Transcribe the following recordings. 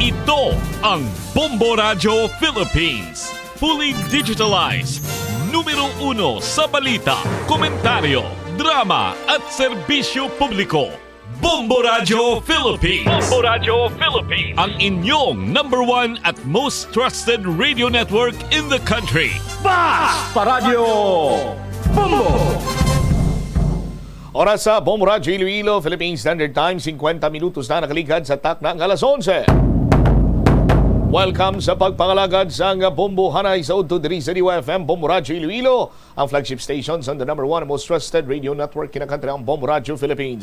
Ito ang Bombo Radio Philippines. Fully digitalized. Numero 1 sa balita, komentaryo, drama at serbisyo publiko. Bombo Radio Philippines. Bombo Radio Philippines. Ang inyong number 1 at most trusted radio network in the country. Basta Radio Bombo! Oras sa Bombo Radio Iloilo, Philippine Standard Time, 50 minutos na nakaligad sa takna ng alas 11. Welcome sa pagpangalagad sa Bombo Hanay sa Udto diri sa DYFM Bombo Radio Iloilo, ang flagship stations on the number 1 most trusted radio network kinakantri ang Bombo Radio Philippines.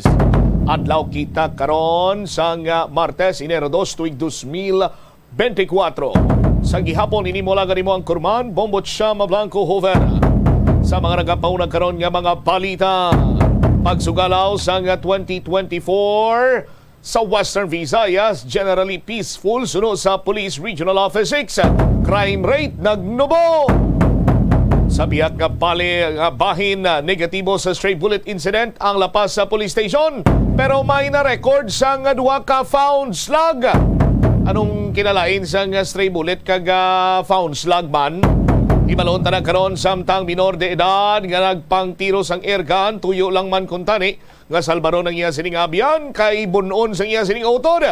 Adlaw kita karon sa Martes, Enero 2, tuig 2024. Sa gihapon inimulagan nimo ang Kurman, Bombo Chama Blanco Hover. Sa mga nagapaunag karon nga mga balita, pagsugalaw sa 2024 sa Western Visayas, generally peaceful sunod sa Police Regional Office 6. Crime rate nagnubo. Sa biyak nga bahin negatibo sa stray bullet incident ang lapas sa police station. Pero may na-record sa duha ka found slug. Anong kinalain sa stray bullet kag found slug man? Ibalon ta na karon samtang minor de edad nga nagpangtiro sang airgun, tuyo lang man kuntani nga salbaro ng iya sining abyan kay bunon sang iya sining autor.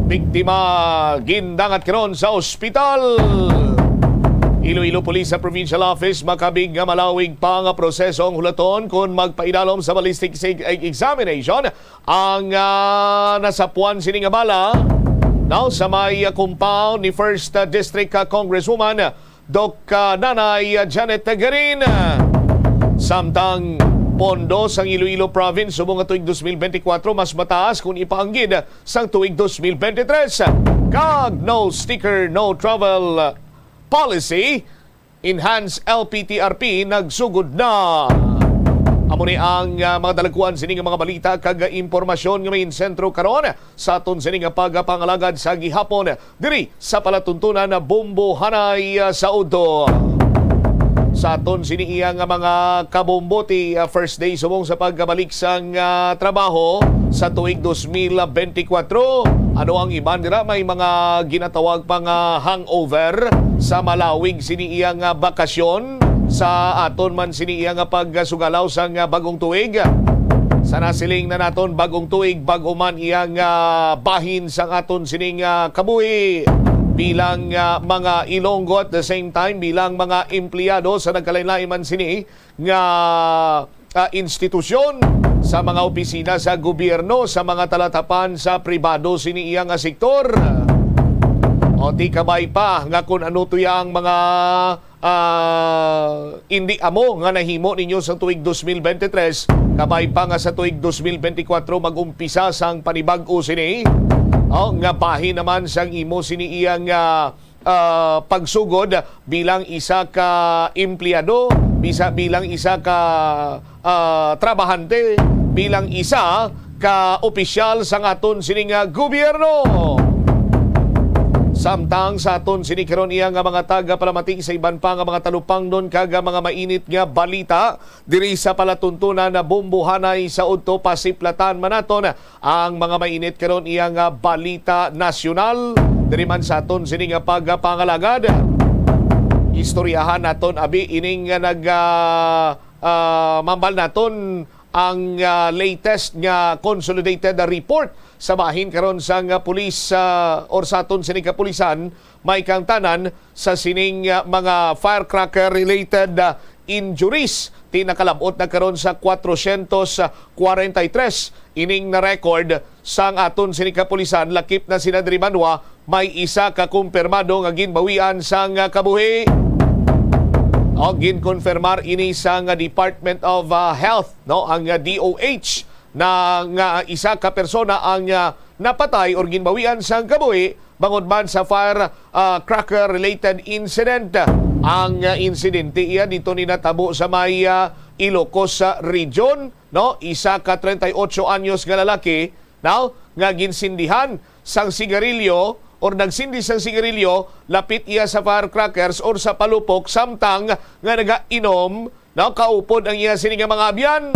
Biktima gindangat karon sa ospital. Iloilo Police sa Provincial Office makabig nga malawig pa nga proseso ang hulaton kung magpaidalom sa ballistic examination ang nasapuan sining bala. Now sa may compound ni First District Congresswoman Doc Nanay Janet Tagarin. Samtang pondo sang Iloilo Province subong nga tuig 2024 mas mataas kung ipaanggid sang tuig 2023. Kag no sticker, no travel policy, enhanced LPTRP nagsugod na. Amo ni ang mga dalaguan sining mga balita kag impormasyon nga may sentro karon sa aton sining pagpangalagad sa gihapon diri sa palatuntunan na Bombo Hanay sa Udto. Sa aton sini iya nga mga kabomboti first day subong sa pagbalik sang trabaho sa tuig 2024. Ano ang iban dira may mga ginatawag pang hangover sa malawig sini iya nga bakasyon sa aton man sini iya nga pagsugalaw sang bagong tuig. Sa nasiling na naton bagong tuig bago man iya nga bahin sang aton sining kabuhi bilang mga Ilonggo at the same time bilang mga empleyado sa nagkalain-lain man sini nga institusyon sa mga opisina sa gobyerno, sa mga talatapan sa pribado sini iya nga sektor. O di kabay pa nga kung ano tuya ang mga hindi amo nga nahimo ninyo sa tuig 2023, kabay pa nga sa tuig 2024 mag-umpisa sang panibag-o sini. Nga bahin naman sang imo sini iyang pagsugod bilang isa ka empleyado, bilang isa ka trabahante, bilang isa ka opisyal sang aton sining gobyerno. Samtang sa aton sinikaron iya nga mga taga-palamati sa iban pa nga mga talupang nun kaga mga mainit nga balita diri sa palatuntunan na Bombo Hanay sa Udto pasiplatan manaton ang mga mainit karon iya nga balita nasyonal diri man sa aton sini nga pagpangalagad. Istoryahan naton abi ining mambal naton ang latest nga consolidated report sa bahin karon sa pulis or sa aton sining kapulisan may kang tanan sa sining mga firecracker related injuries tinakalabot na karon sa 443 ining na record sang aton sining kapulisan lakip na sina diri Manwa may isa ka kumpirmado nga ginbawian sang kabuhi. O ginkonfirmar ini sa Department of Health, no, ang DOH na nga isa ka persona ang napatay or ginbawian sa kabuhi bangod man sa firecracker related incident. Ang insidente iya dito ni natabo sa may Ilocos region, no, isa ka 38 anyos nga lalaki, now nga ginsindihan sang sigarilyo or nagsindi sang sigarilyo, lapit iya sa firecrackers or sa palupok samtang nga nagainom, na kaupod ang iya sining mga abyan.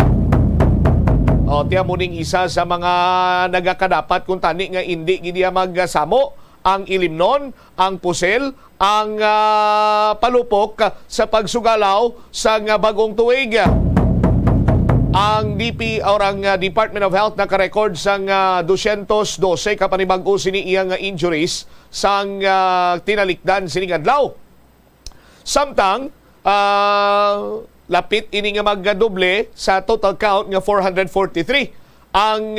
O tiya muning isa sa mga nagakadapat kung tani nga hindi giniya magsamo ang Ilimnon, ang Pusel, ang palupok sa pagsugalaw sa bagong tuig. Ang Department of Health nakarecord sang 212 kapanibag-o sini iyang injuries sang tinalikdan sining adlaw. Samtang lapit ini nga magdoble sa total count nga 443. Ang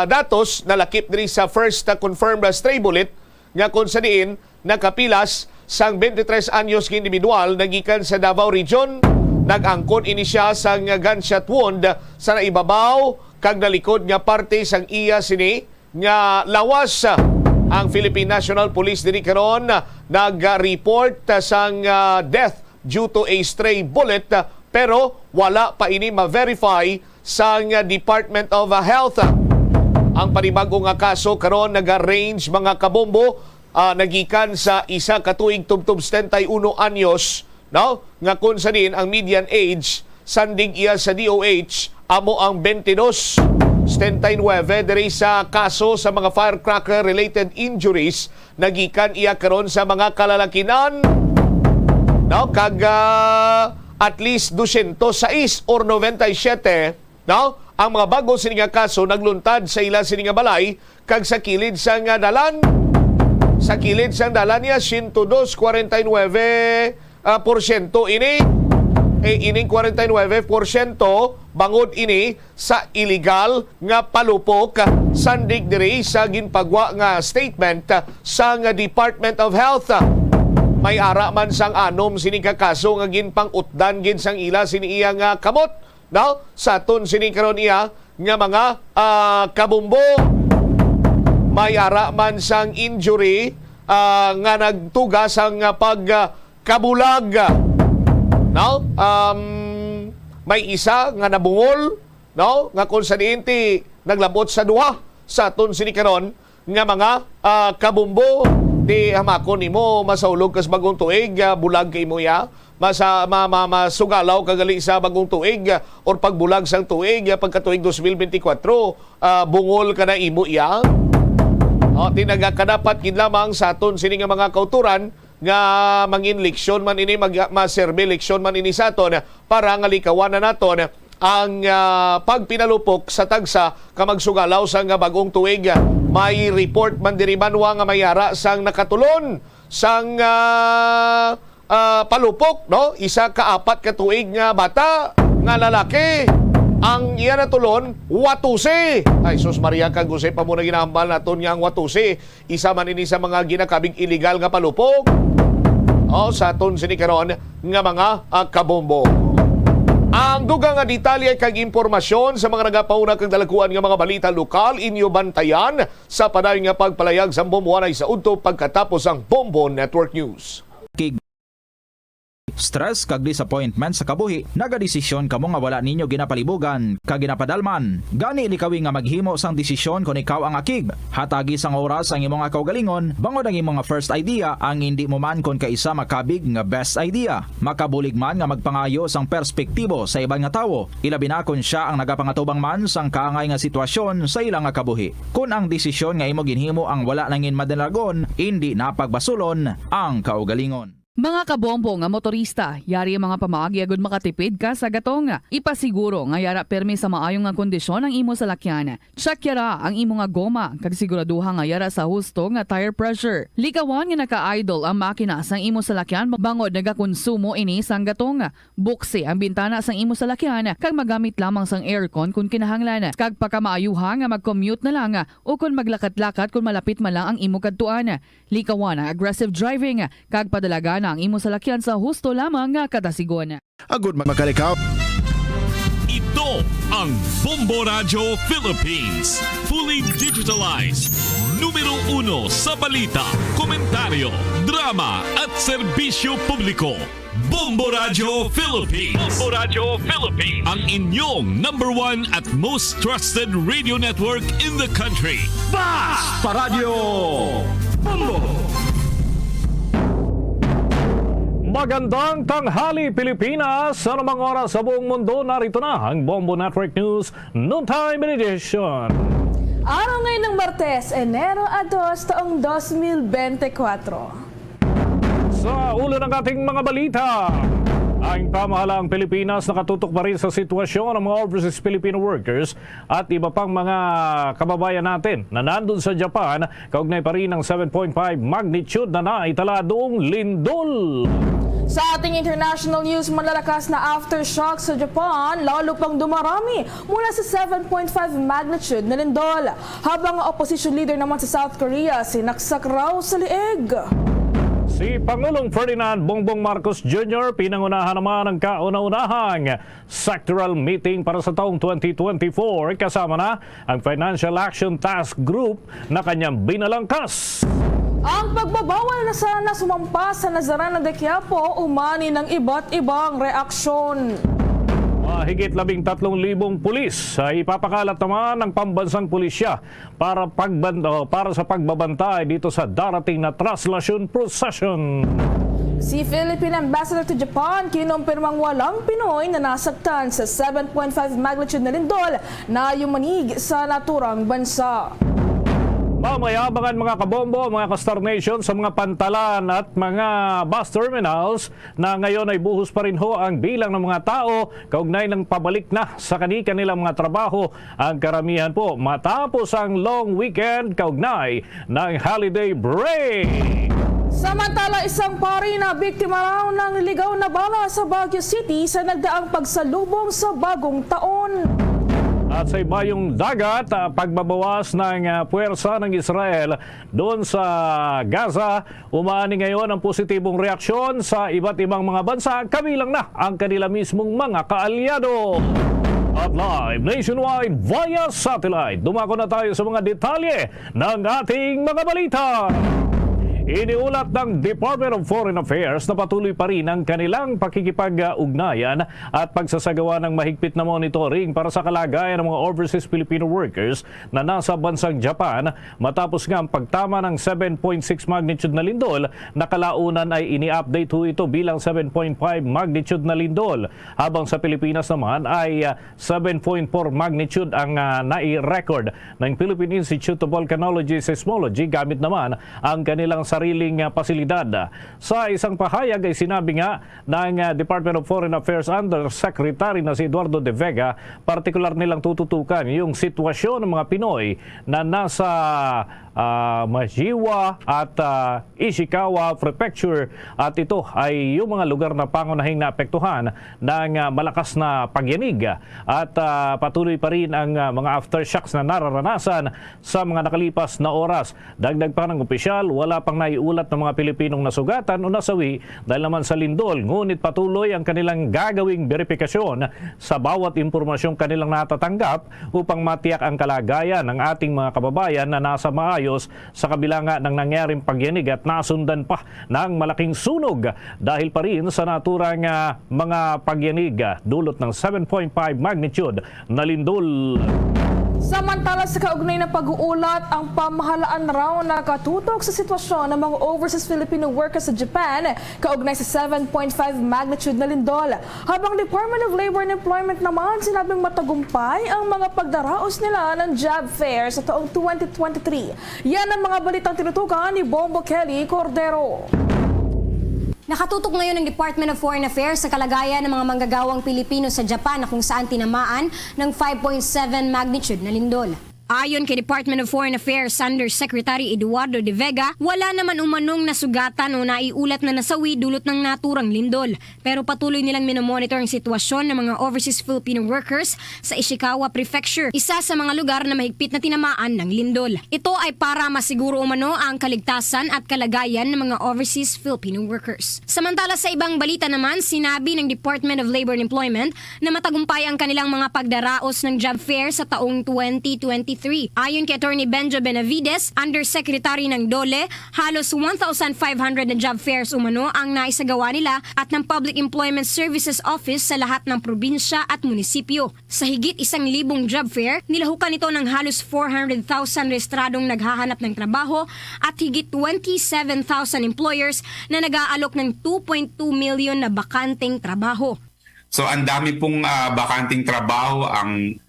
datos nalakip diri sa first confirmed stray bullet nga kung sa diin nakapilas sang 23 anyos nga individual nagikan sa Davao Region. Nag-angkon ini siya sang gunshot wound sa naibabaw kag nalikod nga parte sang iya sini nga lawas. Ang Philippine National Police diri karon nag-report sang death due to a stray bullet pero wala pa ini ma-verify sang Department of Health. Ang panibagong nga kaso karon nag-range mga kabombo nagikan sa isa ka tuig tubtub 71 anyos. No? Nga kung sa din ang median age sandig iya sa DOH amo ang 22. 79 diri sa kaso sa mga firecracker related injuries nagikan iya karon sa mga kalalakinan. No? Kag at least 206 or 97, no? Ang mga bago sini nga kaso nagluntad sa ila sini nga balay kag sa kilid sa nga dalan. Sa kilid sang dalan niya 102.49 porsyento ini ining 49% bangod ini sa illegal nga palupok sandig diri sa ginpagwa nga statement sa nga Department of Health. May ara man sang anom sini ka kaso nga ginpang-utdan gin sang ila sini iya nga kamot. No? Sa aton sini karon iya nga mga kabumbo. May ara man sang injury nga nagtugas ang kabulag. No? May isa nga nabungol, no? Nga kung sa diinti naglabot sa duha sa aton sini karon nga mga kabumbo di hamakon nimo masaulog kas bagong tuig bulag kay mo ya masugalaw kagali sa bagong tuig or pagbulag sang tuig pagkatuig 2024 bungol ka na imo ya. Tinagakadapat gid lamang sa aton sini nga mga kauturan nga mangin leksyon man ini maserbe leksyon man ini sa aton para nga likawan na naton ang pagpinalupok sa tagsa kamagsugalaw sa nga bagong tuig. May report man diri banwa nga mayara sang nakatulon sang palupok, no? Isa ka apat ka tuig nga bata nga lalaki. Ang iya natulon, Watusi. Ay, sus Maria kag Jose pa muna ginahambal naton nga ang Watusi. Isa man ini sa mga ginakabig illegal nga palupok. Sa aton sini karon nga mga kabombo. Ang dugang nga detalye kag impormasyon sa mga nagapauna kag dalakuan nga mga balita lokal inyo bantayan sa padayon nga pagpalayag sa bomboanay sa udto pagkatapos ang Bombo Network News. Stress kag disappointment sa kabuhi, nagadesisyon kamo nga wala ninyo ginapalibugan kag ginapadalman. Gani likawi nga maghimo sang desisyon kung ikaw ang akig. Hatagi sang oras ang imong kaugalingon, bangod ang imong first idea ang hindi mo man kon kaisa makabig nga best idea. Makabulig man nga magpangayo sang perspektibo sa ibang nga tawo, ilabi na kon siya ang nagapangatubang man sang kaangay nga sitwasyon sa ilang nga kabuhi. Kung ang desisyon nga imo ginhimo ang wala nangin madalagon, hindi napagbasulon ang kaugalingon. Mga kabombo nga motorista, yari ang mga pamaagi agud makatipid ka sa gatong. Ipasiguro nga yara permi sa maayong nga kondisyon ang imo salakyan. Check yara ang imo nga goma kag siguraduha nga yara sa husto nga tire pressure. Likawan nga naka-idle ang makina sang imo salakyan bangod nagakonsumo ini sang gatong. Buksi ang bintana sang imo salakyan kag magamit lamang sang aircon kung kinahanglan. Kag pagkamaayuha nga mag-commute na lang o kung maglakat-lakat kung malapit man lang ang imo kadtuan. Likawan ang aggressive driving kag padalaga ang imo salakyan sa husto lamang nga katasigon. Agud makalikaw. Ito ang Bombo Radio Philippines. Fully digitalized. Numero 1 sa balita, komentaryo, drama at serbisyo publiko. Bombo Radio Philippines. Bombo Radio Philippines. Ang inyong number 1 at most trusted radio network in the country. Sa Radyo Bombo! Magandang tanghali Pilipinas! Sa namang oras sa buong mundo, narito na ang Bombo Network News Noontime Edition. Araw ngayon ng Martes, Enero 2, taong 2024. Sa ulo ng ating mga balita, ang pamahalaang Pilipinas nakatutok pa rin sa sitwasyon ng mga overseas Filipino workers at iba pang mga kababayan natin na nandun sa Japan, kaugnay pa rin ng 7.5 magnitude na naitala doong lindol. Sa ating international news, malalakas na aftershock sa Japan, lalo pang dumarami mula sa 7.5 magnitude na lindol. Habang ang opposition leader naman sa South Korea, sinaksak raw sa liig. Si Pangulong Ferdinand Bongbong Marcos Jr. pinangunahan naman ang kauna-unahang sectoral meeting para sa taong 2024 kasama na ang Financial Action Task Group na kanyang binalangkas. Ang pagbabawal na sana sumampa sa Nazareno de Quiapo umani ng iba't ibang reaksyon. Higit 13,000 pulis ay ipapakalat naman ng pambansang pulisya para sa pagbabantay dito sa darating na traslasyon procession. Si Philippine Ambassador to Japan kinumpirmang walang Pinoy na nasaktan sa 7.5 magnitude na lindol na yumanig sa naturang bansa. Mamayabangan mga kabombo, mga ka-Star Nation sa mga pantalan at mga bus terminals na ngayon ay buhos pa rin ho ang bilang ng mga tao kaugnay ng pabalik na sa kanilang mga trabaho. Ang karamihan po matapos ang long weekend kaugnay ng holiday break. Samantala, isang pari na biktima raw ng ligaw na bala sa Baguio City sa nagdaang pagsalubong sa bagong taon. At sa ibayong dagat, pagbabawas ng puwersa ng Israel doon sa Gaza, umaani ngayon ang positibong reaksyon sa iba't ibang mga bansa, kabilang na ang kanila mismong mga kaalyado. At live nationwide via satellite, dumako na tayo sa mga detalye ng ating mga balita. Iniulat ng Department of Foreign Affairs na patuloy pa rin ang kanilang pakikipag-ugnayan at pagsasagawa ng mahigpit na monitoring para sa kalagayan ng mga overseas Filipino workers na nasa bansang Japan matapos nga ang pagtama ng 7.6 magnitude na lindol na kalaunan ay ini-update ho ito bilang 7.5 magnitude na lindol. Habang sa Pilipinas naman ay 7.4 magnitude ang nai-record ng Philippine Institute of Volcanology and Seismology gamit naman ang kanilang sariling pasilidad. Sa isang pahayag ay sinabi nga ng Department of Foreign Affairs Undersecretary na si Eduardo de Vega, partikular nilang tututukan yung sitwasyon ng mga Pinoy na nasa Majiwa at Ishikawa Prefecture, at ito ay yung mga lugar na pangunahing naapektuhan ng malakas na pagyanig at patuloy pa rin ang mga aftershocks na nararanasan sa mga nakalipas na oras. Dagdag pa ng opisyal, wala pang naiulat ng mga Pilipinong nasugatan o nasawi dahil naman sa lindol, ngunit patuloy ang kanilang gagawing verifikasyon sa bawat impormasyong kanilang natatanggap upang matiyak ang kalagayan ng ating mga kababayan na nasa maayos sa kabila nga ng nangyaring pagyanig at nasundan pa ng malaking sunog dahil pa rin sa naturang mga pagyanig dulot ng 7.5 magnitude na lindol. Samantala, sa kaugnay ng pag-uulat, ang pamahalaan raw na katutok sa sitwasyon ng mga overseas Filipino workers sa Japan kaugnay sa 7.5 magnitude na lindol. Habang Department of Labor and Employment naman sinabing matagumpay ang mga pagdaraos nila ng job fair sa taong 2023. Yan ang mga balitang tinutukan ni Bombo Kelly Cordero. Nakatutok ngayon ng Department of Foreign Affairs sa kalagayan ng mga manggagawang Pilipino sa Japan na kung saan tinamaan ng 5.7 magnitude na lindol. Ayon kay Department of Foreign Affairs Undersecretary Eduardo de Vega, wala naman umanong nasugatan o naiulat na nasawi dulot ng naturang lindol. Pero patuloy nilang minomonitor ang sitwasyon ng mga overseas Filipino workers sa Ishikawa Prefecture, isa sa mga lugar na mahigpit na tinamaan ng lindol. Ito ay para masiguro umano ang kaligtasan at kalagayan ng mga overseas Filipino workers. Samantala sa ibang balita naman, sinabi ng Department of Labor and Employment na matagumpay ang kanilang mga pagdaraos ng job fair sa taong 2023. Ayon kay Attorney Benjo Benavides, Undersecretary ng DOLE, halos 1,500 na job fairs umano ang naisagawa nila at ng Public Employment Services Office sa lahat ng probinsya at munisipyo. Sa higit 1,000 job fair, nilahukan ito ng halos 400,000 rehistradong naghahanap ng trabaho at higit 27,000 employers na nag-aalok ng 2.2 million na bakanteng trabaho. So ang dami pong bakanting trabaho ang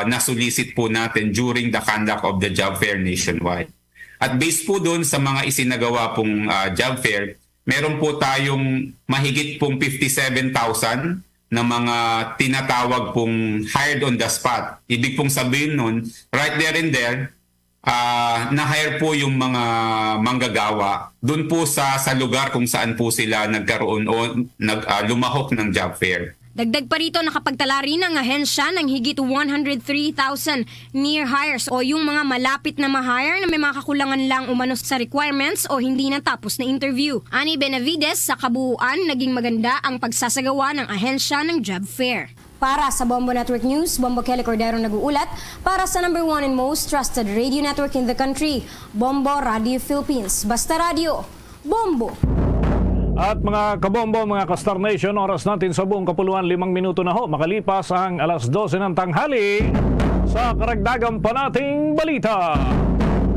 na-solicit po natin during the conduct of the job fair nationwide. At based po doon sa mga isinagawa pong job fair, meron po tayong mahigit pong 57,000 na mga tinatawag pong hired on the spot. Ibig pong sabihin nun, right there and there, na-hire po yung mga manggagawa doon po sa lugar kung saan po sila nagkaroon o lumahok ng job fair. Dagdag pa rito, nakapagtala rin ang ahensya ng higit 103,000 near hires o yung mga malapit na ma-hire na may mga kakulangan lang umano sa requirements o hindi natapos na interview. Ani Benavides, sa kabuuan, naging maganda ang pagsasagawa ng ahensya ng job fair. Para sa Bombo Network News, Bombo Kelly Cordero nag-uulat para sa #1 and most trusted radio network in the country, Bombo Radio Philippines. Basta Radio, Bombo! At mga kabombo, mga ka-Star Nation, oras natin sa buong kapuluan, 5 minuto na ho. Makalipas ang alas 12 ng tanghali sa karagdagan pa nating balita.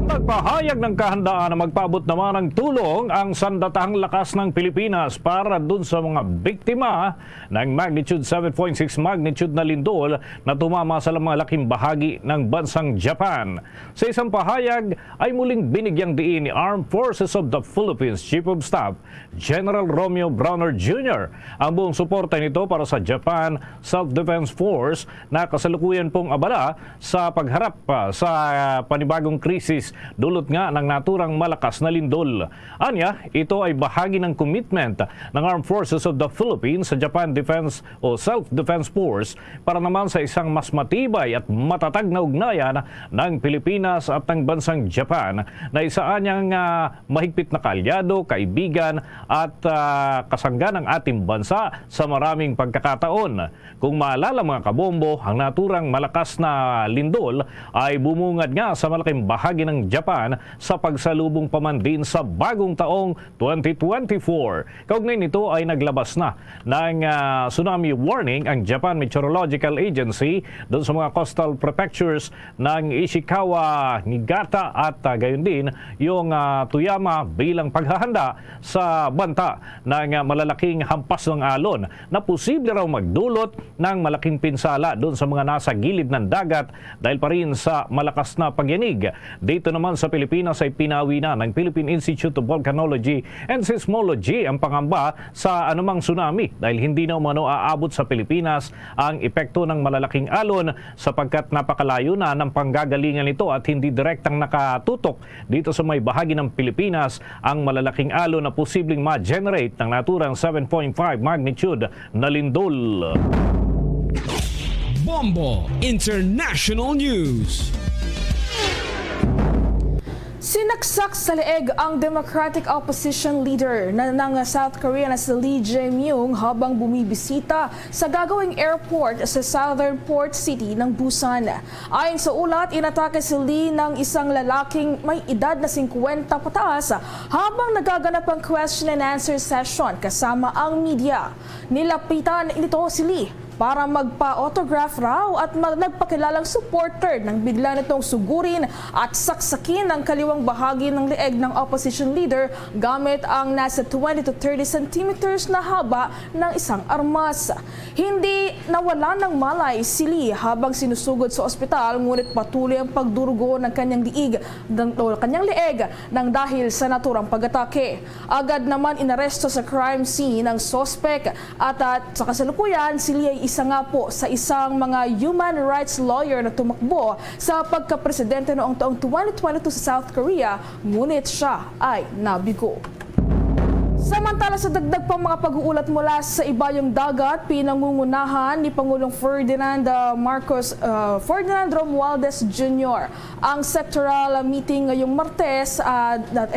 Nagpahayag ng kahandaan na magpaabot naman ng tulong ang Sandatahang Lakas ng Pilipinas para dun sa mga biktima ng magnitude 7.6 magnitude na lindol na tumama sa malaking bahagi ng bansang Japan. Sa isang pahayag ay muling binigyang diin ni Armed Forces of the Philippines Chief of Staff General Romeo Browner Jr. ang buong suporta nito para sa Japan Self-Defense Force na kasalukuyan pong abala sa pagharap sa panibagong krisis dulot nga ng naturang malakas na lindol. Anya, ito ay bahagi ng commitment ng Armed Forces of the Philippines sa Japan Defense o Self-Defense Force para naman sa isang mas matibay at matatag na ugnayan ng Pilipinas at ng bansang Japan na isaan niyang mahigpit na kalyado, kaibigan at kasangga ng ating bansa sa maraming pagkakataon. Kung maalala mga kabombo, ang naturang malakas na lindol ay bumungad nga sa malaking bahagi ng Japan sa pagsalubong pa man din sa bagong taong 2024. Kaugnay nito ay naglabas na ng tsunami warning ang Japan Meteorological Agency doon sa mga coastal prefectures ng Ishikawa, Niigata at gayon din yung Toyama bilang paghahanda sa banta ng malalaking hampas ng alon na posible raw magdulot ng malaking pinsala doon sa mga nasa gilid ng dagat dahil pa rin sa malakas na pagyanig. Dito naman sa Pilipinas ay pinawi na ng Philippine Institute of Volcanology and Seismology ang pangamba sa anumang tsunami dahil hindi na umano aabot sa Pilipinas ang epekto ng malalaking alon sapagkat napakalayo na ng panggagalingan nito at hindi direktang nakatutok dito sa may bahagi ng Pilipinas ang malalaking alon na posibleng ma-generate ng naturang 7.5 magnitude na lindol. Bombo International News. Sinaksak sa leeg ang Democratic Opposition Leader ng South Korea na si Lee Jae-myung habang bumibisita sa gagawing airport sa southern port city ng Busan. Ayon sa ulat, inatake si Lee ng isang lalaking may edad na 50 pataas habang nagaganap ang question and answer session kasama ang media. Nilapitan nito si Lee para magpa-autograph raw at nagpakilalang supporter nang bigla nitong sugurin at saksakin ang kaliwang bahagi ng leeg ng opposition leader gamit ang nasa 20 to 30 centimeters na haba ng isang armas. Hindi nawala ng malay si Lee habang sinusugod sa ospital ngunit patuloy ang pagdurugo ng kanyang leeg nang dahil sa naturang pag-atake. Agad naman inaresto sa crime scene ang suspect at sa kasalukuyan si Lee ay isa nga po sa isang mga human rights lawyer na tumakbo sa pagkapresidente noong taong 2022 sa South Korea, ngunit siya ay nabigo. Samantala sa dagdag pang mga pag-uulat mula sa ibayong dagat, pinangungunahan ni Pangulong Ferdinand Romualdez Jr. ang sectoral meeting ngayong Martes,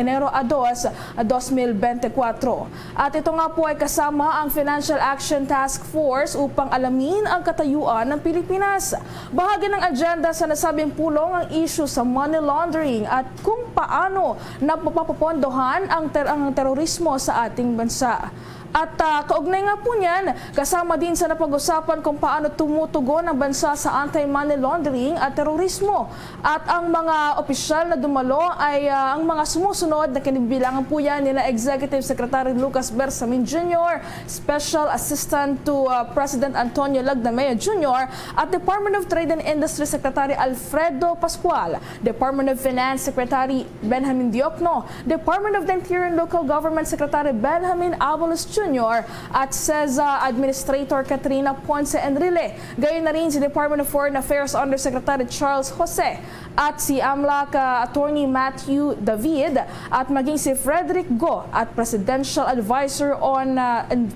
Enero 2, 2024. At ito nga po ay kasama ang Financial Action Task Force upang alamin ang katayuan ng Pilipinas. Bahagi ng agenda sa nasabing pulong ang issue sa money laundering at kung paano napapapondohan ang terorismo sa ating bansa. At kaugnay nga po niyan, kasama din sa napag-usapan kung paano tumutugon ang bansa sa anti-money laundering at terorismo. At ang mga opisyal na dumalo ay ang mga sumusunod na kinibilangan po yan nila Executive Secretary Lucas Bersamin Jr., Special Assistant to President Antonio Lagdamea Jr., at Department of Trade and Industry Secretary Alfredo Pascual, Department of Finance Secretary Benjamin Diokno, Department of the Interior and Local Government Secretary Benjamin Abalos Jr. at CEZA Administrator Katrina Ponce Enrile. Gayon na rin si Department of Foreign Affairs Undersecretary Charles Jose at si AMLAC Attorney Matthew David at maging si Frederick Go at Presidential Advisor on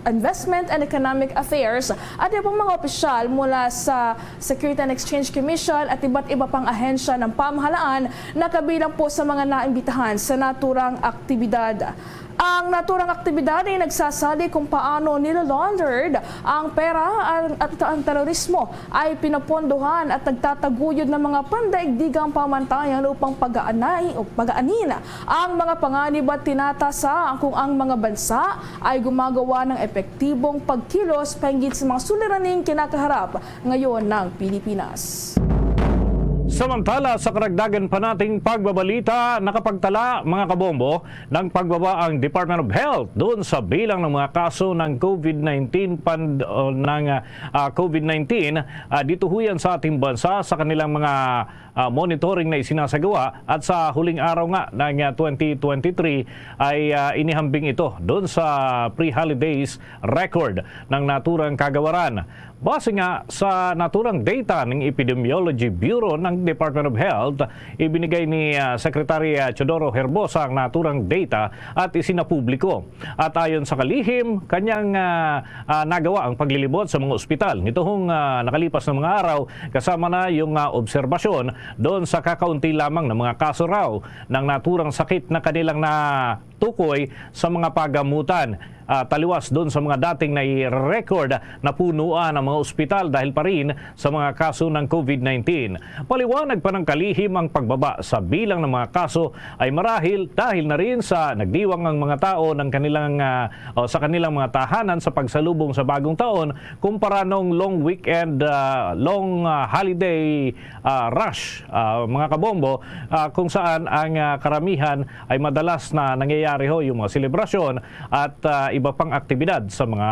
Investment and Economic Affairs at ibang mga opisyal mula sa Security and Exchange Commission at iba't iba pang ahensya ng pamahalaan na kabilang po sa mga naimbitahan sa naturang aktibidad. Ang naturang aktibidad ay nagsasali kung paano nilalaundered ang pera at ang terorismo ay pinapondohan at nagtataguyod ng mga pandaigdigang pamantayan upang pagaanin ang mga panganib at tinatasa kung ang mga bansa ay gumagawa ng epektibong pagkilos pahinggit sa mga suliraning kinakaharap ngayon ng Pilipinas. Samantala, sa karagdagan pa nating pagbabalita, nakapagtala mga kabombo ng pagbaba ang Department of Health doon sa bilang ng mga kaso ng COVID-19 dito huyan sa ating bansa sa kanilang mga monitoring na isinasagawa at sa huling araw nga ng 2023 ay inihambing ito doon sa pre-holidays record ng naturang kagawaran. Base nga sa naturang data ng Epidemiology Bureau ng Department of Health, ibinigay ni Secretary Teodoro Herbosa ang naturang data at isinapubliko. At ayon sa kalihim, kanyang nagawa ang paglilibot sa mga ospital. Nitong nakalipas na mga araw, kasama na yung obserbasyon doon sa kakaunti lamang ng mga kaso raw ng naturang sakit na kanilang natukoy sa mga pagamutan. Taliwas doon sa mga dating nai-record na punuan ng mga ospital dahil pa rin sa mga kaso ng COVID-19. Paliwanag pa ng kalihim ang pagbaba sa bilang ng mga kaso ay marahil dahil na rin sa nagdiwang ang mga tao ng kanilang, sa kanilang mga tahanan sa pagsalubong sa bagong taon kumpara nung long weekend, long holiday rush, mga kabombo, kung saan ang karamihan ay madalas na nangyayari yung mga selebrasyon at iba pang aktibidad sa mga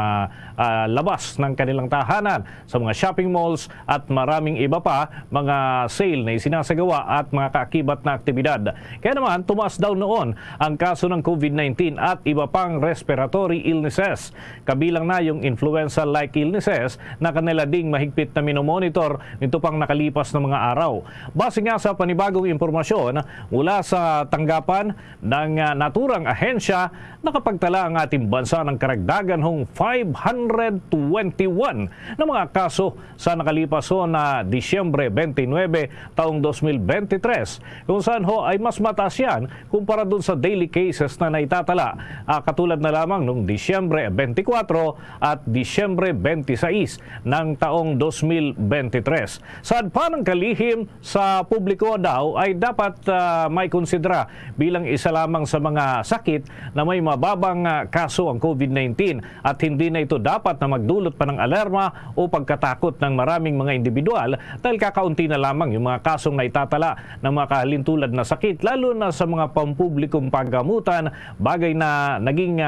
labas ng kanilang tahanan, sa mga shopping malls at maraming iba pa mga sale na isinasagawa at mga kaakibat na aktibidad. Kaya naman, tumaas daw noon ang kaso ng COVID-19 at iba pang respiratory illnesses. Kabilang na yung influenza-like illnesses na kanila ding mahigpit na minomonitor nito pang nakalipas na mga araw. Base nga sa panibagong impormasyon mula sa tanggapan ng naturang ahensya, nakapagtala ang ating bansa ng karagdagan hong 521 na mga kaso sa nakalipas na Disyembre 29 taong 2023, kung saan ay mas mataas yan kumpara dun sa daily cases na naitatala katulad na lamang noong Disyembre 24 at Disyembre 26 ng taong 2023. Saan pa ng kalihim sa publiko daw ay dapat may konsidera bilang isa lamang sa mga sakit na may mababang kaso ang COVID-19 at hindi na ito dapat na magdulot pa ng alarma o pagkatakot ng maraming mga individual dahil kakaunti na lamang yung mga kasong naitatala ng mga kahalintulad na sakit, lalo na sa mga pampublikong paggamutan, bagay na naging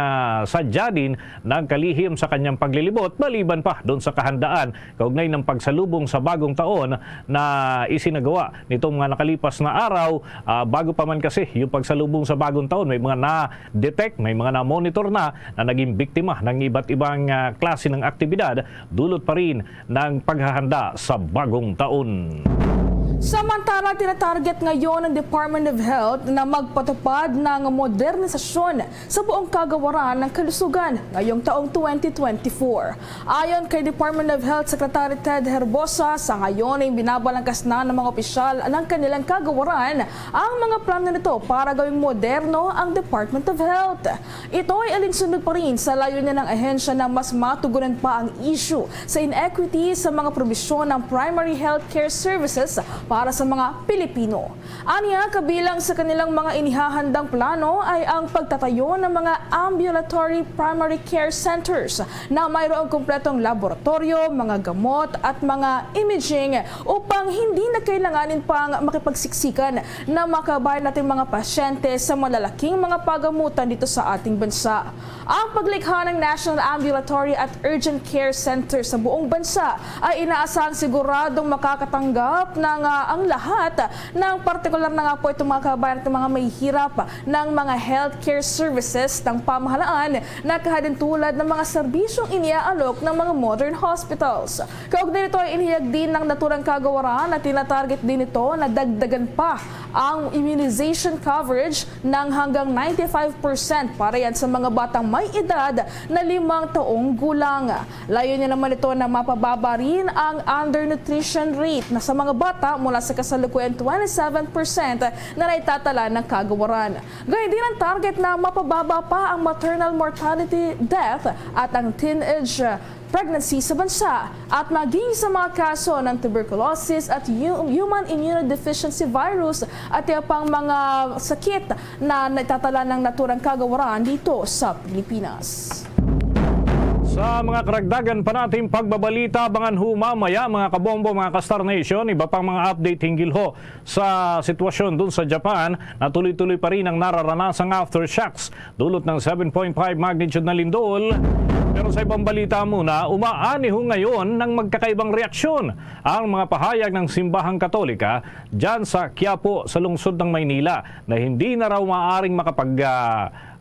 sadya din ng kalihim sa kanyang paglilibot maliban pa doon sa kahandaan kaugnay ng pagsalubong sa bagong taon na isinagawa nitong mga nakalipas na araw. Bago pa man kasi yung pagsalubong sa bagong taon, may mga na-detect, may mga na-monitor na naging biktima ng iba't ibang klase ng aktibidad, dulot pa rin ng paghahanda sa bagong taon. Samantala, tinatarget ngayon ng Department of Health na magpatupad ng modernisasyon sa buong kagawaran ng kalusugan ngayong taong 2024. Ayon kay Department of Health Secretary Ted Herbosa, sa ngayon ay binabalangkas na ng mga opisyal ng kanilang kagawaran ang mga plano nito para gawing moderno ang Department of Health. Ito ay alinsunod pa rin sa layunin ng ahensya na mas matugunan pa ang issue sa inequity sa mga probisyon ng primary healthcare services para sa mga Pilipino. Aniya, kabilang sa kanilang mga inihahandang plano ay ang pagtatayo ng mga ambulatory primary care centers na mayroong kumpletong laboratorio, mga gamot at mga imaging upang hindi na kailanganin pang makipagsiksikan na makabayan natin mga pasyente sa malalaking mga pagamutan dito sa ating bansa. Ang paglikha ng National Ambulatory at Urgent Care Center sa buong bansa ay inaasahang siguradong makakatanggap ng ang lahat ng partikular na nga po itong mga kabayan at mga may hirap ng mga healthcare services ng pamahalaan na kahadin tulad ng mga serbisyong iniaalok ng mga modern hospitals. Kaugnay nito ay inihayag din ng naturang kagawaran na tinatarget din ito na dagdagan pa ang immunization coverage ng hanggang 95% para yan sa mga batang may edad na 5 taong gulang. Layo niya naman ito na mapababa rin ang undernutrition rate na sa mga bata mula sa kasalukuyan 27% na naitatala ng kagawaran. Gayun din ang target na mapababa pa ang maternal mortality death at ang teenage pregnancy sa bansa at maging sa mga kaso ng tuberculosis at human immunodeficiency virus at iba pang mga sakit na naitatala ng naturang kagawaran dito sa Pilipinas. Sa mga karagdagan pa natin pagbabalita, abangan ho mamaya mga kabombo, mga ka-Star Nation, iba pang mga update hinggil ho sa sitwasyon dun sa Japan na tuloy-tuloy pa rin ang nararanasang aftershocks dulot ng 7.5 magnitude na lindol. Pero sa ibang balita muna, umaani ho ngayon ng magkakaibang reaksyon ang mga pahayag ng Simbahang Katolika dyan sa Quiapo sa lungsod ng Maynila na hindi na raw maaaring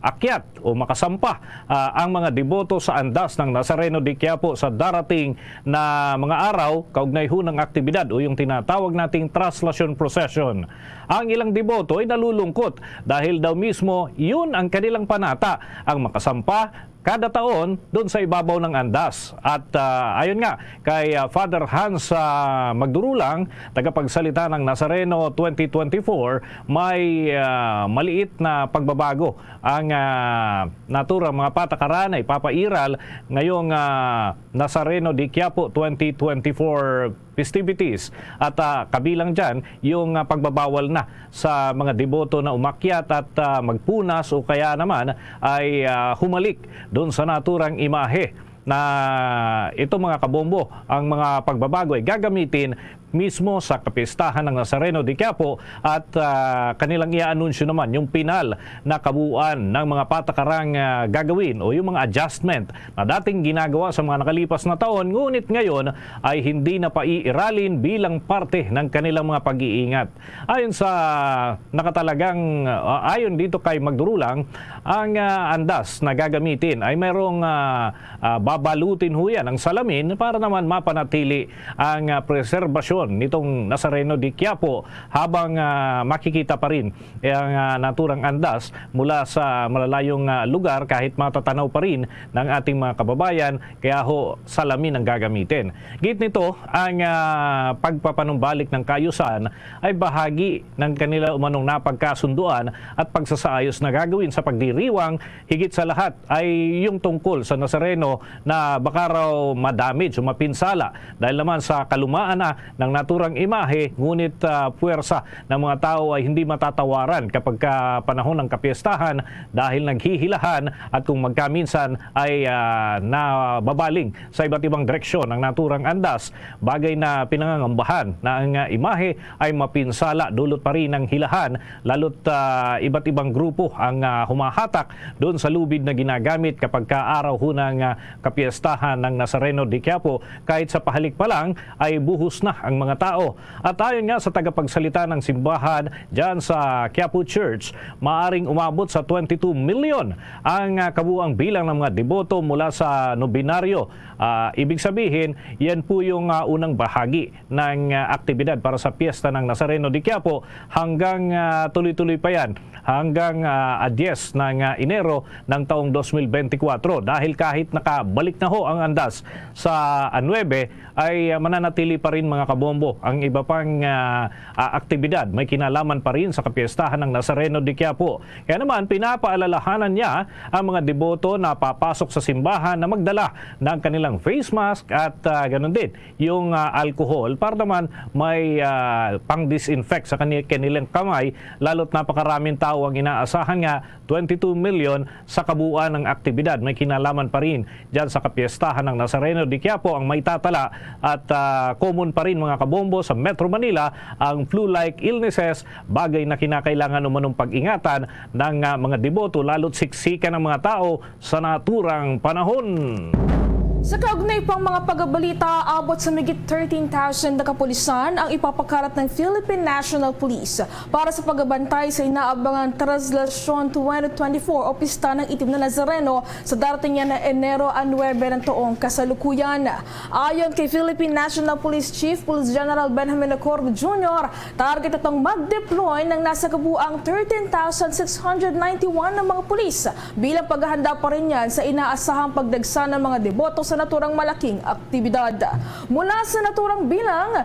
akyat o makasampa ang mga deboto sa andas ng Nazareno de Quiapo sa darating na mga araw kaugnay ho ng aktibidad o yung tinatawag nating Traslasyon Procession. Ang ilang deboto ay nalulungkot dahil daw mismo yun ang kanilang panata, ang makasampa kada taon doon sa ibabaw ng andas. At ayon nga kay Father Hans Magdurulang, tagapagsalita ng Nazareno 2024, may maliit na pagbabago ang naturang mga patakaran ay papairal ngayong Nazareno de Quiapo 2024 festivities at kabilang dyan yung pagbabawal na sa mga deboto na umakyat at magpunas o kaya naman ay humalik doon sa naturang imahe na ito mga kabombo. Ang mga pagbabago ay gagamitin mismo sa kapistahan ng Nazareno de Quiapo at kanilang i-anunsyo naman yung pinal na kabuuan ng mga patakarang gagawin o yung mga adjustment na dating ginagawa sa mga nakalipas na taon, ngunit ngayon ay hindi na paiiralin bilang parte ng kanilang mga pag-iingat. Ayon sa nakatalagang, ayon dito kay Magdurulang, ang andas na gagamitin ay mayroong babalutin ho yan ang salamin para naman mapanatili ang preserbasyon nitong Nazareno de Quiapo habang makikita pa rin ang naturang andas mula sa malalayong lugar kahit matatanaw pa rin ng ating mga kababayan, kaya ho salamin ang gagamitin. Git nito, ang pagpapanumbalik ng kaayusan ay bahagi ng kanila umanong napagkasunduan at pagsasaayos na gagawin sa pagdiriwang. Higit sa lahat ay yung tungkol sa Nazareno na baka raw madamage o mapinsala dahil naman sa kalumaan na ng naturang imahe, ngunit puwersa ng mga tao ay hindi matatawaran kapag panahon ng kapiestahan dahil naghihilahan at kung magkaminsan ay nababaling sa iba't ibang direksyon ng naturang andas, bagay na pinangangambahan na ang imahe ay mapinsala dulot pa rin ng hilahan, lalo't iba't ibang grupo ang humahatak doon sa lubid na ginagamit kapag araw ho ng kapiestahan ng Nazareno de Quiapo. Kahit sa pahalik pa lang ay buhos na ang mga tao. At ayon nga sa tagapagsalita ng simbahan dyan sa Quiapo Church, maaring umabot sa 22 million ang kabuang bilang ng mga deboto mula sa nobinaryo. Ibig sabihin, yan po yung unang bahagi ng aktibidad para sa piyesta ng Nazareno de Quiapo hanggang tuloy-tuloy pa yan hanggang 10 ng Enero ng taong 2024. Dahil kahit nakabalik na ho ang andas sa 9 ay mananatili pa rin mga kabombo kabombo, ang iba pang aktibidad may kinalaman pa rin sa kapiestahan ng Nazareno de Quiapo. Kaya naman pinapaalalahanan niya ang mga deboto na papasok sa simbahan na magdala ng kanilang face mask at ganun din yung alcohol para naman may pang-disinfect sa kanilang kamay, lalo't napakaraming tao ang inaasahan nga 22 million sa kabuuan ng aktibidad. May kinalaman pa rin dyan sa kapiestahan ng Nazareno de Quiapo ang may tatala at common pa rin mga kabombo sa Metro Manila ang flu-like illnesses, bagay na kinakailangan umanong pag-ingatan ng mga deboto lalo't siksikan ng mga tao sa naturang panahon. Sa kaugnay pang mga pagbabalita, abot sa migit 13,000 na kapulisan ang ipapakarat ng Philippine National Police para sa pagbabantay sa inaabangang Traslasyon 2024 o Pista ng Itim na Nazareno sa darating yan na Enero 9 ng taong kasalukuyan. Ayon kay Philippine National Police Chief Police General Benjamin Acordo Jr., target itong mag-deploy ng nasa kabuang 13,691 na mga pulis bilang paghahanda pa rin yan sa inaasahang pagdagsa ng mga deboto sa naturang malaking aktibidad. Mula sa naturang bilang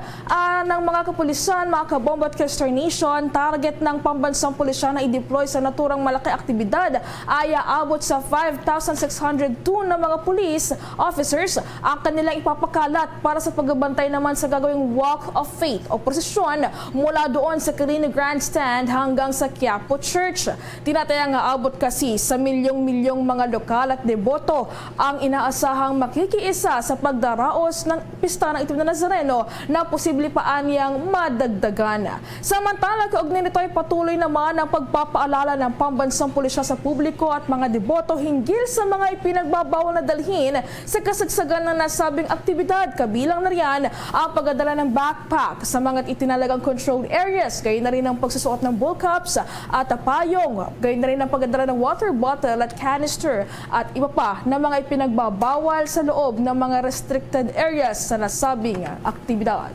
ng mga kapulisan, mga kabombo at Kester Nation, target ng pambansang pulisya na i-deploy sa naturang malaki aktibidad ay aabot sa 5,602 na mga police officers ang kanilang ipapakalat para sa pagbabantay naman sa gagawing Walk of Faith o prosesyon mula doon sa Quirino Grandstand hanggang sa Quiapo Church. Tinatayang aabot kasi sa milyong-milyong mga lokal at deboto ang inaasahang makikiisa sa pagdaraos ng Pista ng Itim na Nazareno na posible pa anyang madagdagan. Samantala, kaugnay nito ay patuloy naman ang pagpapaalala ng pambansang pulisya sa publiko at mga deboto hinggil sa mga ipinagbabawal na dalhin sa kasagsagan ng nasabing aktibidad. Kabilang na riyan ang pagdadala ng backpack sa mga itinalagang controlled areas, gayon na rin ang pagsusuot ng bull caps at payong, gayon na rin ang pagdadala ng water bottle at canister at iba pa na mga ipinagbabawal sa loob ng mga restricted areas sa nasabing aktibidad.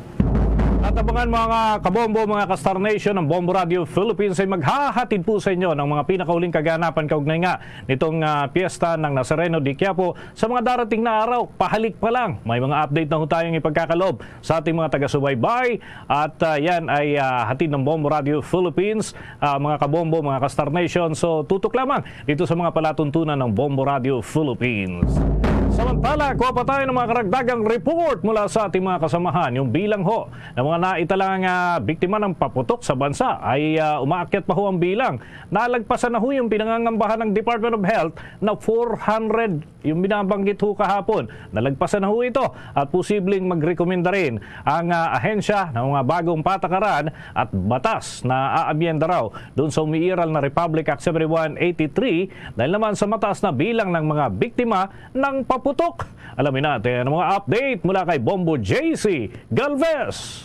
At abangan mga kabombo, mga ka-Star Nation, ng Bombo Radio Philippines ay maghahatid po sa inyo ng mga pinakauling kaganapan kaugnay nga nitong piyesta ng Nazareno de Quiapo sa mga darating na araw. Pahalik pa lang, may mga update na ho tayong ipagkakaloob sa ating mga taga-subaybay at yan ay hatid ng Bombo Radio Philippines, mga kabombo, mga ka-Star Nation. So tutok lamang dito sa mga palatuntunan ng Bombo Radio Philippines. Samantala, kuha pa tayo ng mga karagdagang report mula sa ating mga kasamahan. Yung bilang ho ng mga naitalang biktima ng paputok sa bansa ay umaakyat pa ho ang bilang. Nalagpasan na ho yung pinangangambahan ng Department of Health na 400 yung binabanggit ho kahapon. Nalagpasan na ho ito at posibleng magrekomenda rin ang ahensya ng mga bagong patakaran at batas na aamyenda raw doon sa umiiral na Republic Act 7183 dahil naman sa mataas na bilang ng mga biktima ng paputok. Alamin natin ang mga update mula kay Bombo JC Galvez.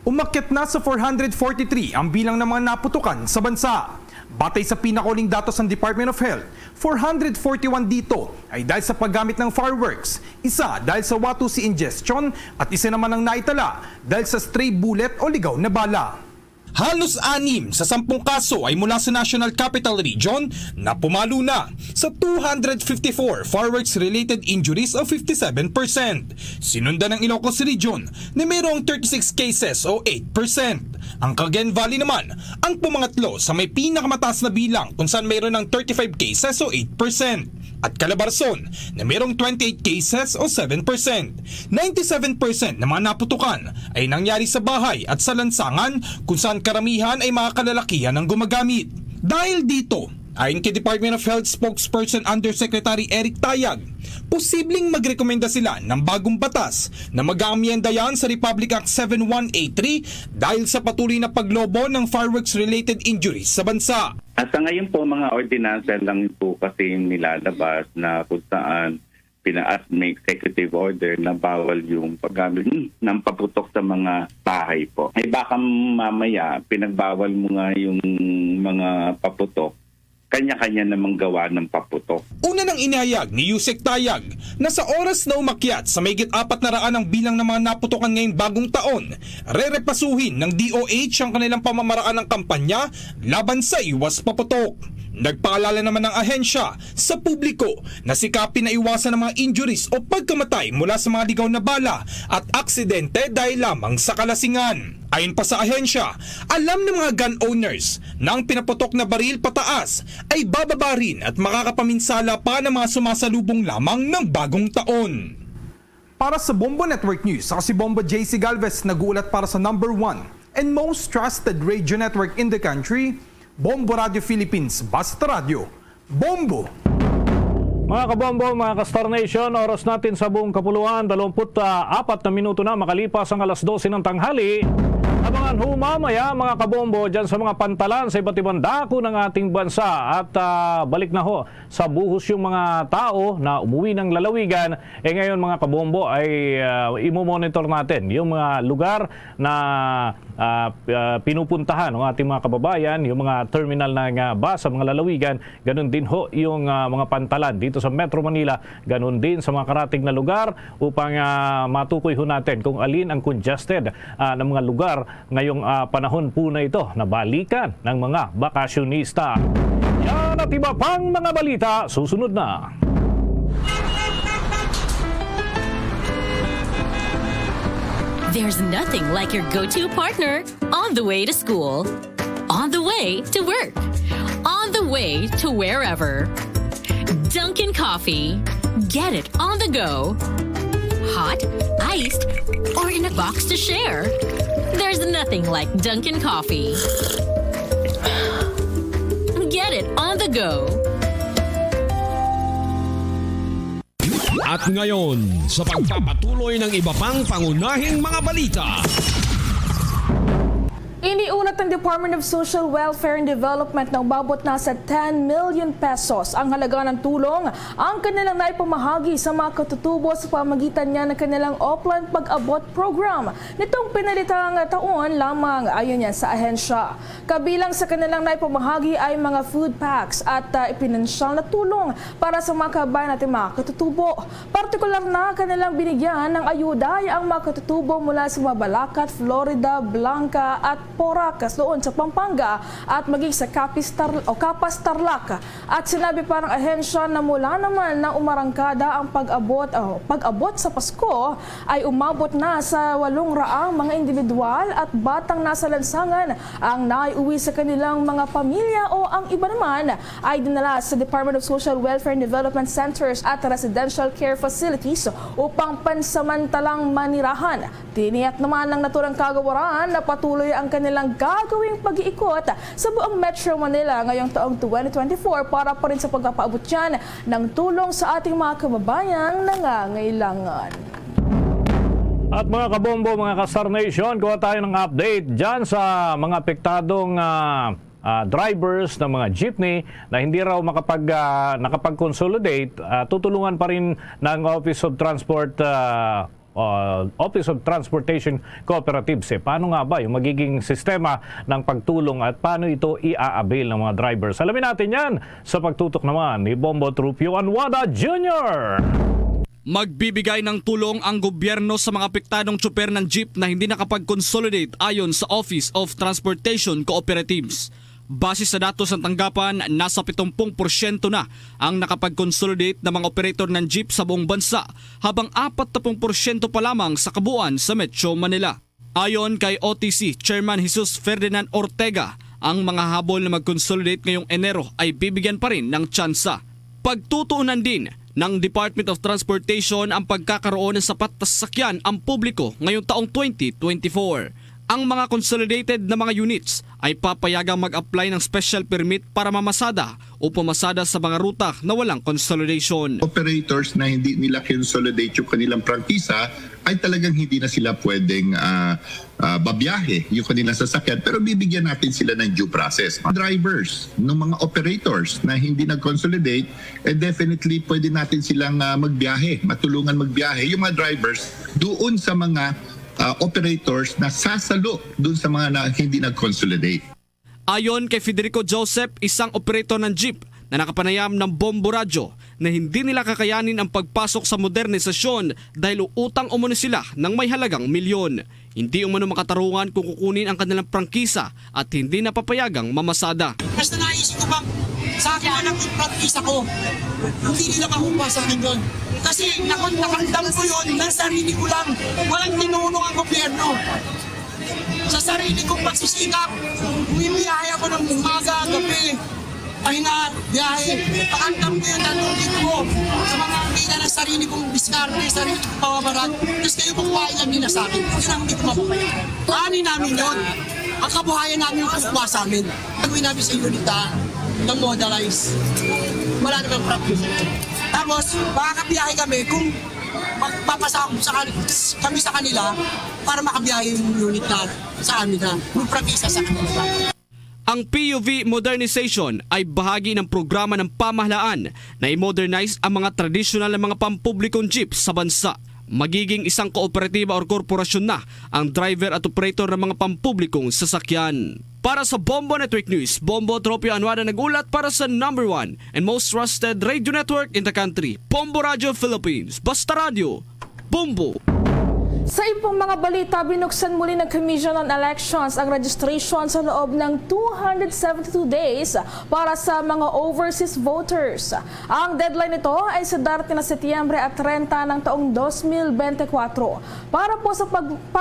Umakyat na sa 443 ang bilang ng mga naputukan sa bansa. Batay sa pinakauling datos ng Department of Health, 441 dito ay dahil sa paggamit ng fireworks, isa dahil sa watusi ingestion at isa naman ang naitala dahil sa stray bullet o ligaw na bala. Halos 6 sa 10 kaso ay mula sa National Capital Region na pumalo na sa 254 fireworks-related injuries o 57%. Sinundan ng Ilocos Region na mayroong 36 cases o 8%. Ang Cagayan Valley naman ang pumangatlo sa may pinakamataas na bilang kung saan mayroon ng 35 cases o 8%. At Calabarzon na mayroong 28 cases o 7%. 97% ng mga naputukan ay nangyari sa bahay at sa lansangan kung saan karamihan ay mga kalalakihan ang gumagamit. Dahil dito, ayon kay Department of Health spokesperson Undersecretary Eric Tayag, posibleng magrekomenda sila ng bagong batas na mag-aamyenda yan sa Republic Act 7183 dahil sa patuloy na paglobo ng fireworks-related injuries sa bansa. Sa ngayon po, mga ordinansa lang po kasi yung nilalabas na kung saan may executive order na bawal yung paggamit ng paputok sa mga bahay po. Ay baka mamaya pinagbawal mo nga yung mga paputok, kanya-kanya namang gawa ng paputok. Una nang inihayag ni Yusek Tayag na sa oras na umakyat sa mahigit 400 ang bilang ng mga naputokan ngayong bagong taon, rerepasuhin ng DOH ang kanilang pamamaraan ng kampanya laban sa iwas paputok. Nagpaalala naman ng ahensya sa publiko na sikapin na iwasan ng mga injuries o pagkamatay mula sa mga ligaw na bala at aksidente dahil lamang sa kalasingan. Ayon pa sa ahensya, alam ng mga gun owners na ang pinaputok na baril pataas ay bababa rin at makakapaminsala pa ng mga sumasalubong lamang ng bagong taon. Para sa Bombo Network News, ako si Bombo JC Galvez, nag-uulat para sa number 1 and most trusted radio network in the country, Bombo Radio Philippines, Basta Radio, Bombo! Mga kabombo, mga ka-Star Nation, oras natin sa buong kapuluan, 24 na minuto na makalipas ang alas 12 ng tanghali. Abangan ho mamaya mga kabombo dyan sa mga pantalan sa iba't ibang dako ng ating bansa at balik na ho sa buhos yung mga tao na umuwi ng lalawigan. Ngayon mga kabombo ay imo-monitor natin yung mga lugar na pinupuntahan ng ating mga kababayan, yung mga terminal ng bus sa mga lalawigan. Ganun din ho yung mga pantalan dito sa Metro Manila, ganun din sa mga karatig na lugar upang matukoy ho natin kung alin ang congested ng mga lugar ngayong panahon po na ito na balikan ng mga bakasyonista. Yan at iba pang mga balita, susunod na. There's nothing like your go-to partner on the way to school, on the way to work, on the way to wherever. Dunkin' Coffee. Get it on the go. Hot, iced, or in a box to share. There's nothing like Dunkin' Coffee. Get it on the go. At ngayon, sa pagpapatuloy ng iba pang pangunahing mga balita. Iniulat ng Department of Social Welfare and Development na umabot na sa 10 million pesos ang halaga ng tulong ang kanilang naipamahagi sa mga katutubo sa pamagitan niya ng kanilang Upland Pag-abot Program. Nitong pinalitang taon lamang ayon yan sa ahensya. Kabilang sa kanilang naipamahagi ay mga food packs at ipinansyal na tulong para sa mga kabayan natin mga katutubo. Partikular na kanilang binigyan ng ayuda ay ang mga katutubo mula sa Mabalacat, Florida, Blanca at Poracas doon sa Pampanga at maging sa Capas Tarlac. At sinabi parang ahensya na mula naman na umarangkada ang pag-abot sa Pasko ay umabot na sa 800 mga individual at batang nasa lansangan ang naiuwi sa kanilang mga pamilya o ang iba naman ay dinala sa Department of Social Welfare and Development Centers at Residential Care Facilities upang pansamantalang manirahan. Tiniyak naman ng naturang kagawaran na patuloy ang kanilang gagawing pag-iikot sa buong Metro Manila ngayong taong 2024 para pa rin sa pagpapaabot yan ng tulong sa ating mga kababayang nangangailangan. At mga kabombo, mga ka-Star Nation, kuha tayo ng update dyan sa mga apektadong drivers ng mga jeepney na hindi raw nakapag-consolidate. Tutulungan pa rin ng Office of Transportation Cooperatives. Paano nga ba yung magiging sistema ng pagtulong at paano ito i-avail ng mga drivers? Alamin natin yan sa pagtutok naman ni Bombo Trupio Anwada Jr. Magbibigay ng tulong ang gobyerno sa mga apektadong tsuper ng jeep na hindi nakapag-consolidate ayon sa Office of Transportation Cooperatives. Base sa datos ng tanggapan, nasa 70% na ang nakapag-consolidate na mga operator ng jeep sa buong bansa, habang 40% pa lamang sa kabuuan sa Metro Manila. Ayon kay OTC Chairman Jesus Ferdinand Ortega, ang mga habol na mag-consolidate ngayong Enero ay bibigyan pa rin ng tsansa. Pagtutuunan din ng Department of Transportation ang pagkakaroon ng sapat na sasakyan ang publiko ngayong taong 2024. Ang mga consolidated na mga units ay papayagang mag-apply ng special permit para mamasada o pumasada sa mga ruta na walang consolidation. Operators na hindi nila consolidate yung kanilang prangkisa ay talagang hindi na sila pwedeng babiyahe yung kanilang sasakyan, pero bibigyan natin sila ng due process. Drivers ng mga operators na hindi nag-consolidate, definitely pwede natin silang magbiyahe, matulungan magbiyahe yung mga drivers doon sa mga operators na sasalo dun sa mga na hindi nag-consolidate. Ayon kay Federico Joseph, isang operator ng jeep na nakapanayam ng Bombo Radio, na hindi nila kakayanin ang pagpasok sa modernisasyon dahil uutang umano sila ng may halagang milyon. Hindi umano makatarungan kung kukunin ang kanilang prangkisa at hindi napapayagang mamasada. Basta naisip ko bang Sa akin na nag-practice ako. Hindi nila makukuha sa akin yun. Kasi nakandam ko yun ng sarili ko lang. Walang tinulong ang gobyerno. Sa sarili kong pagsisikap, bumibiyahe ako ng umaga, gabi, pahinga, biyahe. Pakandam ko yun, nanulit ko sa mga kita ng sarili kong diskarte, sarili kong pawabarat. Tapos kayo kukuhain lang nila sa akin. Yun ang hindi ko mapapaya. Ani namin yun. Ang kabuhayan namin yung kukuha sa amin. Gagawin namin sa unita ng modelize. Wala naman practice. Tapos, makakabiyahe kami kung magpapasa kami sa kanila para makabiyahe yung unit na sa amin na mag-practice sa kanila. Ang PUV modernization ay bahagi ng programa ng pamahalaan na i-modernize ang mga tradisyonal na mga pampublikong jeep sa bansa. Magiging isang kooperatiba o korporasyon na ang driver at operator ng mga pampublikong sasakyan. Para sa Bombo Network News, Bombo Tropio Anwada nagulat para sa #1 and most trusted radio network in the country, Bombo Radio Philippines. Basta Radio, Bombo! Sa ibang mga balita, binuksan muli ng Commission on Elections ang registration sa loob ng 272 days para sa mga overseas voters. Ang deadline nito ay sa darating na Setyembre at 30 ng taong 2024. Para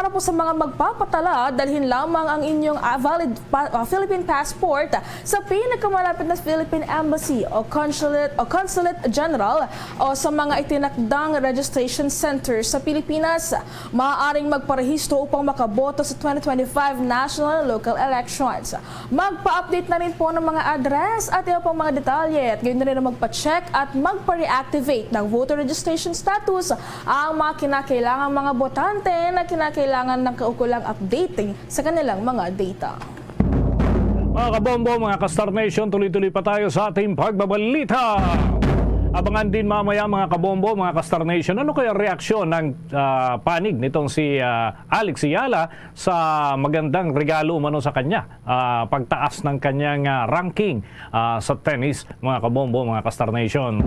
po sa mga magpapatala, dalhin lamang ang inyong valid Philippine passport sa pinakamalapit na Philippine Embassy o Consulate General o sa mga itinakdang registration centers sa Pilipinas. Maaaring magparehistro upang makaboto sa 2025 national and local elections. Magpa-update na rin po ng mga address at iba pang mga detalye at gayon na rin na magpa-check at magpa-reactivate ng voter registration status ang mga kinakailangang mga botante na kinakailangan ng kaukulang updating sa kanilang mga data. Mga kabombo, mga ka-Star Nation, tuloy-tuloy pa tayo sa ating pagbabalita. Abangan din mamaya mga kabombo, mga ka-Star Nation, ano kaya reaksyon ng panig nitong si Alex Ayala sa magandang regalo umano sa kanya, pagtaas ng kanyang ranking sa tennis, mga kabombo, mga ka-Star Nation.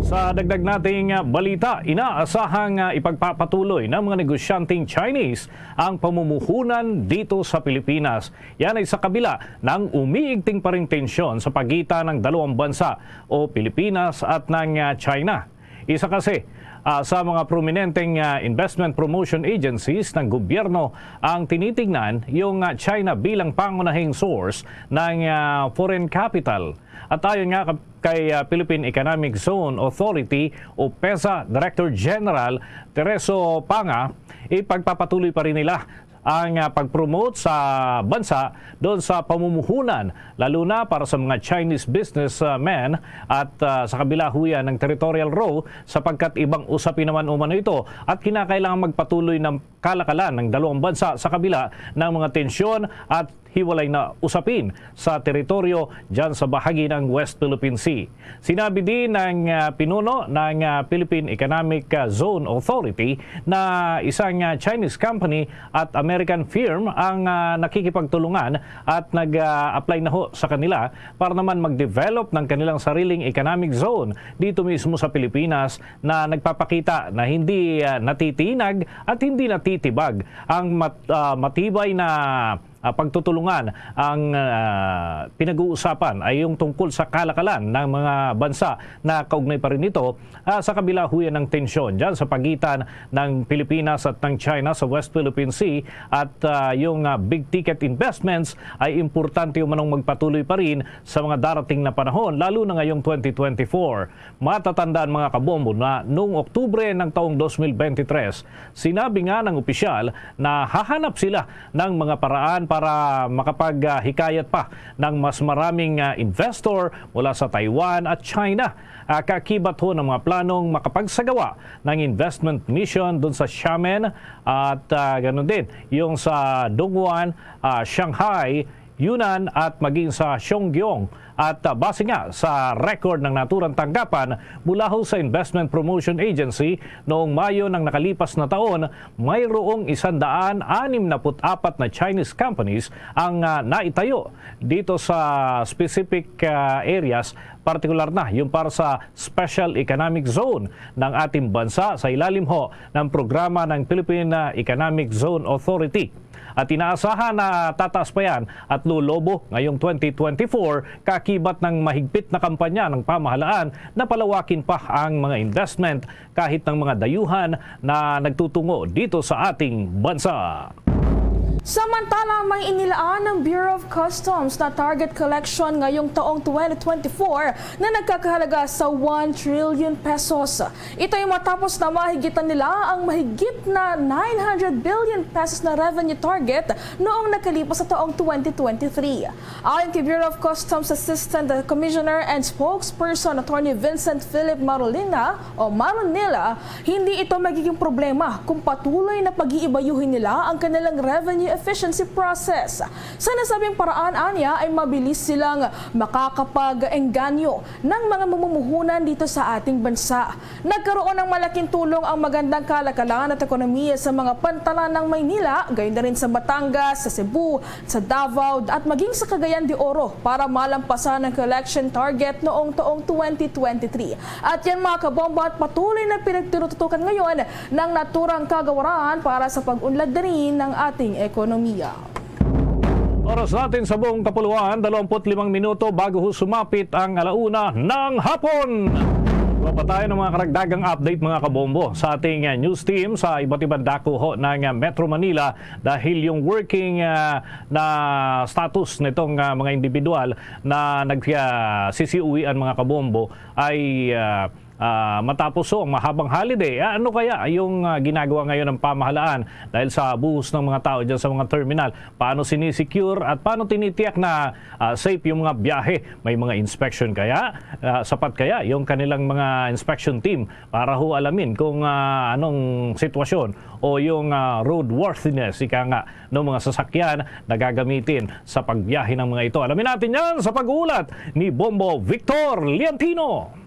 Sa dagdag nating balita, inaasahang ipagpapatuloy ng mga negosyanteng Chinese ang pamumuhunan dito sa Pilipinas. Yan ay sa kabila ng umiigting pa ring tensyon sa pagitan ng dalawang bansa o Pilipinas at ng China. Isa kasi sa mga prominenteng investment promotion agencies ng gobyerno ang tinitingnan yung China bilang pangunahing source ng foreign capital. At ayon nga kay Philippine Economic Zone Authority o PEZA Director General Tereso Panga, ipagpapatuloy pa rin nila ang pag-promote sa bansa doon sa pamumuhunan, lalo na para sa mga Chinese businessmen at sa kabila huya ng territorial row, sapagkat ibang usapin naman umano ito at kinakailangan magpatuloy ng kalakalan ng dalawang bansa sa kabila ng mga tensyon at hiwalay na usapin sa teritoryo dyan sa bahagi ng West Philippine Sea. Sinabi din ng pinuno ng Philippine Economic Zone Authority na isang Chinese company at American firm ang nakikipagtulungan at nag-apply na ho sa kanila para naman mag-develop ng kanilang sariling economic zone dito mismo sa Pilipinas na nagpapakita na hindi natitinag at hindi natitibag ang matibay na pagtutulungan. Ang pinag-uusapan ay yung tungkol sa kalakalan ng mga bansa na kaugnay pa rin ito sa kabila huyan ng tensyon dyan sa pagitan ng Pilipinas at ng China sa West Philippine Sea at yung big ticket investments ay importante yung manong magpatuloy pa rin sa mga darating na panahon, lalo na ngayong 2024. Matatandaan mga kabombo na noong Oktubre ng taong 2023, sinabi nga ng opisyal na hahanap sila ng mga paraan para makapaghikayat pa ng mas maraming investor mula sa Taiwan at China. Kakibat ho ng mga planong makapagsagawa ng investment mission doon sa Xiamen at ganoon din yung sa Dongguan, Shanghai, Yunnan at maging sa Chongqing. At base nga sa record ng naturang tanggapan mula ho sa Investment Promotion Agency noong Mayo ng nakalipas na taon, mayroong 164 na Chinese companies ang naitayo dito sa specific areas, partikular na yung para sa Special Economic Zone ng ating bansa sa ilalim ho ng programa ng Philippine Economic Zone Authority. at inaasahan na tataas pa yan at lulobo ngayong 2024 kakibat ng mahigpit na kampanya ng pamahalaan na palawakin pa ang mga investment kahit ng mga dayuhan na nagtutungo dito sa ating bansa. Samantala, may inilaan ng Bureau of Customs na target collection ngayong taong 2024 na nagkakahalaga sa 1 trillion pesos. Ito ay matapos na mahigitan nila ang mahigit na 900 billion pesos na revenue target noong nakalipas sa taong 2023. Ayon kay Bureau of Customs Assistant Commissioner and Spokesperson Attorney Vincent Philip Marolina, hindi ito magiging problema kung patuloy na pag-iibayuhin nila ang kanilang revenue efficiency process. Sa nasabing paraan, anya, ay mabilis silang makakapag-engganyo ng mga mamumuhunan dito sa ating bansa. Nagkaroon ng malaking tulong ang magandang kalakalan at ekonomiya sa mga pantalan ng Maynila, gayon na rin sa Batangas, sa Cebu, sa Davao at maging sa Cagayan de Oro para malampasan ang collection target noong taong 2023. At yan mga kabomba, at patuloy na pinagtututukan ngayon ng naturang kagawaran para sa pag-unlad na rin ng ating ekonomiya. Oras natin sa buong kapuluan, 25 minuto bago sumapit ang alauna ng hapon. Wala pa tayo ng mga karagdagang update mga kabombo sa ating news team sa iba't ibang dako ng Metro Manila dahil yung working na status nitong mga individual na nagsisiuwian mga kabombo ay matapos ang mahabang holiday. Ano kaya yung ginagawa ngayon ng pamahalaan dahil sa buhos ng mga tao dyan sa mga terminal? Paano sinisecure at paano tinitiyak na safe yung mga biyahe? May mga inspection kaya? Sapat kaya yung kanilang mga inspection team para ho alamin kung anong sitwasyon o yung roadworthiness ika nga ng mga sasakyan na gagamitin sa pagbiyahe ng mga ito. Alamin natin yan sa pag-uulat ni Bombo Victor Liantino.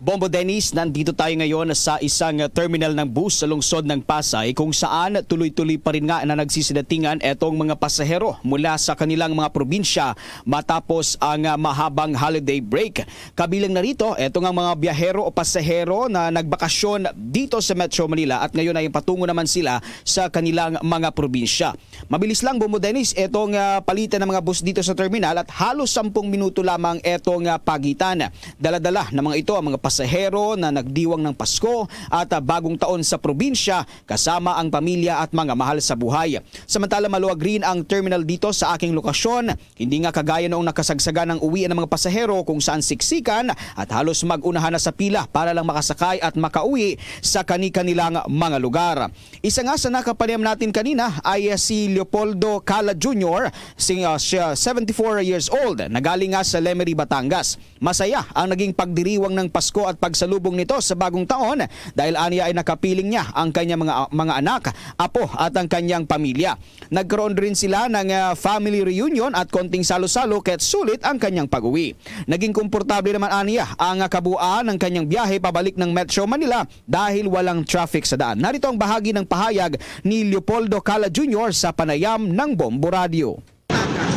Bombo Dennis, nandito tayo ngayon sa isang terminal ng bus sa lungsod ng Pasay kung saan tuloy-tuloy pa rin nga na nagsisidatingan etong mga pasahero mula sa kanilang mga probinsya matapos ang mahabang holiday break. Kabilang na rito, etong ang mga biyahero o pasahero na nagbakasyon dito sa Metro Manila at ngayon ay patungo naman sila sa kanilang mga probinsya. Mabilis lang Bombo Dennis, etong palitan ng mga bus dito sa terminal at halos 10 minuto lamang etong pagitan. Dala-dala ng mga ito ang mga pasahero na nagdiwang ng Pasko at bagong taon sa probinsya kasama ang pamilya at mga mahal sa buhay. Samantala maluwag rin ang terminal dito sa aking lokasyon. Hindi nga kagaya noong nakasagsagan ng uwian ng mga pasahero kung saan siksikan at halos mag-unahan na sa pila para lang makasakay at makauwi sa kani-kanilang mga lugar. Isa nga sa nakapanayam natin kanina ay si Leopoldo Cala Jr., 74 years old, na galing nga sa Lemery, Batangas. Masaya ang naging pagdiriwang ng Pasko at pagsalubong nito sa bagong taon dahil aniya ay nakapiling niya ang kanyang mga anak, apo at ang kanyang pamilya. Nagkaroon rin sila ng family reunion at konting salo-salo kaya't sulit ang kanyang pag-uwi. Naging komportable naman aniya ang kabuuan ng kanyang biyahe pabalik ng Metro Manila dahil walang traffic sa daan. Narito ang bahagi ng pahayag ni Leopoldo Cala Jr. sa panayam ng Bombo Radio.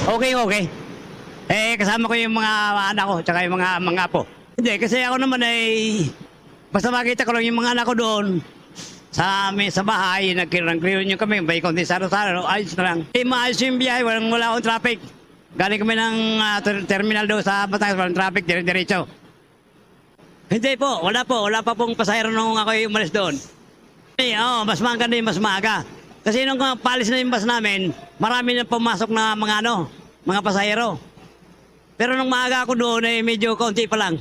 Okay. Kasama ko yung mga anak ko tsaka yung mga apo. Hindi, kasi ako naman ay basta makita ko lang yung mga anak ko doon sa bahay, nag-reunion kami, may konti saro-saro, ayos na lang. Maayos yung biyahe, wala akong traffic. Galing kami ng terminal doon sa Batangas, walang traffic, dire-diretso. Hindi po, wala pa pong pasahero nung ako yung umalis doon. Mas maaga. Kasi nung palis na yung bus namin, marami na pumasok na mga pasahero. Pero nung maaga ako doon, medyo konti pa lang.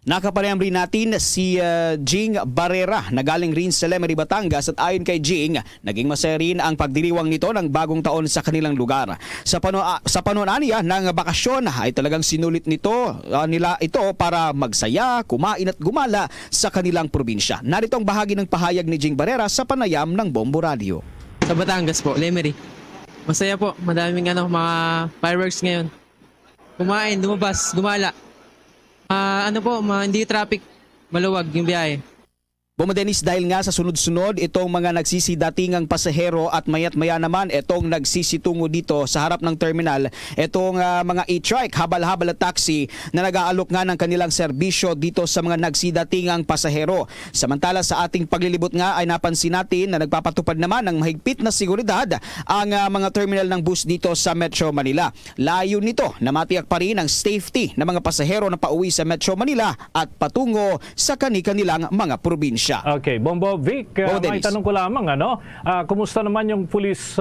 Nakapanayam rin natin si Jing Barrera na galing rin sa Lemery, Batangas at ayon kay Jing, naging masaya rin ang pagdiriwang nito ng bagong taon sa kanilang lugar. Sa panuan niya ng bakasyon ay talagang sinulit nila ito para magsaya, kumain at gumala sa kanilang probinsya. Narito ang bahagi ng pahayag ni Jing Barrera sa panayam ng Bombo Radio. Sa Batangas po, Lemery. Masaya po, madaming mga fireworks ngayon. Kumain, lumabas, gumala. Hindi traffic, maluwag yung biyahe. Bombo Dennis, dahil nga sa sunod-sunod itong mga nagsisidatingang pasahero at mayat-maya naman itong nagsisitungo dito sa harap ng terminal, itong mga e-trike, habal-habal at taxi na nag-aalok nga ng kanilang serbisyo dito sa mga nagsidatingang pasahero. Samantala sa ating paglilibot nga ay napansin natin na nagpapatupad naman ng mahigpit na seguridad ang mga terminal ng bus dito sa Metro Manila. Layo nito na matiyak pa rin ang safety ng mga pasahero na pauwi sa Metro Manila at patungo sa kani-kanilang mga probinsya. Okay, Bombo Vic, may tanong ko lamang, kumusta naman yung police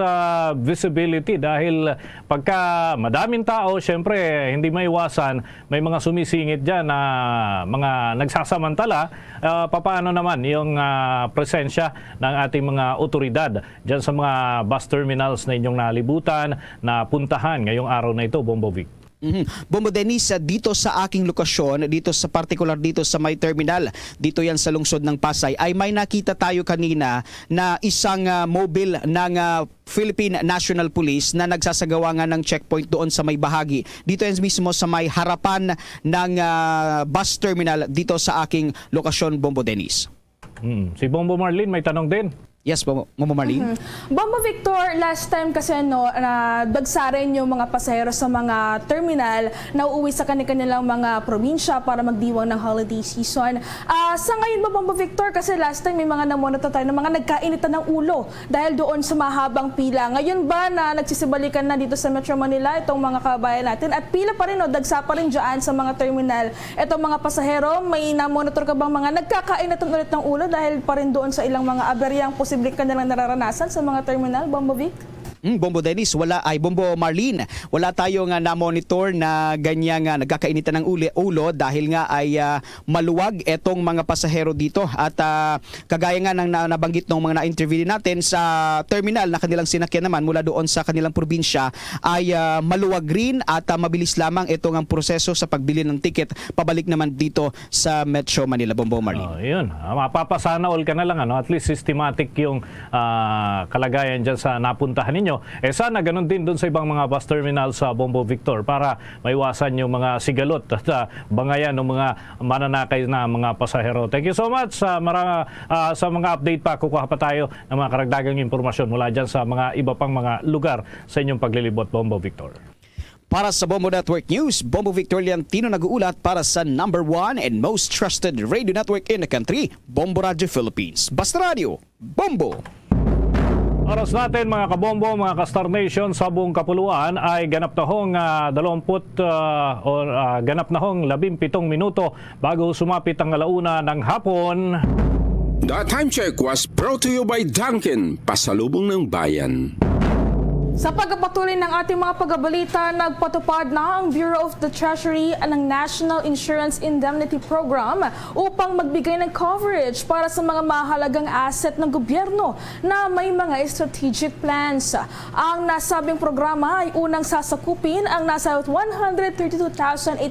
visibility? Dahil pagka madaming tao, syempre hindi maiwasan, may mga sumisingit dyan na mga nagsasamantala. Paano naman yung presensya ng ating mga otoridad dyan sa mga bus terminals na inyong nalibutan, na puntahan ngayong araw na ito, Bombo Vic? Bombo Dennis, dito sa aking lokasyon, dito sa particular dito sa my terminal, dito yan sa lungsod ng Pasay, ay may nakita tayo kanina na isang mobile ng Philippine National Police na nagsasagawa nga ng checkpoint doon sa may bahagi. Dito yan mismo sa may harapan ng bus terminal dito sa aking lokasyon, Bombo Dennis. Si Bombo Marlene may tanong din. Yes, Bombo Marlene. Bombo Victor, last time kasi dagsarin yung mga pasahero sa mga terminal na uuwi sa kanilang mga probinsya para magdiwang ng holiday season. Sa ngayon ba, Bombo Victor, kasi last time may mga namonitor tayo ng mga nagkainitan ng ulo dahil doon sa mahabang pila. Ngayon ba na nagsisibalikan na dito sa Metro Manila itong mga kabayan natin at pila pa rin, dagsa pa rin dyan sa mga terminal itong mga pasahero? May namonitor ka bang mga nagkakainitan ulit ng ulo dahil pa rin doon sa ilang mga aberyang posibleng kanilang nararanasan sa mga terminal, Bombo Vic? Bombo Dennis, Bombo Marlene, wala tayong na-monitor na ganyan nagkakainitan ng ulo dahil nga ay maluwag etong mga pasahero dito at kagaya nga ng nabanggit ng mga na-interview natin sa terminal na kanilang sinakyan naman mula doon sa kanilang probinsya ay maluwag rin at mabilis lamang itong ang proseso sa pagbili ng ticket pabalik naman dito sa Metro Manila, Bombo Marlene. Yun, mapapasana all ka na lang, at least systematic yung kalagayan dyan sa napuntahan ninyo. Sana ganun din doon sa ibang mga bus terminal sa Bombo Victor para maiwasan yung mga sigalot at bangayan ng mga mananakay na mga pasahero. Thank you so much. Sa mga update pa, kukuha pa tayo ng mga karagdagang impormasyon mula dyan sa mga iba pang mga lugar sa inyong paglilibot, Bombo Victor. Para sa Bombo Network News, Bombo Victor Liantino nag-uulat para sa #1 and most trusted radio network in the country, Bombo Radio Philippines. Basta Radio, Bombo! Oras natin mga kabombo, mga ka-Star Nation sa buong kapuluan ay ganap na hong 17 minuto bago sumapit ang alauna ng hapon. The time check was brought to you by Dunkin, pasalubong ng bayan. Sa pagpapatuloy ng ating mga pagbabalita, nagpatupad na ang Bureau of the Treasury ng National Insurance Indemnity Program upang magbigay ng coverage para sa mga mahalagang asset ng gobyerno na may mga strategic plans. Ang nasabing programa ay unang sasakupin ang nasa 132,862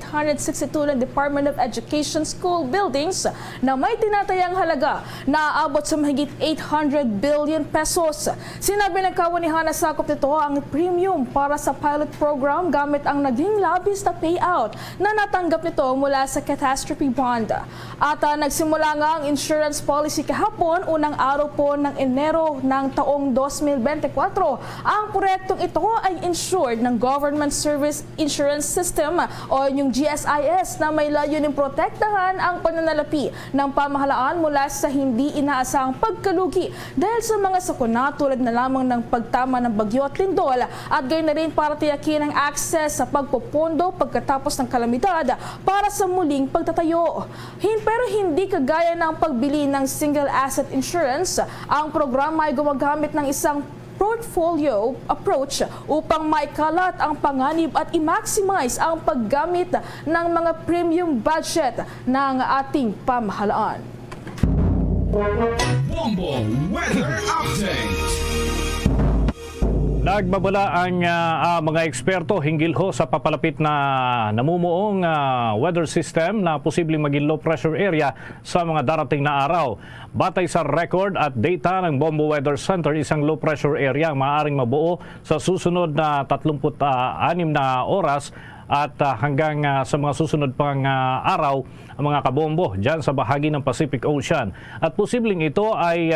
ng Department of Education school buildings na may tinatayang halaga na aabot sa mahigit 800 billion pesos. Sinabi ng kawanihan na sakop nito ang premium para sa pilot program gamit ang naging labis na payout na natanggap nito mula sa catastrophe bond. At nagsimula nga ang insurance policy kahapon, unang araw po ng Enero ng taong 2024. Ang proyektong ito ay insured ng Government Service Insurance System o yung GSIS na may layuning protektahan ang pananalapi ng pamahalaan mula sa hindi inaasahang pagkalugi dahil sa mga sakuna tulad na lamang ng pagtama ng bagyo at lindol at gayon na rin para tiyakin ang access sa pagpopondo pagkatapos ng kalamidad para sa muling pagtatayo. Pero hindi kagaya ng pagbili ng single asset insurance, ang programa ay gumagamit ng isang portfolio approach upang maikalat ang panganib at i-maximize ang paggamit ng mga premium budget ng ating pamahalaan. Bombo Weather Update. Nagbabala ang mga eksperto hinggil ho sa papalapit na namumuong weather system na posibleng maging low pressure area sa mga darating na araw. Batay sa record at data ng Bombo Weather Center, isang low pressure area ang maaaring mabuo sa susunod na 36 na oras at hanggang sa mga susunod pang araw ang mga kabombo dyan sa bahagi ng Pacific Ocean. At posibleng ito ay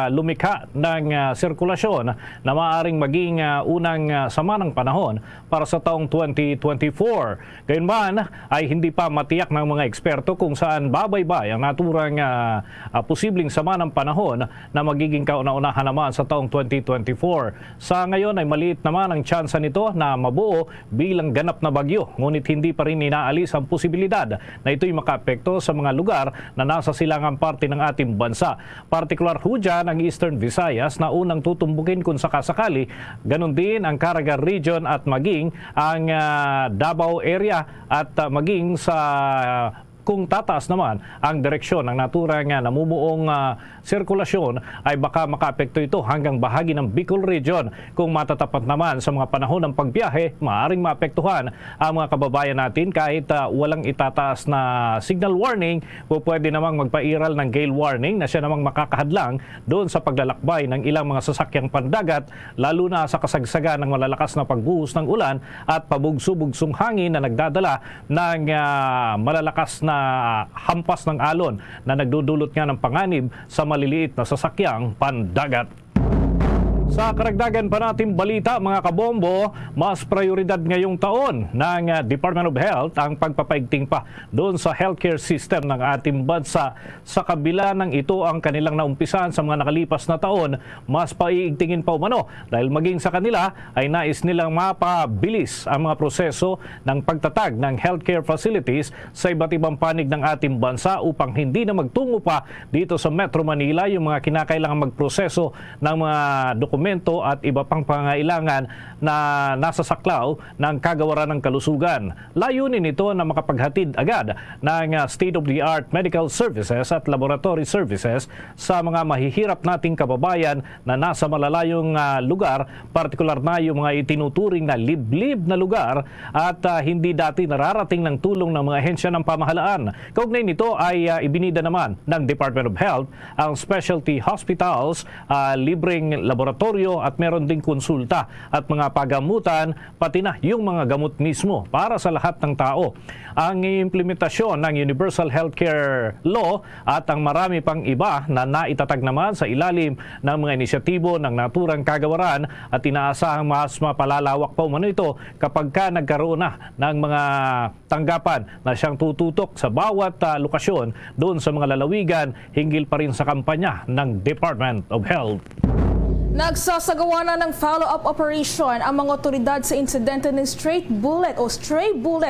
lumikha ng sirkulasyon na maaaring maging unang sama ng panahon para sa taong 2024. Gayunman ay hindi pa matiyak ng mga eksperto kung saan babaybay ang naturang posibleng sama ng panahon na magiging kauna-unahan naman sa taong 2024. Sa ngayon ay maliit naman ang tsansa nito na mabuo bilang ganap na bagyo, ngunit hindi pa rin inaalis ang posibilidad na ito'y makaapekto sa mga lugar na nasa silangang parte ng ating bansa. Partikular ho dyan ang Eastern Visayas na unang tutumbukin kung sakasakali, ganun din ang Caraga Region at maging ang Davao area at maging sa kung tataas naman ang direksyon ng naturang namumuong sirkulasyon ay baka makaapekto ito hanggang bahagi ng Bicol Region. Kung matatapat naman sa mga panahon ng pagbiyahe, maaaring maapektuhan ang mga kababayan natin kahit walang itataas na signal warning, o pwede namang magpairal ng gale warning na siya namang makakahadlang doon sa paglalakbay ng ilang mga sasakyang pandagat, lalo na sa kasagsagan ng malalakas na pagbuhos ng ulan at pabugso-bugsong hangin na nagdadala ng malalakas na hampas ng alon na nagdudulot nga ng panganib sa maliliit na sasakyang pandagat. Sa karagdagan pa nating balita, mga kabombo, mas prioridad ngayong taon ng Department of Health ang pagpapaigting pa doon sa healthcare system ng ating bansa. Sa kabila ng ito ang kanilang naumpisahan sa mga nakalipas na taon, mas paiigtingin pa umano dahil maging sa kanila ay nais nilang mapabilis ang mga proseso ng pagtatag ng healthcare facilities sa iba't ibang panig ng ating bansa upang hindi na magtungo pa dito sa Metro Manila yung mga kinakailangan magproseso ng mga dokumento at iba pang pangailangan na nasa saklaw ng kagawaran ng kalusugan. Layunin nito na makapaghatid agad ng state-of-the-art medical services at laboratory services sa mga mahihirap nating kababayan na nasa malalayong lugar, partikular na yung mga itinuturing na liblib na lugar at hindi dati nararating ng tulong ng mga ahensya ng pamahalaan. Kaugnay nito ay ibinida naman ng Department of Health ang specialty hospitals, libreng laboratory at meron ding konsulta at mga pagamutan, pati na yung mga gamot mismo para sa lahat ng tao. Ang implementasyon ng Universal Healthcare Law at ang marami pang iba na naitatag naman sa ilalim ng mga inisyatibo ng naturang kagawaran at inaasahang mas mapalalawak pa umano ito kapag ka nagkaroon na ng mga tanggapan na siyang tututok sa bawat lokasyon doon sa mga lalawigan hinggil pa rin sa kampanya ng Department of Health. Nagsasagawa na ng follow-up operation ang mga otoridad sa insidente ng stray bullet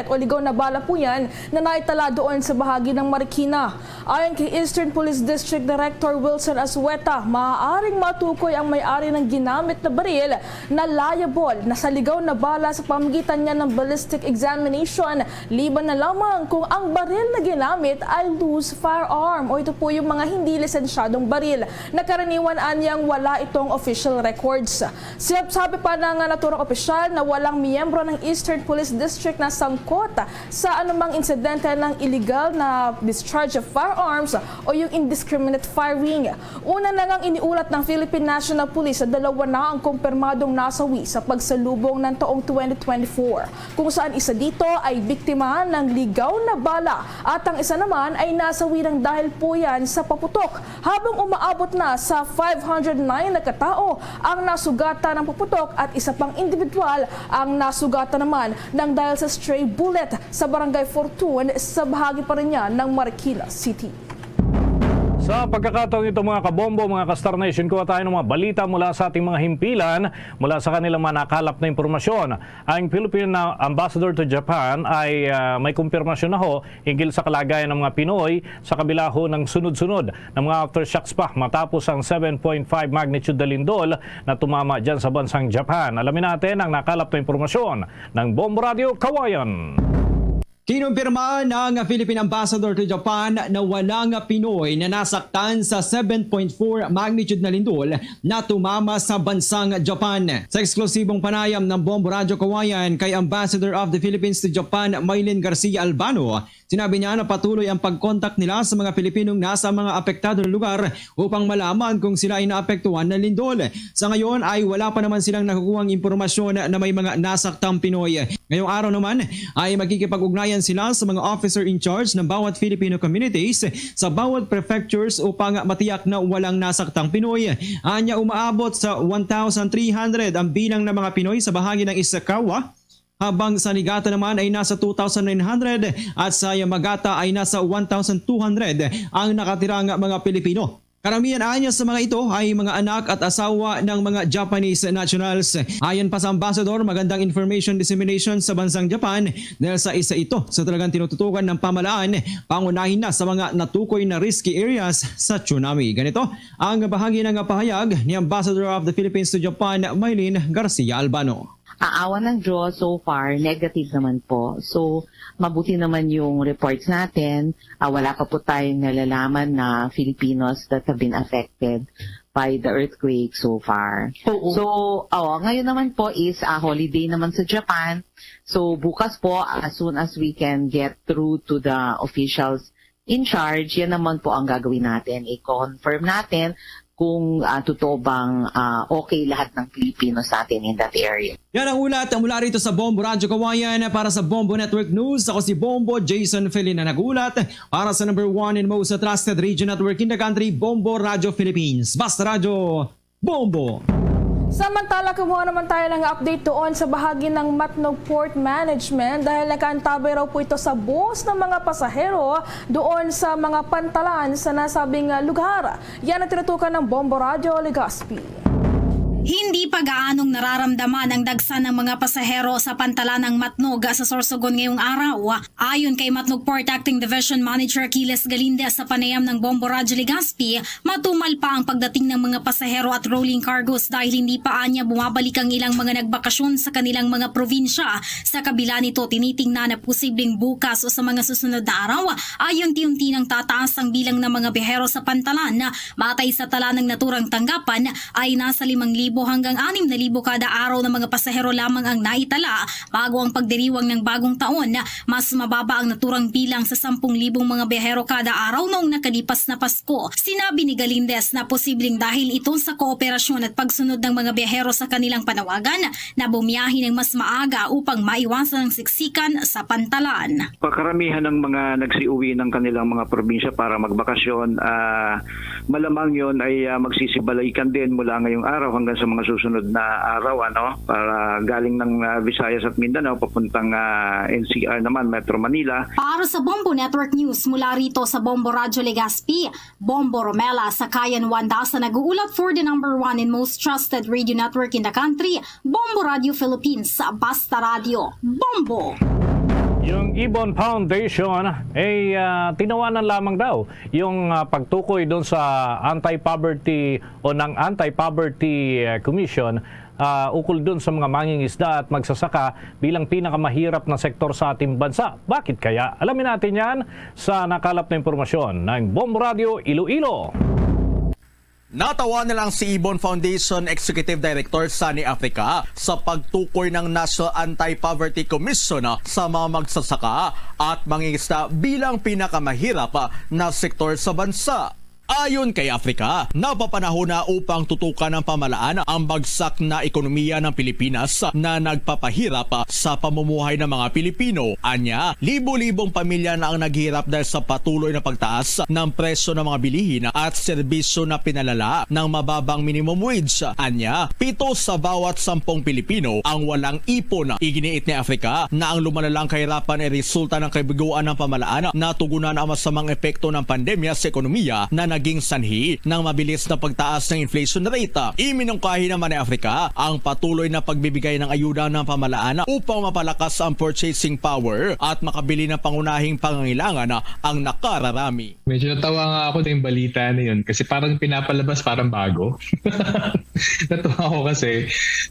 o ligaw na bala po yan na naitala doon sa bahagi ng Marikina. Ayon kay Eastern Police District Director Wilson Azueta, maaaring matukoy ang may-ari ng ginamit na baril na liable na sa ligaw na bala sa pamamagitan niya ng ballistic examination, liban na lamang kung ang baril na ginamit ay loose firearm o ito po yung mga hindi lisensyadong baril na karaniwan anyang wala itong official records. Sabi pa ng naturang opisyal na walang miyembro ng Eastern Police District na sangkot sa anumang insidente ng illegal na discharge of firearms o yung indiscriminate firing. Una na ngang iniulat ng Philippine National Police na 2 na ang kumpirmadong nasawi sa pagsalubong ng taong 2024, kung saan isa dito ay biktima ng ligaw na bala at ang isa naman ay nasawi ng dahil po yan sa paputok, habang umaabot na sa 509 na katao ang nasugatan ng paputok at isa pang individual ang nasugatan naman ng dahil sa stray bullet sa Barangay Fortune sa bahagi pa rin niya ng Marikina City. Sa pagkakataong ito mga kabombo, mga ka-Star Nation, kuha tayo ng mga balita mula sa ating mga himpilan, mula sa kanilang mga nakalap na impormasyon. Ang Philippine Ambassador to Japan ay may kumpirmasyon na ho hinggil sa kalagayan ng mga Pinoy sa kabila ho ng sunod-sunod ng mga aftershocks pa matapos ang 7.5 magnitude na lindol na tumama dyan sa bansang Japan. Alamin natin ang nakalap na impormasyon ng Bombo Radio Kawayan. Kinumpirma ng Philippine Ambassador to Japan na walang Pinoy na nasaktan sa 7.4 magnitude na lindol na tumama sa bansang Japan. Sa eksklusibong panayam ng Bombo Radio Kawayan kay Ambassador of the Philippines to Japan, Maylin Garcia Albano, Sinabi niya na patuloy ang pag-contact nila sa mga Pilipinong nasa mga apektado na lugar upang malaman kung sila ay naapektuhan ng lindol. Sa ngayon ay wala pa naman silang nakukuhang impormasyon na may mga nasaktang Pinoy. Ngayong araw naman ay magkikipag-ugnayan sila sa mga officer in charge ng bawat Filipino communities sa bawat prefectures upang matiyak na walang nasaktang Pinoy. Anya umaabot sa 1,300 ang bilang ng mga Pinoy sa bahagi ng Issaquah, habang sa Niigata naman ay nasa 2,900 at sa Yamagata ay nasa 1,200 ang nakatirang mga Pilipino. Karamihan anya sa mga ito ay mga anak at asawa ng mga Japanese nationals. Ayon pa sa Ambassador, magandang information dissemination sa bansang Japan dahil sa isa ito sa talagang tinututukan ng pamahalaan, pangunahin na sa mga natukoy na risky areas sa tsunami. Ganito ang bahagi ng pahayag ni Ambassador of the Philippines to Japan, Maylene Garcia Albano. Aawa ng Diyos, so far, negative naman po. So, mabuti naman yung reports natin. Wala pa po tayong nalalaman na Filipinos that have been affected by the earthquake so far. So, ngayon naman po is a holiday naman sa Japan. So, bukas po, as soon as we can get through to the officials in charge, yan naman po ang gagawin natin. I-confirm natin kung totoo bang okay lahat ng Pilipino sa atin in that area. Yan ang ulat mula rito sa Bombo Radyo Kawayan. Para sa Bombo Network News, ako si Bombo Jason Felina nagulat. Para sa number 1 and most trusted radio network in the country, Bombo Radyo Philippines. Basta Radyo, Bombo! Samantala, kumuha naman tayo ng update doon sa bahagi ng Matnog Port Management dahil nakaantabay raw po ito sa bus ng mga pasahero doon sa mga pantalan sa nasabing lugar. Yan ang tinutukan ng Bombo Radio Legazpi. Hindi pa gaanong nararamdaman ang dagsa ng mga pasahero sa pantalan ng Matnog sa Sorsogon ngayong araw. Ayon kay Matnog Port Acting Division Manager Aquiles Galindez sa panayam ng Bombo Radyo Legazpi, matumal pa ang pagdating ng mga pasahero at rolling cargos dahil hindi pa anya bumabalik ang ilang mga nagbakasyon sa kanilang mga probinsya. Sa kabila nito, tinitingnan na posibleng bukas o sa mga susunod na araw ay unti-unti nang tataas ang bilang ng mga biyahero sa pantalan. Batay sa tala ng naturang tanggapan ay nasa 5,000 hanggang 6,000 kada araw ng mga pasahero lamang ang naitala bago ang pagdiriwang ng bagong taon. Mas mababa ang naturang bilang sa 10,000 mga biyahero kada araw noong nakalipas na Pasko. Sinabi ni Galindez na posibleng dahil ito sa kooperasyon at pagsunod ng mga biyahero sa kanilang panawagan na bumiyahe ng mas maaga upang maiwasan ang siksikan sa pantalan. Karamihan ng mga nagsiuwi ng kanilang mga probinsya para magbakasyon, malamang yon ay magsisibalaikan din mula ngayong araw hanggang sa mga susunod na araw, para galing ng Visayas at Mindanao papuntang NCR naman, Metro Manila. Para sa Bombo Network News mula rito sa Bombo Radyo Legazpi, Bombo Romela sa Kayan Wanda sa nag-uulat for the number 1 and most trusted radio network in the country, Bombo Radio Philippines, Basta Radio, Bombo! Yung Ibon Foundation ay tinawanan lamang daw yung pagtukoy doon sa anti-poverty o ng Anti-Poverty Commission ukol doon sa mga mangingisda at magsasaka bilang pinakamahirap na sektor sa ating bansa. Bakit kaya? Alamin natin yan sa nakalap na impormasyon ng Bombo Radio Iloilo. Natawa na lang si Ibon Foundation Executive Director Sunny Africa sa pagtukoy ng National Anti-Poverty Commission sa mga magsasaka at mangingisda bilang pinakamahirap na sektor sa bansa. Ayon kay Africa, napapanahon na upang tutukan ng pamahalaan ang bagsak na ekonomiya ng Pilipinas na nagpapahirap sa pamumuhay ng mga Pilipino. Anya, libo-libong pamilya na ang naghihirap dahil sa patuloy na pagtaas ng presyo ng mga bilihin at serbisyo na pinalala ng mababang minimum wage. Anya, 7 sa bawat 10 Pilipino ang walang ipon. Iginiit ni Africa na ang lumalalang kahirapan ay resulta ng kabiguan ng pamahalaan na tugunan ang masamang epekto ng pandemya sa ekonomiya na naging sanhi ng mabilis na pagtaas ng inflation rate. Iminungkahi naman ni Africa ang patuloy na pagbibigay ng ayuda ng pamahalaan upang mapalakas ang purchasing power at makabili ng pangunahing pangangailangan ang nakararami. Medyo natawa nga ako sa yung balita na yun kasi parang pinapalabas parang bago. Natawa ako kasi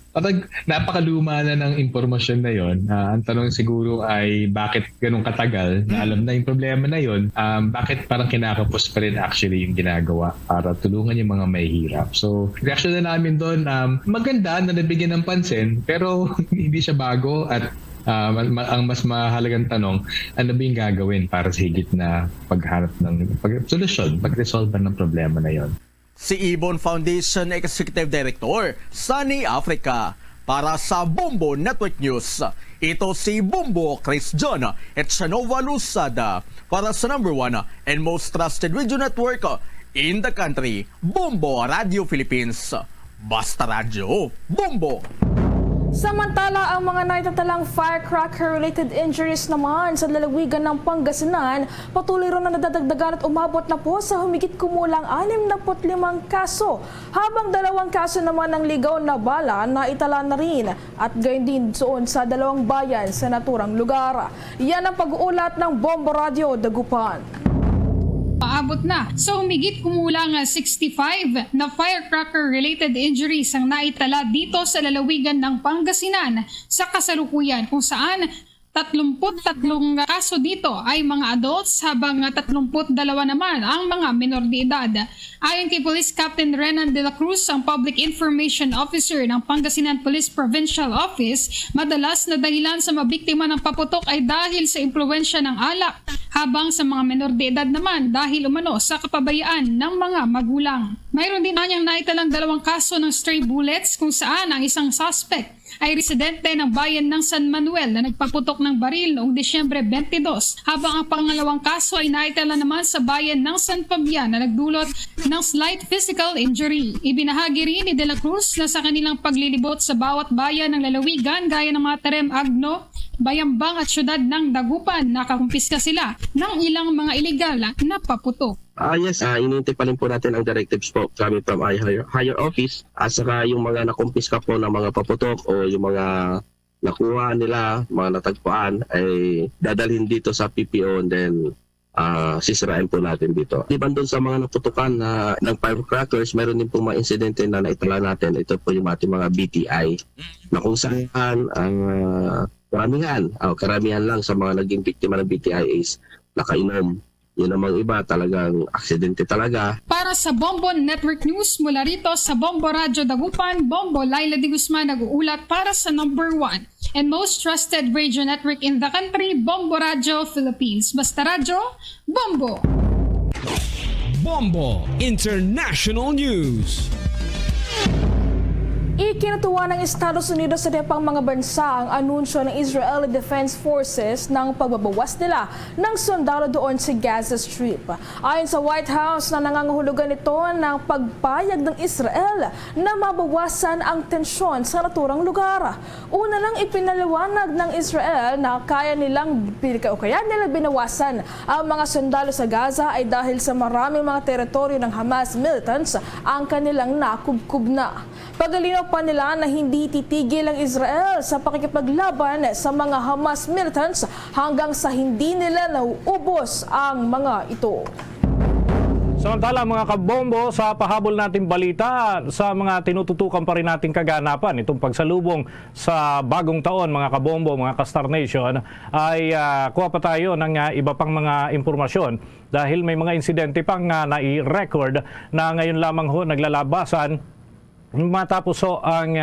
parang napakaluma na ng impormasyon na yun. Ang tanong siguro ay bakit ganun katagal na alam na yung problema na yun, bakit parang kinakapos pa rin actually yung ginagawa para tulungan yung mga mahihirap. So, reaction na namin doon, maganda na nabigyan ng pansin pero hindi siya bago at ang mas mahalagang tanong, ano ba yung gagawin para sa higit na paghanap ng solusyon, pag-resolve ng problema na yon? Si Ibon Foundation Executive Director, Sunny Africa. Para sa Bombo Network News, ito si Bombo Chris John at Shanova Lusada para sa #1 and most trusted radio network in the country, Bombo Radio Philippines. Basta Radio, Bombo! Samantala, ang mga naitatalang firecracker-related injuries naman sa lalawigan ng Pangasinan, patuloy rin na nadadagdagan at umabot na po sa humigit kumulang 65 kaso. Habang 2 kaso naman ng ligaw na bala na itala na rin at gayon din doon sa 2 bayan sa naturang lugar. Yan ang pag-uulat ng Bombo Radio Dagupan. Paabot na sa humigit kumulang 65 na firecracker-related injuries ang naitala dito sa lalawigan ng Pangasinan sa kasalukuyan, kung saan 33 kaso dito ay mga adults habang 32 naman ang mga menor de edad. Ayon kay Police Captain Renan de la Cruz, ang Public Information Officer ng Pangasinan Police Provincial Office, madalas na dahilan sa mabiktima ng paputok ay dahil sa impluwensya ng alak, habang sa mga menor de edad naman dahil umano sa kapabayaan ng mga magulang. Mayroon din niyang naitalang 2 kaso ng stray bullets, kung saan ang isang suspect ay residente ng bayan ng San Manuel na nagpaputok ng baril noong Disyembre 22, habang ang pangalawang kaso ay naitala naman sa bayan ng San Fabian na nagdulot ng slight physical injury. Ibinahagi rin ni De La Cruz na sa kanilang paglilibot sa bawat bayan ng lalawigan gaya ng mga Terem Agno, Bayambang at syudad ng Dagupan, nakakumpiska sila ng ilang mga iligal na paputok. Yes, inintay pa rin po natin ang directives po coming from higher office at saka yung mga nakumpiska po ng mga paputok o yung mga nakuha nila, mga natagpuan ay dadalhin dito sa PPO and then sisirain po natin dito. Diban doon sa mga naputukan ng firecrackers, meron din po mga insidente na naitala natin. Ito po yung ating mga BTI na kung saan ang karamihan lang sa mga naging biktima ng BTI is nakainom. Yun namang iba talagang aksidente talaga. Para sa Bombo Network News, mula rito sa Bombo Radio Dagupan, Bombo Laila de Guzman nag-uulat para sa #1 and most trusted radio network in the country, Bombo Radio Philippines. Basta Radio, Bombo! Bombo International News. Ikinatuwa ng Estados Unidos sa pang mga bansa ang anunsyo ng Israeli Defense Forces ng pagbabawas nila ng sundalo doon sa Gaza Strip. Ayon sa White House na nangangahulugan ito ng pagpayag ng Israel na mabawasan ang tensyon sa naturang lugar. Una lang ipinaliwanag ng Israel na kaya nilang binawasan ang mga sundalo sa Gaza ay dahil sa maraming mga teritoryo ng Hamas militants ang kanilang nakubkub na. Pagalinaw pa nila na hindi titigil ang Israel sa pakikipaglaban sa mga Hamas militants hanggang sa hindi nila nauubos ang mga ito. Samantala mga kabombo, sa pahabol nating balita, sa mga tinututukan pa rin nating kaganapan, itong pagsalubong sa bagong taon mga kabombo, mga ka-Star Nation, ay kuha pa tayo ng iba pang mga impormasyon dahil may mga insidente pang nai-record na ngayon lamang naglalabasan matapos ang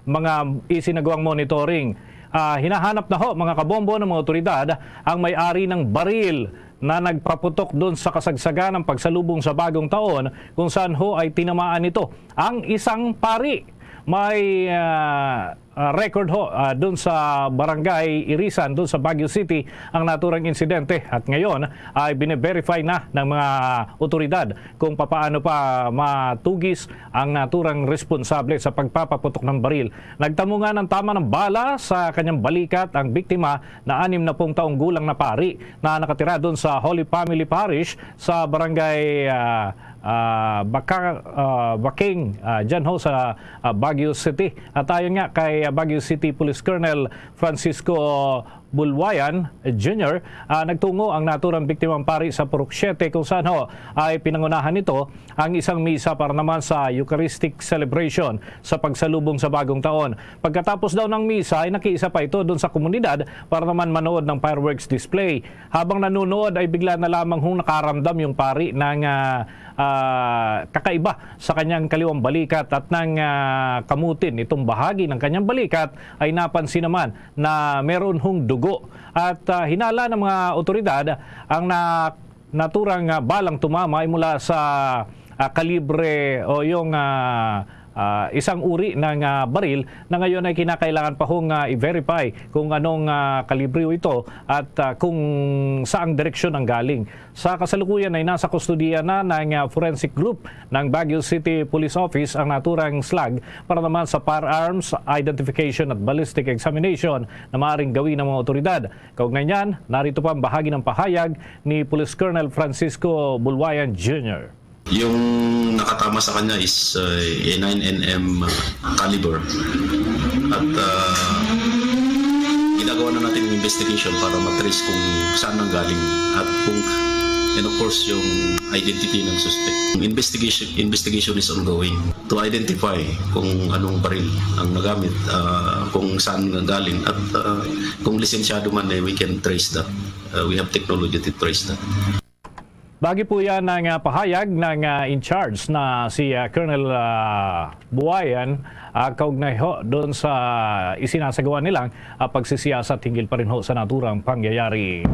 mga isinagawang monitoring. Hinahanap na mga kabombo ng mga otoridad ang may-ari ng baril na nagpaputok doon sa kasagsagan ng pagsalubong sa bagong taon kung saan ay tinamaan nito ang isang pari. May record doon sa barangay Irisan, doon sa Baguio City ang naturang insidente at ngayon ay bine-verify na ng mga otoridad kung papaano pa matugis ang naturang responsable sa pagpapaputok ng baril. Nagtamo nga ng tama ng bala sa kanyang balikat ang biktima na 60 taong gulang na pari na nakatira doon sa Holy Family Parish sa barangay Baking dyan sa Baguio City. At ayon nga kay Baguio City Police Colonel Francisco Bulwayan Jr. Nagtungo ang naturang biktimang pari sa Purok 7 kung saan ay pinangunahan nito ang isang misa para naman sa Eucharistic celebration sa pagsalubong sa bagong taon. Pagkatapos daw ng misa ay nakiisa pa ito doon sa komunidad para naman manood ng fireworks display. Habang nanonood ay bigla na lamang nakaramdam yung pari ng kakaiba sa kanyang kaliwang balikat at nang kamutin itong bahagi ng kanyang balikat ay napansin naman na meron dugo at hinala ng mga otoridad ang naturang balang tumama ay mula sa kalibre o yung isang uri ng baril na ngayon ay kinakailangan pa i-verify kung anong kalibre ito at kung saang direksyon ang galing. Sa kasalukuyan ay nasa kustudiya na ng forensic group ng Baguio City Police Office ang naturang slug para naman sa firearms identification at ballistic examination na maaaring gawin ng mga otoridad. Kaugnay niyan, narito pa ang bahagi ng pahayag ni Police Colonel Francisco Bulwayan Jr. Yung nakatama sa kanya is a 9mm caliber at ginagawa na natin yung investigation para matrace kung saan nang galing at kung and of course yung identity ng suspect. Investigation is ongoing to identify kung anong baril ang nagamit, kung saan galing at kung lisensyado man we can trace that. We have technology to trace that. Bagi po yan ng pahayag ng in charge na si Colonel Buwayan kaugnay doon sa isinasagawa nilang pagsisiyasat hinggil pa rin sa naturang pangyayari.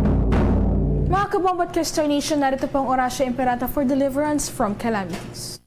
Mga kabombat Star Nation, narito pang Orasya Imperata for deliverance from calamities.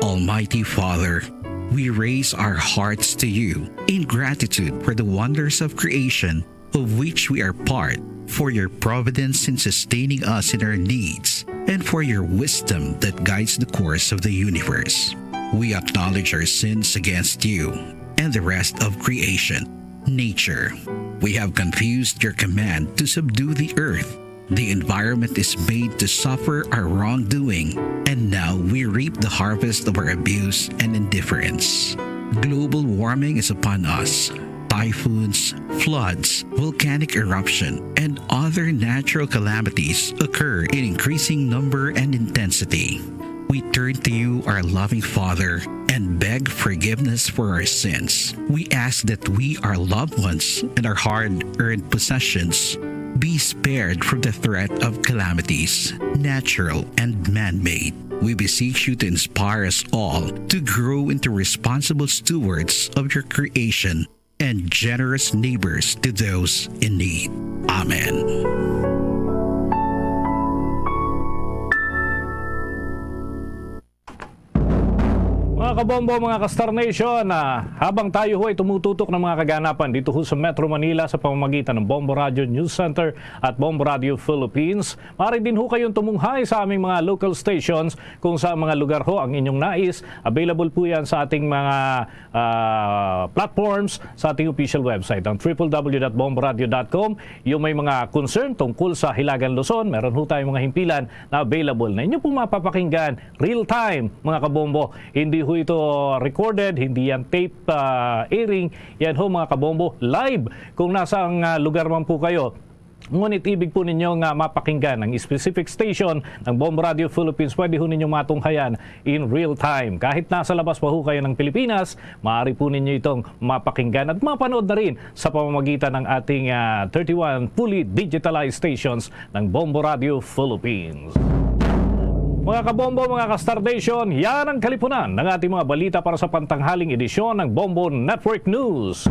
Almighty Father, we raise our hearts to you in gratitude for the wonders of creation of which we are part, for your providence in sustaining us in our needs, and for your wisdom that guides the course of the universe. We acknowledge our sins against you and the rest of creation, nature. We have confused your command to subdue the earth. The environment is made to suffer our wrongdoing, and now we reap the harvest of our abuse and indifference. Global warming is upon us. Typhoons, floods, volcanic eruption, and other natural calamities occur in increasing number and intensity. We turn to you, our loving Father, and beg forgiveness for our sins. We ask that we, our loved ones, and our hard-earned possessions be spared from the threat of calamities, natural and man-made. We beseech you to inspire us all to grow into responsible stewards of your creation and generous neighbors to those in need. Amen. Mga kabombo, mga ka-Star Nation, habang tayo ay tumututok ng mga kaganapan dito sa Metro Manila sa pamamagitan ng Bombo Radio News Center at Bombo Radio Philippines, maaari din kayong tumunghay sa aming mga local stations kung sa mga lugar ang inyong nais. Available po yan sa ating mga platforms sa ating official website, ang www.bomboradio.com. Yung may mga concern tungkol sa Hilagang Luzon, meron tayong mga himpilan na available na inyo po mapapakinggan real time, mga kabombo. Hindi ito recorded, hindi yan tape airing, yan mga kabombo live kung nasang lugar man po kayo. Ngunit ibig po ninyong mapakinggan ang specific station ng Bombo Radio Philippines, pwede ninyong matunghayan in real time. Kahit nasa labas pa kayo ng Pilipinas, maaari po ninyo itong mapakinggan at mapanood na rin sa pamamagitan ng ating 31 fully digitalized stations ng Bombo Radio Philippines. Mga kabombo, mga ka-Star Nation, yan ang kalipunan ng ating mga balita para sa pantanghaling edisyon ng Bombo Network News.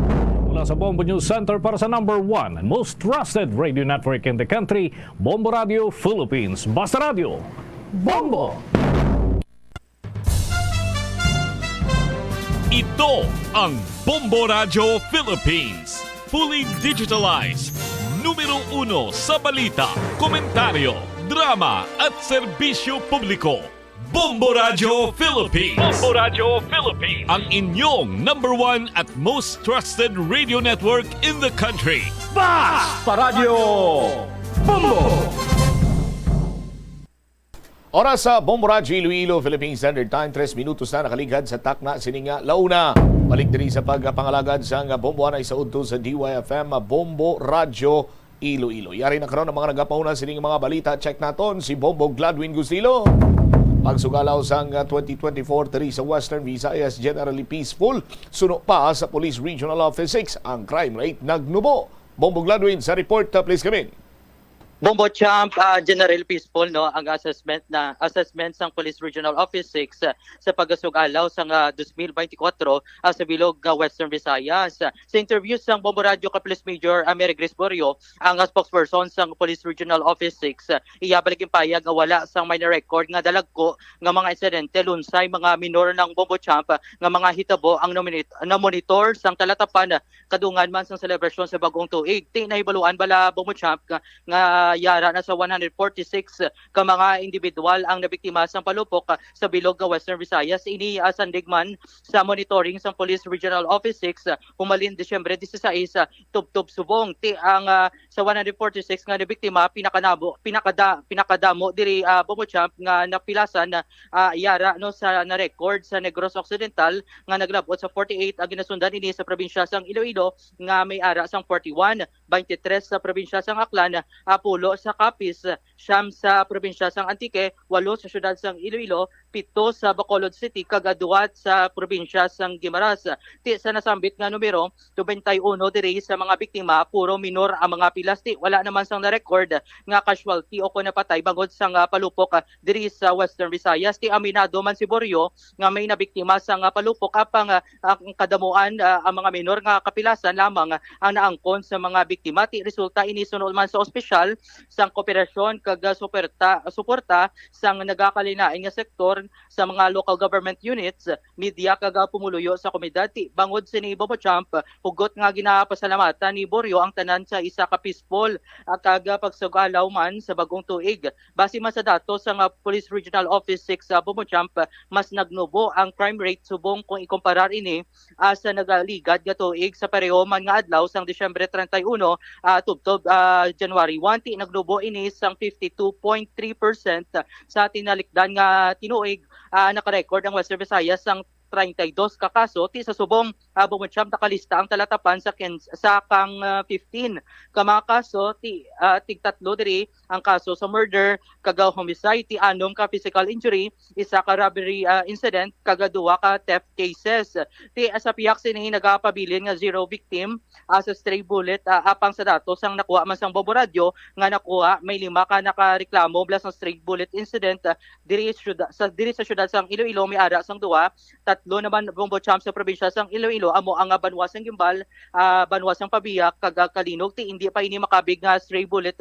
Mula sa Bombo News Center para sa #1 and most trusted radio network in the country, Bombo Radio Philippines. Basta Radio, Bombo! Ito ang Bombo Radio Philippines. Fully digitalized. Numero 1 sa balita, komentaryo, drama at serbisyo publiko. Bombo Radio Philippines. Bombo Radio Philippines. Ang inyong #1 at most trusted radio network in the country. Basta Radio Bombo! Oras sa Bombo Radio Iloilo, Philippine Standard Time, 3 minutos na nakaligad sa takna sininga launa. Balik diri sa pagpangalagad sa nga bombo na isa udto sa DYFM Bombo Radio Iloilo. Yari na karon ang mga nagapauna sining mga balita. Check naton si Bombo Gladwin Gustilo. Pagsugalaw sa 2024 diri sa Western Visayas generally peaceful. Suno pa sa Police Regional Office 6 ang crime rate nagnubo. Bombo Gladwin sa report, please come in. Bombo Champ, General Peaceful no ang assessment sang Police Regional Office 6 sa pagasugalaw sang 2024 sa bilog nga Western Visayas. Sa interview sang Bombo Radio ka Police Major Mary Grace Borio, ang spokesperson sang Police Regional Office 6, iyabalik impayag nga wala sang minor record nga dalagko nga mga insidente lunsay mga minor ng Bombo Champ nga mga hitabo ang monitor sang talatapan kadungan man sang celebration sa bagong tuig. Nahibaluan bala Bombo Champ nga yara na sa 146 ka mga individual ang nabiktima sa palupok sa bilog nga Western Visayas. Ini sandigman sa monitoring sa Police Regional Office 6 humalin Disyembre 16 tubtob subong ang sa 146 nga nabiktima pinakadamo diri Bombo Champ nga napilasan yara no sa na record sa Negros Occidental nga naglabot sa 48 ang ginasundan ini sa probinsya sang Iloilo nga may ara sang 41, 23 sa probinsya sang Aklan, 10 sa Capiz, 9 sa probinsya sang Antique, 8 sa syudad sang Iloilo, 7 sa Bacolod City, kagaduwat sa probinsya sang Guimaras. Ti sa nasambit nga numero 21 diri sa mga biktima puro minor ang mga pilasti. Wala naman sang na-record nga casualty o kung napatay bangod sang palupok diri sa Western Visayas. Ti aminado man si Borio nga may nabiktima sang palupok apang ang kadamuan ang mga minor nga kapilasan lamang ang naangkon sa mga biktima. Ti resulta ini sunod man sa ospisyal sang kooperasyon kag suporta sang nagakalinain nga sektor sa mga local government units, media kag pumuluyo sa komunidad. Bangod sini Bombo Champ, hugot nga ginapasalamatan ni Borio ang tanan sa isa ka peaceful kag pagsugalaw man sa bagong tuig. Base man sa datos sa Police Regional Office 6 sa Bombo Champ, mas nagnubo ang crime rate subong kung ikumparar ini sa nagaligad nga tuig sa pareho man nga adlaw sang Disyembre 31 tubtob January 1. Nagnubo ini sang 52.3% sa tinalikdan nga tinuig. Nakarecord ang Western Visayas sang 32 ka kaso. Ti sa subong Bombo Champ nakalista ang talatapan sa kang 15 ka mga kaso. Tig-tatlo diri ang kaso sa murder, kag homicide, ti anom ka physical injury, isa ka robbery incident, kag duwa ka theft cases. Ti sa piyak sini nagapabilin nga 0 victim sa stray bullet apang sa datos ang nakuha man sang Bombo Radio nga nakuha may 5 ka nakareklamo blas sa stray bullet incident diri sa syudad sang Iloilo may ara sang duwa. Tatlo naman Bombo Champ sa probinsya sang Iloilo amo ang Banwasang Gimbal, Banwasang Pabiak kag Kalinog. Ti hindi pa ini makabig nga stray bullet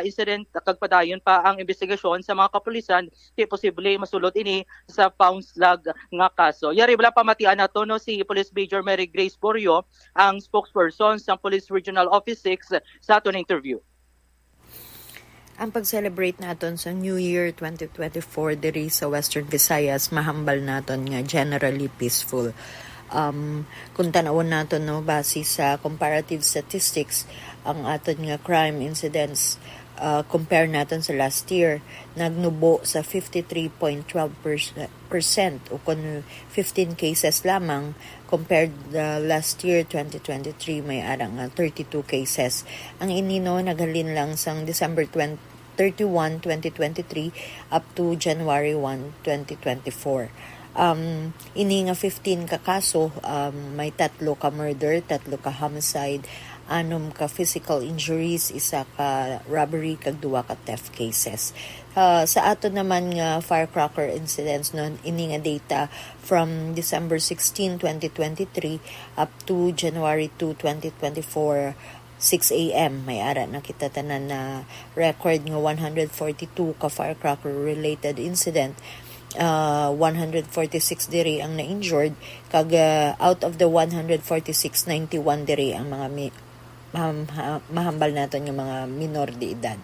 incident kag padayon pa ang investigasyon sa mga kapulisan. Ti posible masulod ini sa pound slug nga kaso. Yari bala pamatian nato no si Police Major Mary Grace Borio, ang spokesperson sa Police Regional Office 6 sa aton interview. Ang pag-celebrate naton sa New Year 2024 diri sa Western Visayas, mahambal naton nga generally peaceful. Kung tanawon naton no base sa comparative statistics, ang aton nga crime incidents compare natin sa last year, nagnubo sa 53.12% o kung 15 cases lamang compared last year 2023 may arang 32 cases. Ang inino naghalin lang sang December 31, 2023 up to January 1, 2024. Ini nga 15 ka kaso, may 3 ka murder, 3 ka homicide, 6 ka physical injuries, 1 ka robbery, kag 2 ka theft cases. Sa ato naman nga firecracker incidents noon, ini nga data from December 16, 2023 up to January 2, 2024, 6 a.m. may ara na kita tanan na record nga 142 ka firecracker related incident. 146 diri ang na-injured, kag out of the 146, 91 diri ang mga mahambal naton yung mga minor de edad.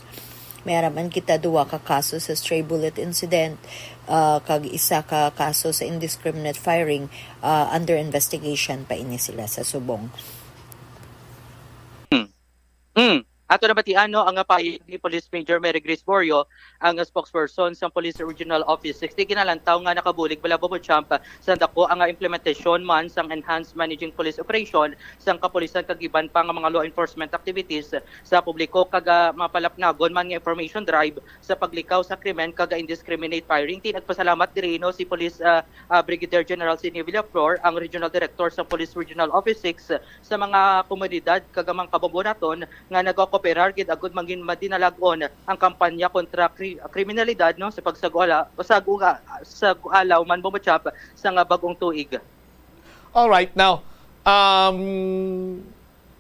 May araman kita 2 ka kaso sa stray bullet incident, kag 1 ka kaso sa indiscriminate firing. Under investigation pa ini sila sa subong. Ato nabatian no ang payag ni Police Major Mary Grace Borio, ang spokesperson sa Police Regional Office 60 kinalantaw nga nakabulig bala Bomochamp sa dako ang implementasyon man sang Enhanced Managing Police Operation sang kapulisan kagiban pa nga mga law enforcement activities sa publiko kaga mapalapnagon man nga information drive sa paglikaw sa krimen kaga indiscriminate firing. Nagpasalamat diri no si Police Brigadier General Sidney Villaflor, ang Regional Director sa Police Regional Office 6 sa mga komunidad kagamang kabombo naton nga nagkooperar gid agud mangin madinalagon ang kampanya kontra kriminalidad no sa pagsagwala sa alaw man Bomochamp sa nga bagong tuig. All right, now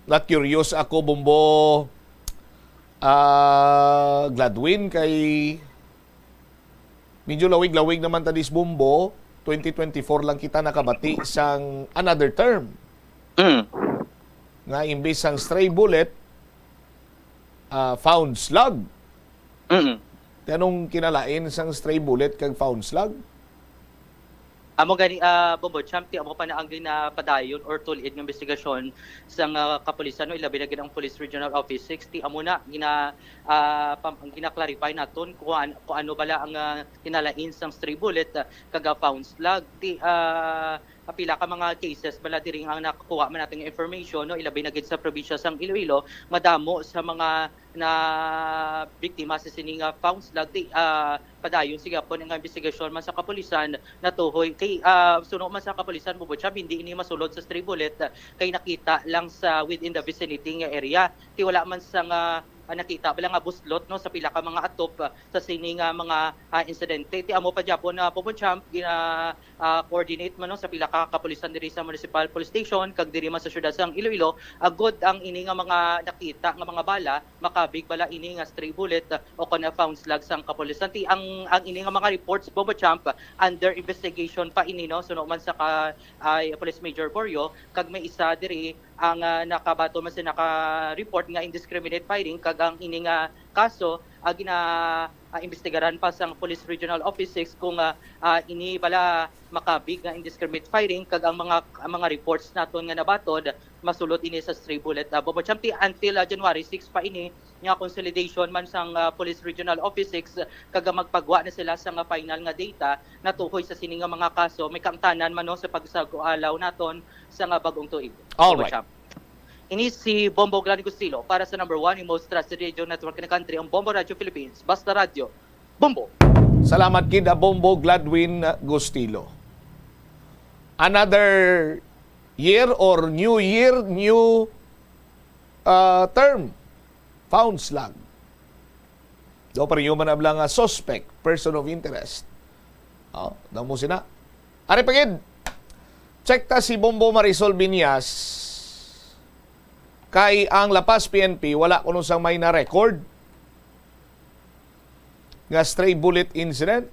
na-curious ako Bombo Gladwin kay medyo lawig-lawig naman tadis Bombo. 2024 lang kita nakabati sang another term. Nga imbis sang stray bullet, found slug. Anong kinalain sang stray bullet kag found slug? Amo gani Bomochamp ti amo pa na ang ginapadayon or tulid ng investigasyon sa kapulisan no ilabi na gid ang Police Regional Office 60 amo na gina-clarify naton kung ano bala ang kinalain sang stray bullet kaga found slug ti pila ka mga cases bala diri ang nakuha man nating information no ilabi na gid sa probinsya sang Iloilo madamo sa mga na biktima sa sining found slug ti padayon sigapon ang investigasyon man sa kapulisan natuhoy kay suno man sa kapulisan Bomochamp hindi ini masulod sa stray bullet kay nakita lang sa within the vicinity nga area ti wala man sa nakita bala nga buslot no sa pila ka mga atop sa sining mga insidente ti amo pa gyapon na Bomochamp coordinate man no sa pila ka kapulisan diri sa Municipal Police Station kag diri man sa syudad sang Iloilo agud ang ini nga mga nakita nga mga bala makabig bala ini nga stray bullet o kana found slug sang kapulisan ti ang ini nga mga reports Bomochamp under investigation pa ini no suno man sa Police Major Borio kag may isa diri ang nakabato man sa naka-report nga indiscriminate firing kag ang ini nga kaso imbestigaran pa sa Police Regional Office 6 kung ini bala makabig nga indiscriminate firing kag ang mga reports naton nga nabatod masulot ini sa stray bullet. Bomochamp until January 6 pa ini nga consolidation man sang Police Regional Office 6 kag magpagwa na sila sa final nga data natuhoy sa sining nga mga kaso may kamtanan man no sa pagsagalaw naton sa bagong tuig. All right. Ini si Bombo Gladwin Gustilo para sa number 1 yung most trusted radio network in the country, ang Bombo Radio Philippines. Basta Radio, Bombo! Salamat kid Bombo Gladwin Gustilo. Another year or new term, found slug. Do pa rin yung manablang suspect, person of interest. Daw mo sina. Ari pagid, check ta si Bombo Marisol Binyas kay ang Lapas PNP wala kuno sang may na record nga stray bullet incident.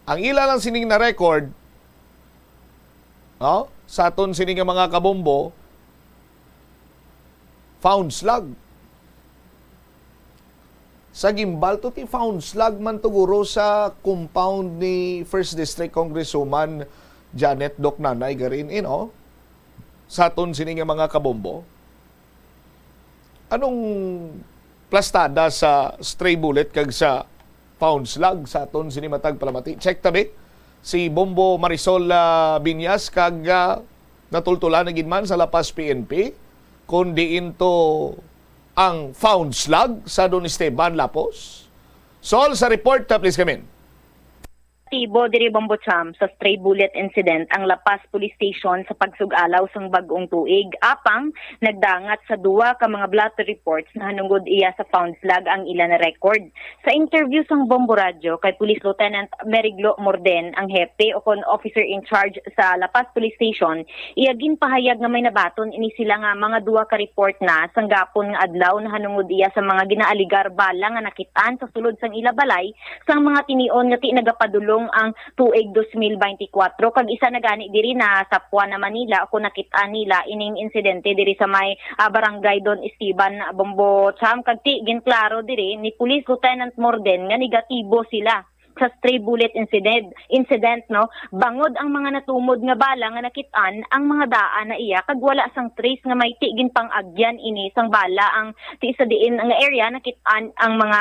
Ang ila lang sining na record sa aton sining mga kabombo found slug. Sa gimbal to ti found slug man tuguro sa compound ni First District Congresswoman Janet Doc Nanay garin sa aton sining mga kabombo. Anong plastada sa stray bullet kag sa found slug sa aton sining matag palamati? Check tabi si Bombo Marisol Binyas kag natultulan na gid man sa Lapas PNP kundi into ang found slug sa Don Esteban Lapos. Sol sa report please come in. Tibo diri Bomochamp sa stray bullet incident ang Lapas Police Station sa pagsugalaw sang bagong tuig apang nagdangat sa duwa ka mga blotter reports na hanungod iya sa found slug ang ila na record. Sa interview sang Bombo Radio kay Police Lieutenant Meriglo Morden ang hepe o kon officer in charge sa Lapas Police Station, iyagin pahayag nga may nabaton ini sila nga mga duwa ka report na sang gapon nga adlaw na hanungod iya sa mga ginaaligar bala nga nakitaan sa sulod sang ila balay sang mga tinion nga ti nagapadulong ang tuig 2024 kag isa na gani diri na sa Puana Manila ako nakita nila ining insidente diri sa may barangay Don Esteban Bomochamp kag ti ginklaro diri ni Police Lieutenant Morden nga negatibo sila sa stray bullet incident no, bangod ang mga natumod nga bala nga nakit-an ang mga daan na iya kag wala sang trace nga may tigin pang agyan ini sang bala ang ti sa diin nga area nakit-an ang mga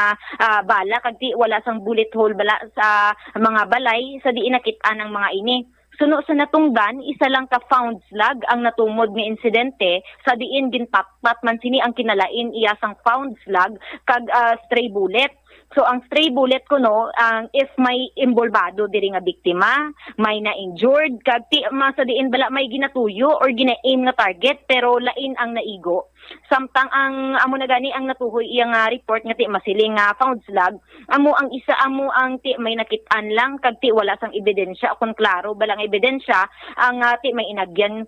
bala kag ti wala sang bullet hole bala sa mga balay sa diin nakit-an ang mga ini. Suno sa natungdan, isa lang ka found slug ang natumod nga insidente sa diin ginpatpat man sini ang kinalain iya sang found slug kag stray bullet. So ang stray bullet kuno ang if may imbolbado diri nga biktima, may na-injured kag ti sa diin bala may ginatuyo or gina-aim nga target pero lain ang naigo. Samtang ang amo na gani ang natuhoy iya nga report nga ti masiling nga found slug, amo ang isa amo ang ti may nakit-an lang kag ti wala sang ebidensya kun klaro balang ebidensya ang ti may inagyan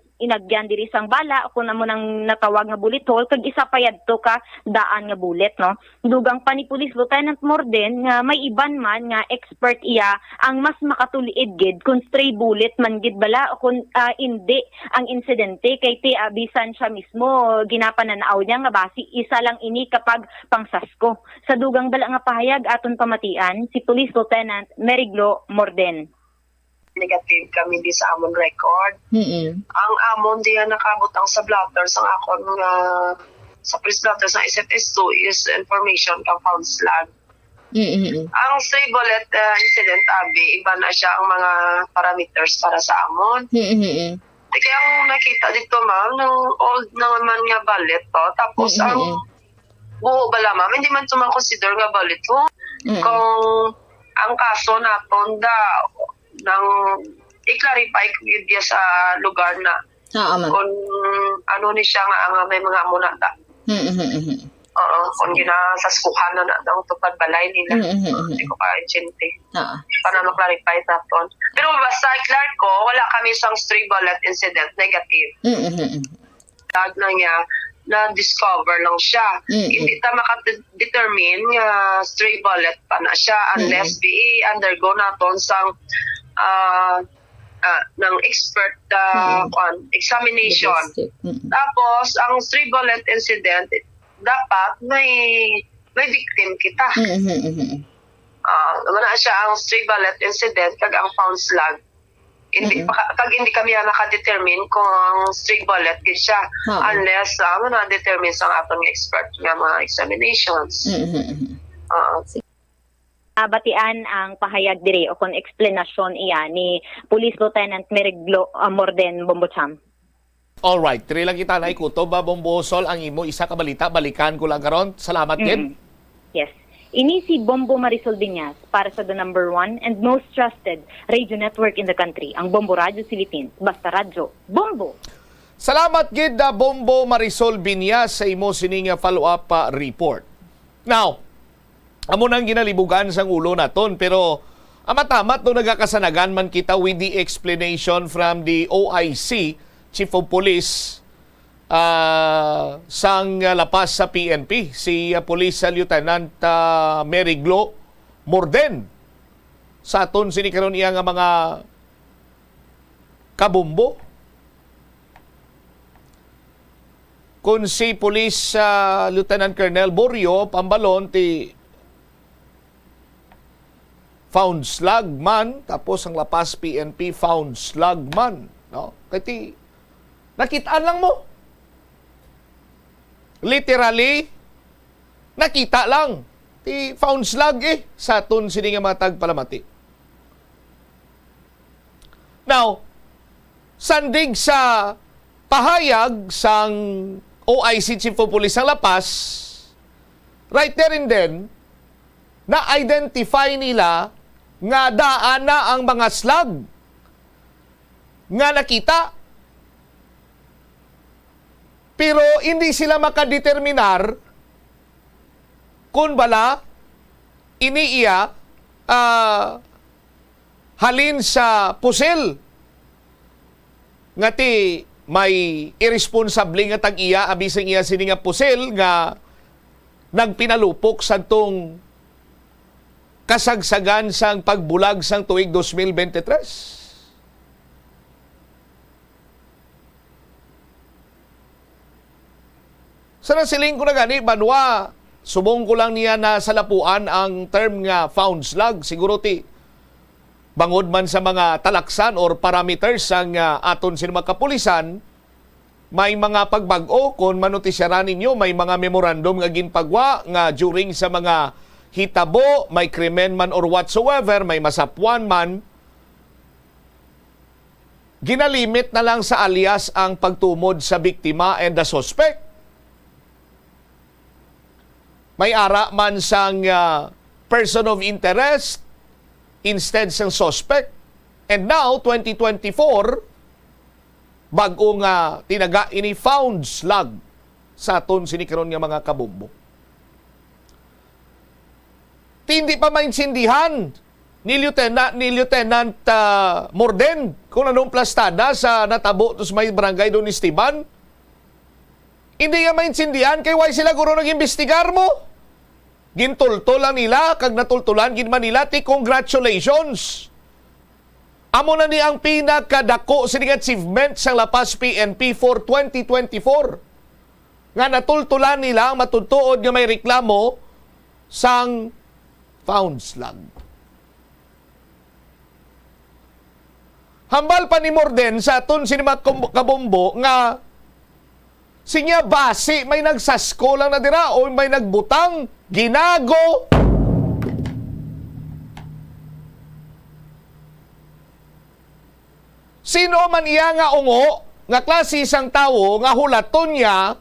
diri sang bala kun amo nang natawag nga bullet hole kag isa pa yadto ka daan nga bullet no. Dugang pa ni Police Lieutenant Morden nga may iban man nga expert iya ang mas makatuliid gid kung stray bullet man gid bala o kung hindi ang insidente kay ti bisan siya mismo ginapananaw niya nga basi isa lang ini kapag pangsasko. Sa dugang bala nga pahayag aton pamatian si Police Lieutenant Meriglo Morden. Negative kami di sa amon record. Ang amon di nakabot ang sa blotters ang akon nga sa police blotters ng SFS2 is information kang found slug. Ang stray bullet incident abi iba na siya ang mga parameters para sa amon. Kaya ang nakita dito ma'am ng old naman nga bullet to tapos ang buo bala ma'am hindi man ito consider nga bullet to. Kung ang kaso naton nang i-clarify kung sa lugar na kung ano ni siya nga may mga amunata. Kung ginasaskuhan na ng tupad balay nila. Hindi ko ka-inchente. Para ma-clarify naton. Pero basta i-clar ko, wala kami isang stray bullet incident negative. Tag na niya, na-discover lang siya. Hindi ta makadetermine nga stray bullet pa na siya unless undergo naton sang ng expert examination. Tapos, ang stray bullet incident, dapat may victim kita. Wala siya ang stray bullet incident kag ang found slug. Hindi kami nakadetermine kung ang stray bullet gid siya unless na-determine sa aton nga expert nga mga examinations. Batian ang pahayag diri o kon explanation iya ni Police Lieutenant Meriglo Morden Bombocham. Alright, tiri lang kita na ikuto ba Bombosol ang imo isa ka balita balikan ko lang karon. Salamat din. Yes. Ini si Bombo Marisol Biñas para sa the number 1 and most trusted radio network in the country, ang Bombo Radio Philippines. Basta radyo, Bombo! Salamat gid Bombo Marisol Biñas sa imo sining follow-up report. Now, amo nang ginalibugan sang ulo naton pero amatamat no nagakasanagan man kita with the explanation from the OIC, Chief of Police sang lapas sa PNP, si Police Lieutenant Meriglo Morden. Sa aton sinikaron iya nga mga kabumbo. Kung si Police Lieutenant Colonel Borio Pambalon ti found slug man, tapos ang lapas PNP found slug man. No? Kaya nakitaan lang mo. Literally, nakita lang. Ti found slug sa aton sini nga matag palamati. Now, sandig sa pahayag sang OIC Chief of Police ang Lapas, right there and then, na-identify nila nga daan na ang mga slug nga nakita. Pero hindi sila makadeterminar kung bala iniiya halin sa pusil nga ti may irresponsable nga tag-iya abisang iya sini nga pusil nga nagpinalupok sa tong kasagsagan sang pagbulag sang tuig 2023. Sana siling ko na gani, banwa, subong ko lang niya na salapuan ang term nga found slug. Siguro ti bangod man sa mga talaksan or parameters sang aton sa mga kapulisan, may mga pagbag-o kung manotisyaran ninyo, may mga memorandum nga ginpagwa nga during sa mga hitabo, may krimen man or whatsoever, may masapuan man, ginalimit na lang sa alias ang pagtumod sa biktima and the suspect. May ara man sang person of interest instead sang suspect. And now, 2024, bago nga tinaga ini found slug sa aton sinikaron nga mga kabumbo. Hindi pa maintindihan ni Lieutenant Morden kung anong plastada sa natabo sa may barangay doon ni Esteban. Hindi nga maintindihan kay why sila guro nag-imbestigar mo. Gintultulan nila, kag natultulan gin man nila, ti congratulations. Amo na ni ang pinakadako sining achievement sa Lapas PNP for 2024. Nga natultulan nila ang matutuod nga may reklamo sang found slug. Hambal pa ni Morden sa aton sinima kabombo nga sinya base may nagsasko lang na dira o may nagbutang, ginago. Sino man iya nga ungo, nga klase isang tawo, nga hulaton niya,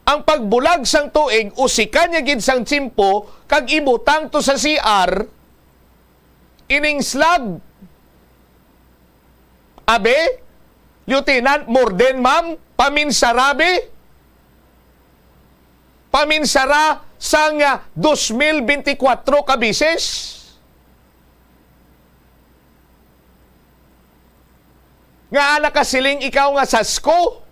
ang pagbulag sang tuig, usikan niya gid sang tsimpo, kag ibutang to sa CR, ining slug. Abe, Lieutenant Morden, ma'am, paminsarabe, paminsara sang 2024 kabises. Nga anak kasiling ikaw nga sasko.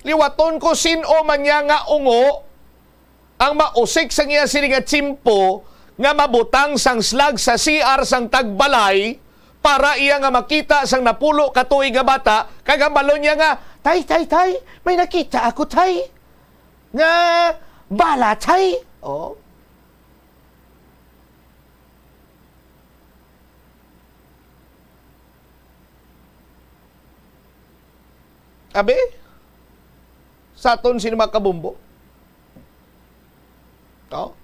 Liwaton ko sino man niya nga ungo ang mausik sa niya siling nga tsimpo nga mabutang sang slag sa CR sang tagbalay para iya nga makita sang napulo katuig nga bata, kagambalo niya nga, tay, may nakita ako, tay. Nga, bala, tay. Oh. Abe, sa aton sino makabumbo? Oh.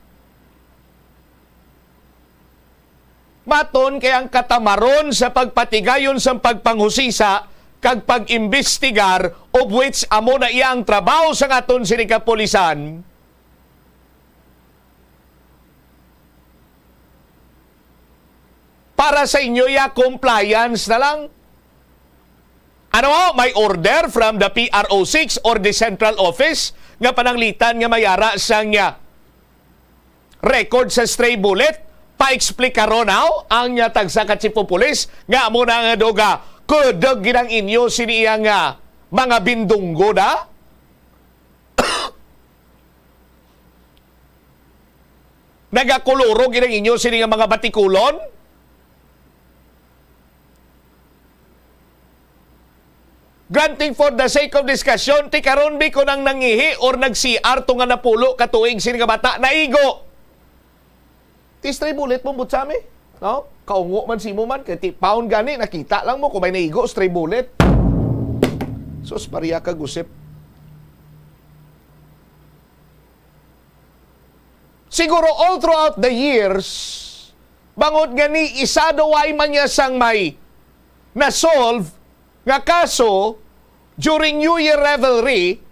Maton kay ang katamaron sa pagpatigayon sa pagpanghusisa kag pag-imbestigar of which amo na iya ang trabaho sa aton sini kapulisan. Para sa inyo ya compliance na lang. Ano mo, may order from the PRO6 or the Central Office nga pananglitan nga mayara sang record sa stray bullet. Pa-explika ro now ang tagsa ka Chief of Police nga amo na nga doga kudog ginang inyo siniya nga mga bindunggo da. Nagakuluro ginang inyo siniya mga batikulon. Granting for the sake of discussion, ti karon bi ko nang nangihi or nag-CR to nga napulo katuig sini nga bata naigo. Stray bullet mo but sa amin. No? Kaungo man si mo man. Kaya pound gani, nakita lang mo kung may naigo, stray bullet. Sus, pariya ka gusip. Siguro all throughout the years, bangod gani, isa daway man niya sang may na-solve nga kaso during New Year revelry,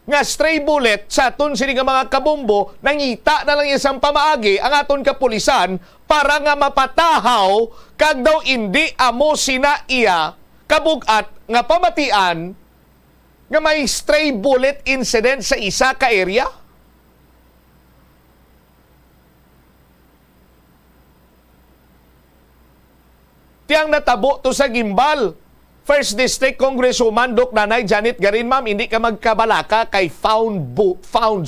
nga stray bullet sa aton sini nga mga kabumbo, nangita na lang isang pamaagi ang aton kapulisan para nga mapatahaw kag daw hindi amo sina iya kabugat nga pamatian nga may stray bullet incident sa isa ka area. Tiyang natabo to sa Gimbal. First District Congresswoman Doc Nanay Janet Garin, ma'am, hindi ka magkabalaka kay found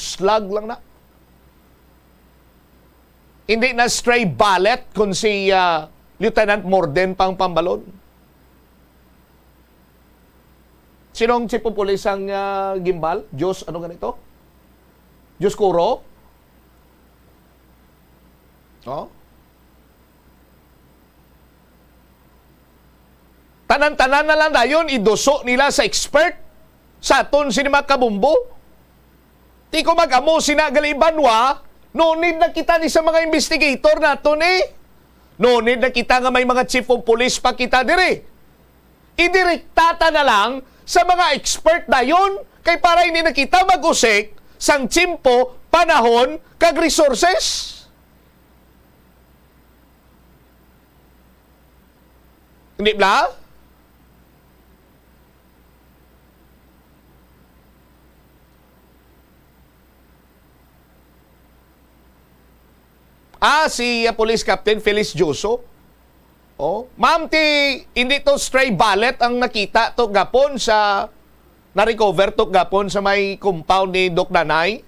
slug lang na. Hindi na stray bullet kung si Lieutenant Morden pang pambalon. Sinong Chief of Police ang Gimbal? Diyos, ano ganito? Diyos Kuro? Oh? Tanan-tanan na lang dayon iduso nila sa expert sa aton sinima kabumbo. Di ko mag-amo sinagali banwa, no need na kita ni sa mga investigator naton eh. No need na kita nga may mga chief of police pa kita dire. Idirektata na lang sa mga expert dayon kay para hindi na kita mag-usik sang tsimpo, panahon, kag resources. Hindi ba? Si Police Captain Felix Joso. Oh, ma'am, hindi to stray bullet ang nakita to gapon sa na-recover to gapon sa may compound ni Doc Nanay.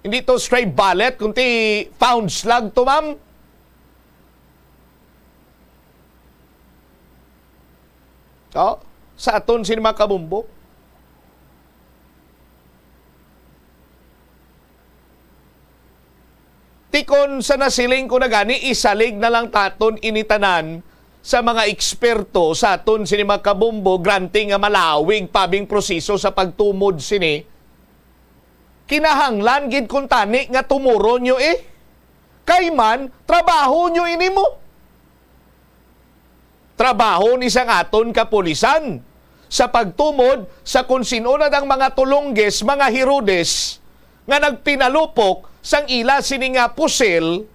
Hindi to stray bullet, kundi found slug to, ma'am. Oh, sa aton sinima kabumbo. Tikon sa nasiling ko na gani, isalig na lang taton initanan sa mga eksperto sa aton sinima kabumbo, granting nga malawig pabing proseso sa pagtumod sini. Kinahanglan gid kun tani nga tumuro nyo eh. Kay man, trabaho nyo ini mo. Trabaho ni sang aton kapulisan sa pagtumod sa kung sino na dang mga tulongges, mga Herodes nga nagpinalupok sang ila sini nga pusil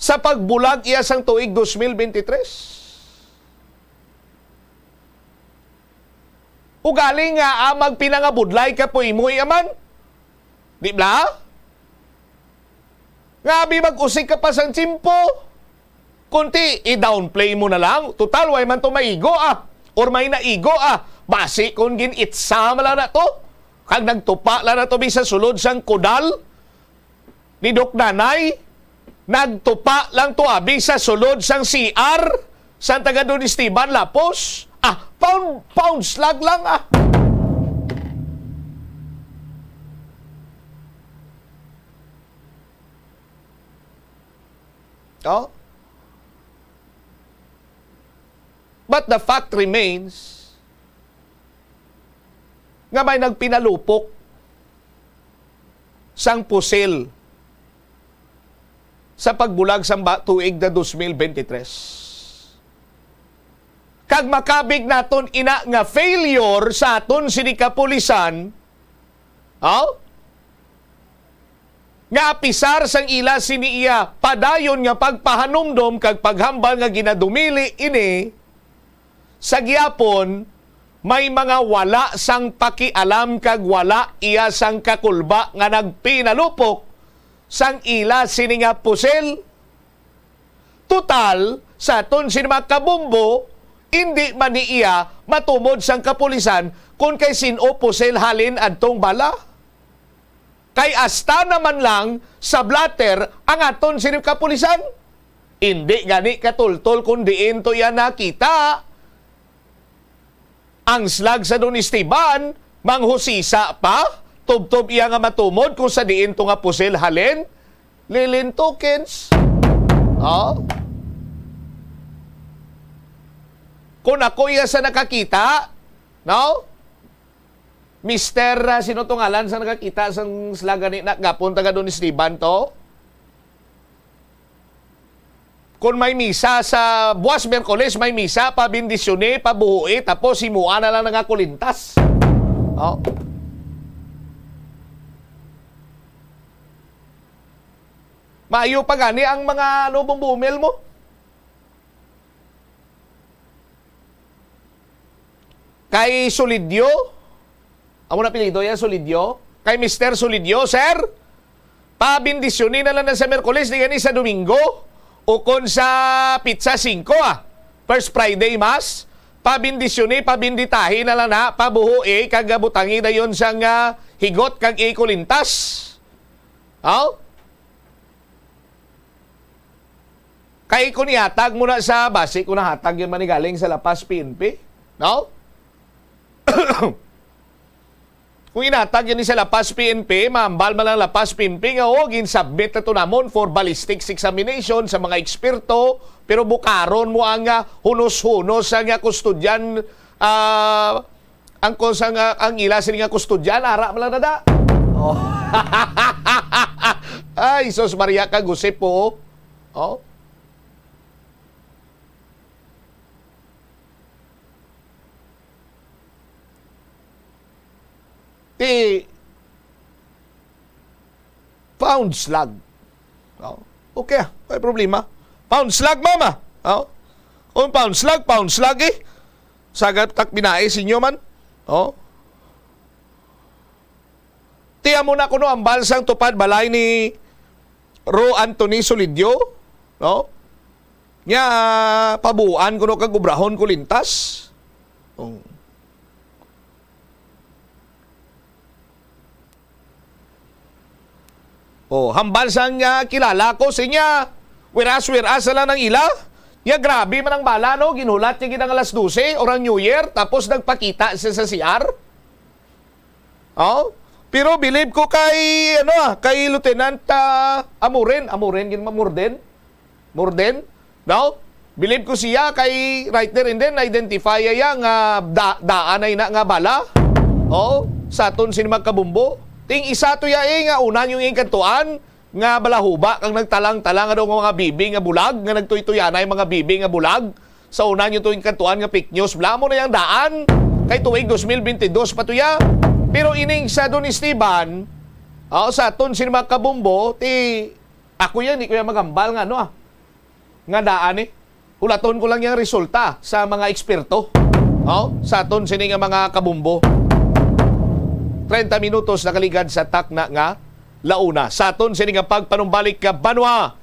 sa pagbulag iya sang tuig 2023. Ugaling nga amag pinangabudlay ka po imoy aman. Di ba? Ngabi mag-usik ka pa sang tsimpo. Kunti, i-downplay mo na lang. Total, way man to maigo or may naigo Basi kung ginitsama lang na to. Kag nagtupa lang na to sa sulod sang kudal ni Doc Nanay. Nagtupa lang to abi sa sulod sang CR sang taga Don Esteban Lapos. Pound slug lang Oh? But the fact remains nga may nagpinalupok sang pusil sa pagbulag sang tuig na 2023. Kag makabig naton ina nga failure sa aton sini kapulisan, nga apisar sang ila sini iya padayon nga pagpahanumdom kag paghambal nga ginadumili ini, sa giyapon may mga wala sang pakialam kag wala iya sang kakulba nga nagpinalupok sang ila sini nga pusil. Total, sa aton sini mga kabumbo, hindi man ni iya matumod sang kapulisan kung kay sino pusil halin adtong bala. Kay asta naman lang sa blatter ang aton sini kapulisan. Hindi gani katultol kung diin to yan nakita. Ang slag sa Don Esteban, manghusisa pa, tub-tub iya nga matumod kung sa diin to nga pusil halin. Lilin tokens. Kung ako iya sa nakakita, no? Mr. Sino to ngalan sa nakakita sa slag ni gapon taga Don Esteban to? Kung may misa sa buwas Merkoles, may misa, pabindisyone, pabuhui, tapos simuan na lang nangakulintas. Maayo pa gani ang mga bumil mo. Kay Solidio, amo na pilido yan, Solidio. Kay Mr. Solidio, sir, pabindisyonin na lang sa Merkoles, di gani sa Domingo. Ukon sa pizza 5 First Friday Mass, pabindisyoni, pabinditahi na lang na, pabuhui, kagabutangi na yun sang higot kag ikulintas. Kay kung ihatag mo na sa basi, kung nahatag yun manigaling sa Lapas PNP. No? Kung inatag yun sa Lapas PNP, maambal man lang Lapas PNP nga ginsubmit na to namon for ballistics examination sa mga eksperto, pero bukaron mo ang hunos-hunos ang kustudyan, ang ila sila nga kustudyan, ara man lang na da. Oh. Ay, Sos Maria kagusip po. Oh. Pound slug. Oh. Okay, may problema. Pound slug, mama. Oh. Kung pound slug eh. Sagat tak binae sinyo man. Oh. Tiya mo na kuno ang balsang tupad balay ni Ro Anthony Solidio. No? Nya pabuan kuno kag ubrahon ko lintas. Oh. Oh, hambal sang kilala ko sa inya. Wiras lang ng ila. Ya grabe man ang bala, no? Ginulat niya ginang alas 12, orang New Year, tapos nagpakita siya sa CR. Oh? Pero believe ko kay, kay Lieutenant Amuren, Morden, no? Believe ko siya kay right there and then, identify niya nga daan ay na nga bala. Oh? Sa aton sinimagkabumbo. Ting isa to ya nga unan yung kantuan nga balahuba kang nagtalang-talang nga mga bibi nga bulag nga nagtuytuyanay mga bibi nga bulag sa unan yung tuwing kantuan nga fake news bla mo na yang daan kay tuig 2022 pa to ya. Pero ining sa Don Esteban sa aton sinima kabumbo ti ako yan di ko yan magambal nga nga daan ulaton ko lang yung resulta sa mga eksperto sa aton sini nga mga kabumbo. 30 minutos nakaligad sa takna nga launa. Sa aton sini nga pagpanumbalik ka banwa.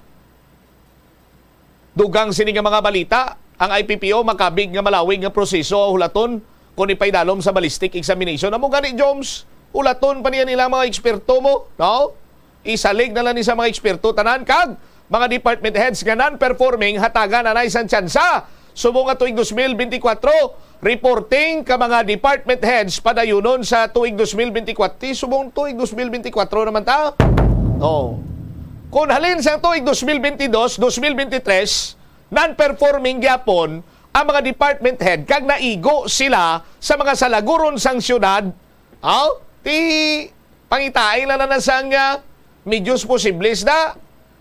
Dugang sini nga mga balita, ang IPPO makabig nga malawig nga proseso hulaton kung ipaydalom sa ballistic examination. Amo gani Joms, hulaton pa niya nila mga eksperto mo, no? Isalig na lang ni sa mga eksperto tanan kag mga department heads nga non-performing hatagan na isang tsansa. Subong nga tuig 2024, reporting ka mga department heads padayunon sa tuig 2024. Subong tuig 2024 naman ta. Oh. Kung halin sa tuig 2022, 2023, non-performing gyapon ang mga department head kag naigo sila sa mga salaguron sang syudad. Ti pangitain na sang medyos posibles na.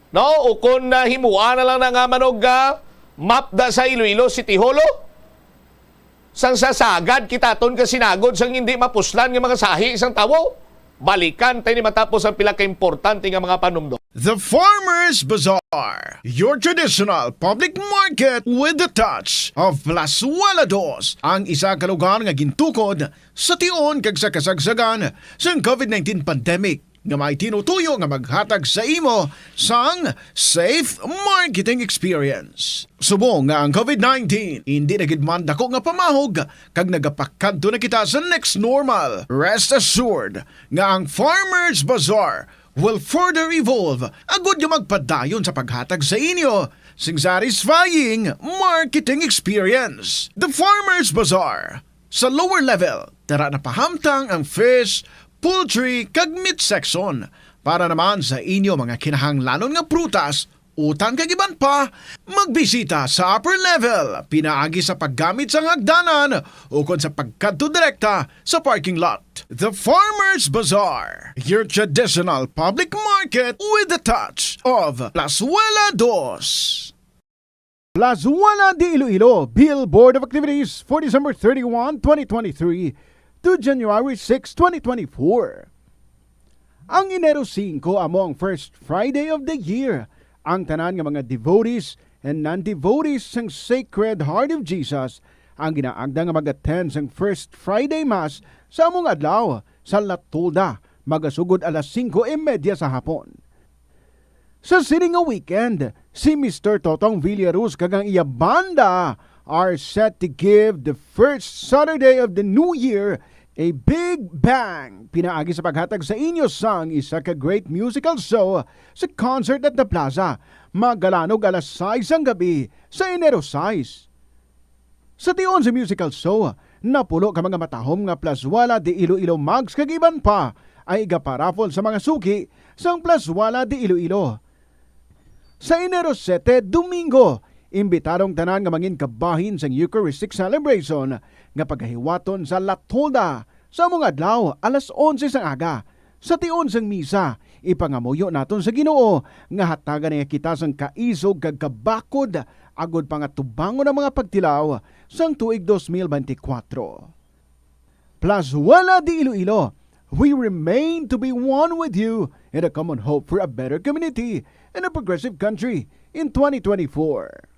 No? O kung himuan na lang nga manog map da sa Iloilo City Hall. Sang sasagad kitaton ka sinagod sang hindi mapuslan nga mga sahi isang tawo. Balikan tayo ni matapos ang pila ka-importante nga mga panumdo. The Farmers Bazaar, your traditional public market with the touch of Plazuela Dos, ang isa ka lugar nga gintukod sa tion kag sa kasagsagan sa COVID-19 pandemic nga may tinutuyo nga maghatag sa imo sang safe marketing experience. Subong nga ang COVID-19 hindi na gid man dako nga pamahog kag nagapakadto na kita sa next normal. Rest assured nga ang Farmers Bazaar will further evolve agud nga magpadayon sa paghatag sa inyo sing satisfying marketing experience. The Farmers Bazaar sa lower level tara na pahamtang ang fish, poultry kag meat section para naman sa inyo mga kinahanglanon nga prutas, utang kag iban pa, magbisita sa upper level pinaagi sa paggamit sa hagdanan o kon sa pagkadto direkta sa parking lot. The Farmers Bazaar, your traditional public market with the touch of Plazuela Dos. Plazuela de Iloilo Billboard of Activities for December 31, 2023 to January 6, 2024. Ang Enero 5 amo ang first Friday of the year. Ang tanan nga mga devotees and non-devotees sang Sacred Heart of Jesus ang ginaagda nga mag-attend sang first Friday Mass sa among adlaw sa Latulda, magasugod alas 5:30 sa hapon. Sa sining nga weekend, si Mr. Totong Villaruz kag ang iya banda are set to give the first Saturday of the new year a big bang pinaagi sa paghatag sa inyo sang isa ka great musical show sa concert at the Plaza magalanog alas 6 ang gabi sa Enero 6. Sa tion sa musical show, Napulo ka mga matahom nga plaswala di Iloilo mugs kag iban pa ay igaparafol sa mga suki sang plaswala di Iloilo. Sa Enero 7, Domingo, imbitadong tanan nga mangin kabahin sang Eucharistic celebration nga pagkahiwaton sa Latolda sa mga adlaw alas 11 sang aga. Sa tion sang misa, ipangamuyo naton sa Ginoo nga hatagan niya kita sang kaisog kag kabakod agod pa nga tubangon ang mga pagtilaw sang tuig 2024. Plus wala di Iloilo, we remain to be one with you in a common hope for a better community and a progressive country in 2024.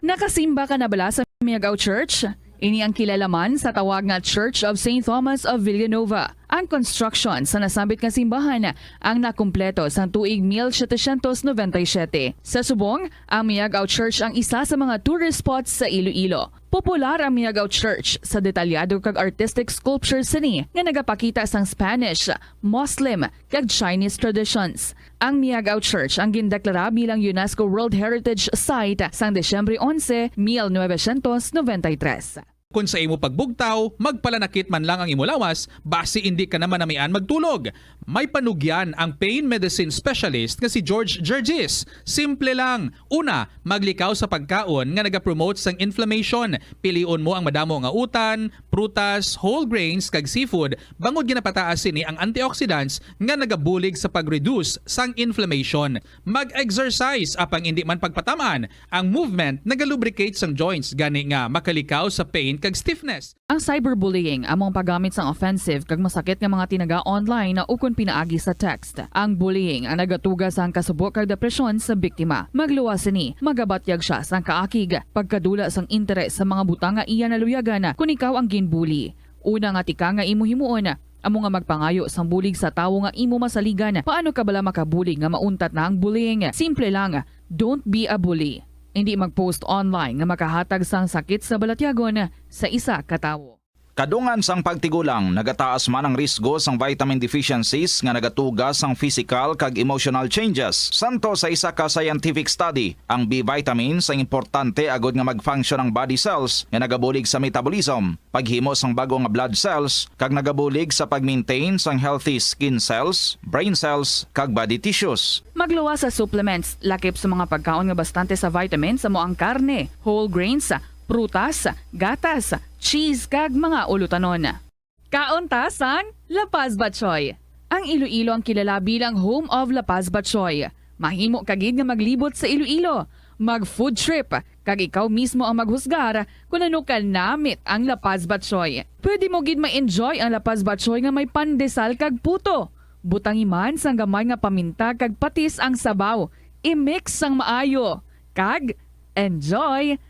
Nakasimba ka na bala sa Miagaw Church? Ini ang kilalaman sa tawag nga Church of St. Thomas of Villanova. Ang construction sa nasabit nga simbahan ang nakumpleto sa tuig 1797. Sa subong, ang Miagaw Church ang isa sa mga tourist spots sa Iloilo. Popular ang Miagaw Church sa detalyado kag artistic sculptures sini nga nagapakita sang Spanish, Muslim kag Chinese traditions. Ang Miagaw Church ang gindeklara bilang UNESCO World Heritage Site sang Desyembre 11, 1993. Kung sa imo pagbugtaw, magpalanakit man lang ang imo lawas, basi hindi ka naman namian magtulog. May panugyan ang pain medicine specialist nga si George Gergis. Simple lang. Una, maglikaw sa pagkaon nga nagapromote sang inflammation. Pilion mo ang madamo nga utan, prutas, whole grains kag seafood. Bangod ginapataas ni ang antioxidants nga nagabulig sa pag-reduce sang inflammation. Mag-exercise apang hindi man pagpatamaan. Ang movement nagalubricate sang joints gani nga makalikaw sa pain kag stiffness. Ang cyberbullying among paggamit sang offensive kag masakit nga mga tinaga online na ukon pinaagi sa text. Ang bullying ang nagatuga sang kasubok kag depresyon sa biktima. Magluwas ni, magabatyag siya sang kaakig, pagkadula sang interes sa mga butang nga iya naluyagan kung ikaw ang ginbully. Una nga tika nga imo himuon, amo nga magpangayo sang bulig sa tawo nga imo masaligan. Paano ka bala makabulig nga mauntat na ang bullying? Simple lang, don't be a bully. Hindi mag-post online nga makahatag sang sakit sa balatyagon sa isa ka tawo. Kadungan sang pagtigulang, nagataas man ang risgo sang vitamin deficiencies nga nagatugas sang physical kag emotional changes. Santo sa isa ka scientific study, ang B vitamins ang importante agod nga mag-function ang body cells nga nagabulig sa metabolism, paghimo sang bago nga blood cells kag nagabulig sa pag-maintain sang healthy skin cells, brain cells kag body tissues. Magluwas sa supplements, lakip sa mga pagkaon nga bastante sa vitamins amo ang karne, whole grains, prutas, gatas, cheese kag mga ulutanon. Kaunta sang La Paz Batchoy. Ang Iloilo ang kilala bilang home of La Paz Batchoy. Mahimo kagid nga maglibot sa Iloilo, mag-food trip, kag ikaw mismo ang maghusgar kung ano ka namit ang La Paz Batchoy. Pwede mo gid ma-enjoy ang La Paz Batchoy nga may pandesal kag puto. Butangi man sang gamay nga paminta kag patis ang sabaw. I-mix sang maayo. Kag enjoy!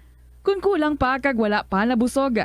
Kung kulang pa kag wala pa nabusog,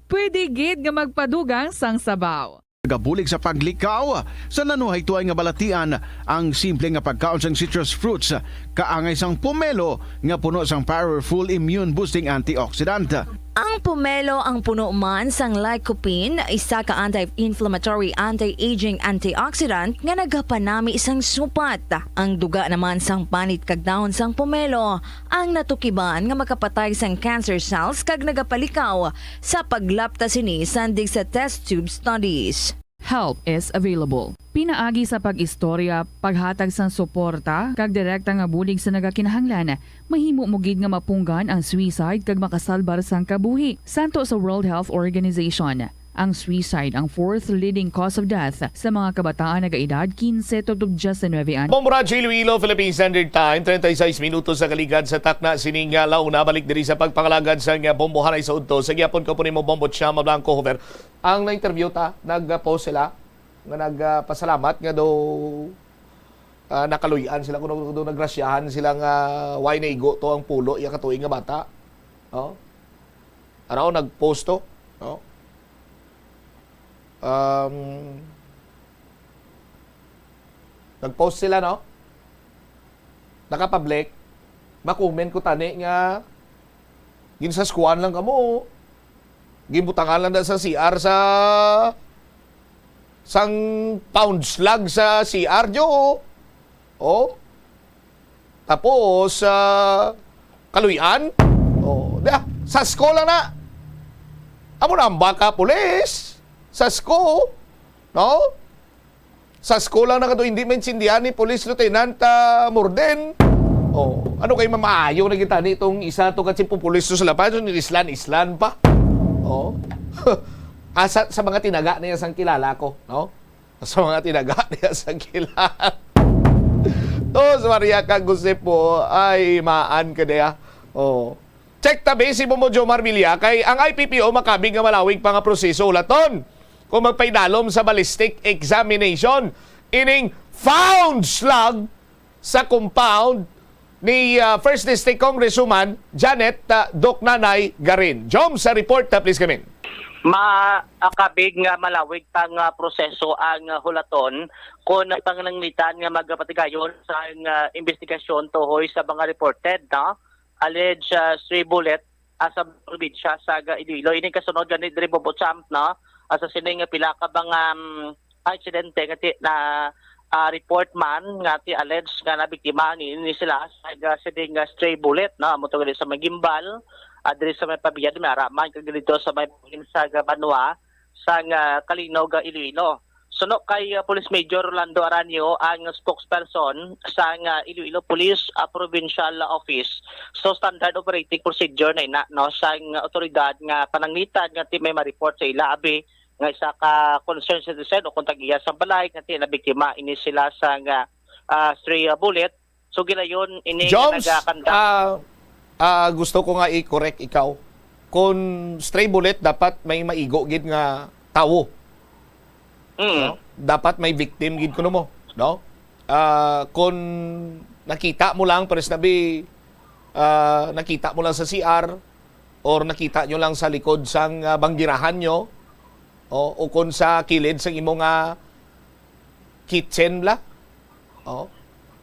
pwede gid nga magpadugang sang sabaw. Gabulig sa paglikaw sa nanuhay tuay nga balatian ang simple nga pagkaon sang citrus fruits kaangay sang pomelo nga puno sang powerful immune boosting antioxidant. Ang pomelo ang puno man sang lycopene, isa ka anti-inflammatory, anti-aging antioxidant nga nagapanami sang supat. Ang duga naman sang panit kag dahon sang pomelo ang natukiban nga makapatay sang cancer cells kag nagapalikaw sa paglapta sini sandig sa test tube studies. Help is available. Pinaagi sa pag-istorya, paghatag sang suporta, kag direkta nga bulig sa nagakinahanglan, mahimo mo gid nga mapunggan ang suicide kag makasalbar sang kabuhi. Santo sa World Health Organization, ang suicide ang fourth leading cause of death sa mga kabataan nagaedad 15 to 19 anos. Bombo Radyo Iloilo, Philippine Standard Time, 36 minutos sa kaligad sa takna sining launa. Balik diri sa pagpangalagad sa Bombo Hanay sa Udto. Sa gyapon ko po ni mo Bombo Chama Blanco Hover. Ang na-interview ta, nag-post sila nga nagpasalamat nga do nakaluyan sila kung do nagrasyahan sila nga why naigo to ang pulo iya katuig nga bata. No? Ano nag-post to? No? Nag-post sila, no? Naka-public. Makumen ko tani nga ginsaskuan lang kamo. Gimbutangan lang na sa CR sa sang pound slug sa CR jo. Oh. Tapos kaluyan. Oh, sa skola na. Amo na ang baka pulis sa SCO, no? Sa SCO lang na kato hindi maintindihan ni Police Lieutenant Morden. Oh, ano kay mamaayo na kita nitong isa to kasi pupulis sa lapas ni Islan pa. Oh. Sa mga tinaga niya sang kilala ko, no? Sa mga tinaga niya sang kilala. Tos Maria Kaguse po ay maan ka niya. Oh. Check tabi si Momo Jomar Villa kay ang IPPO makabig nga malawig pa nga proseso ulaton kung magpaidalom sa ballistic examination ining found slug sa compound ni First District Congresswoman Janet Doc Nanay Garin. Jom sa report please kami. Makabig nga malawig pang proseso ang hulaton kung pangnanglitan nga magpatigayon sa investigasyon tuhoy sa mga reported no? Alleged stray bullet sa probinsya sa Iloilo. Ini kasunod ganit diri Bobotsam no? Sa sining pila ka bang aksidente ngati na report man nga ti alleged nga na biktima ni sila sa sining stray bullet no amo to sa Magimbal diri sa may pabiyad may araman kag dito sa may sa Banwa sa Calino Iloilo. Suno kay Police Major Rolando Aranio ang spokesperson sa Iloilo Police Provincial Office. So standard operating procedure na no sa otoridad nga pananglitan nga ti may ma-report sa ila abi nga isa ka concerned citizen o kung tag-iya sa balay nga na biktima ini sila sa stray bullet. So gilayon ini nagakanda. Gusto ko nga i-correct ikaw. Kung stray bullet dapat may maigo gid nga tawo. No? Dapat may victim gid kuno mo, no? Kung nakita mo lang pares nabi nakita mo lang sa CR or nakita nyo lang sa likod sang banggirahan nyo o kung sa kilid sang imong kitchen la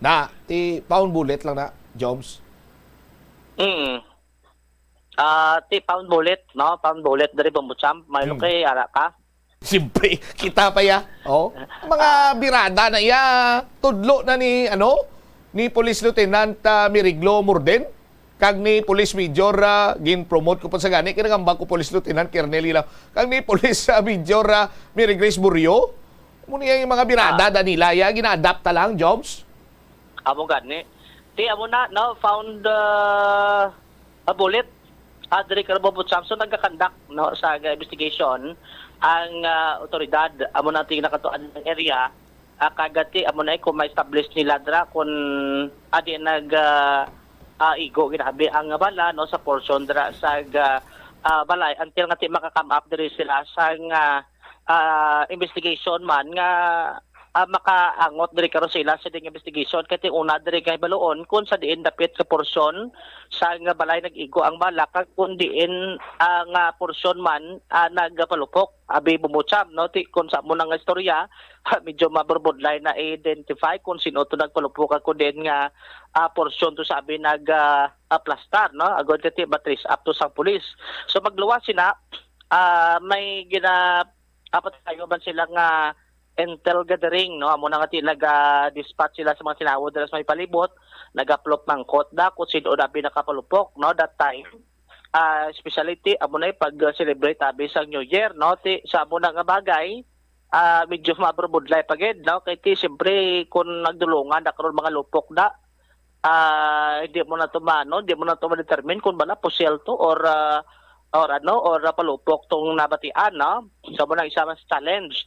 na ti pound bullet lang na Joms. Ti pound bullet no pound bullet dari Bobotsam may kay ara ka. Siyempre, kita pa ya. Oh, mga birada na iya tudlo na ni ni Police Lieutenant Miriglo Morden kag ni Police Major gin-promote ko pa sa gani kinagamba ko Police Lieutenant Kernel Ilaw kag ni Police Major Mary Grace Burio mo niya yung mga birada nila ya gina-adapt ta lang jobs. Amo gani. Ti amo na no found a bullet Adri Carbobo Samson nagkakandak no sa investigation ang otoridad amo nating nakatuan ng area kagati amo na kung ma-establish nila dra kung adi nag igo ginabi ang bala no sa portion dra sa balay until nga ti maka-come up diri sila sa investigation man nga makaangot diri karon sila sa ding investigation kay una diri kay baloon kung sa diin dapit ka portion sa nga balay nag-igo ang bala kag kun diin nga portion man nagpalupok abi Bobotsam no ti kun sa mo nang istorya medyo maburbudlay na identify kung sino to nagpalupok kun din nga portion to sabi plastar no agod ti batteries up to sang pulis so magluwas sina may apat tayo man sila nga intel gathering no amo na nga dispatch sila sa mga sinawod dira sa may palibot nag-upload ng kotda kung sino dabi nakapalupok no that time specialty amo na pag celebrate abi sa New Year no ti sa amo na nga bagay medyo maburbudlay pagid no kay ti siyempre kung nagdulungan nakaroon mga lupok da hindi mo na tumano hindi mo na ma-determine kung bala pusyel to or palupok tong nabatian no so mo na isa mas challenge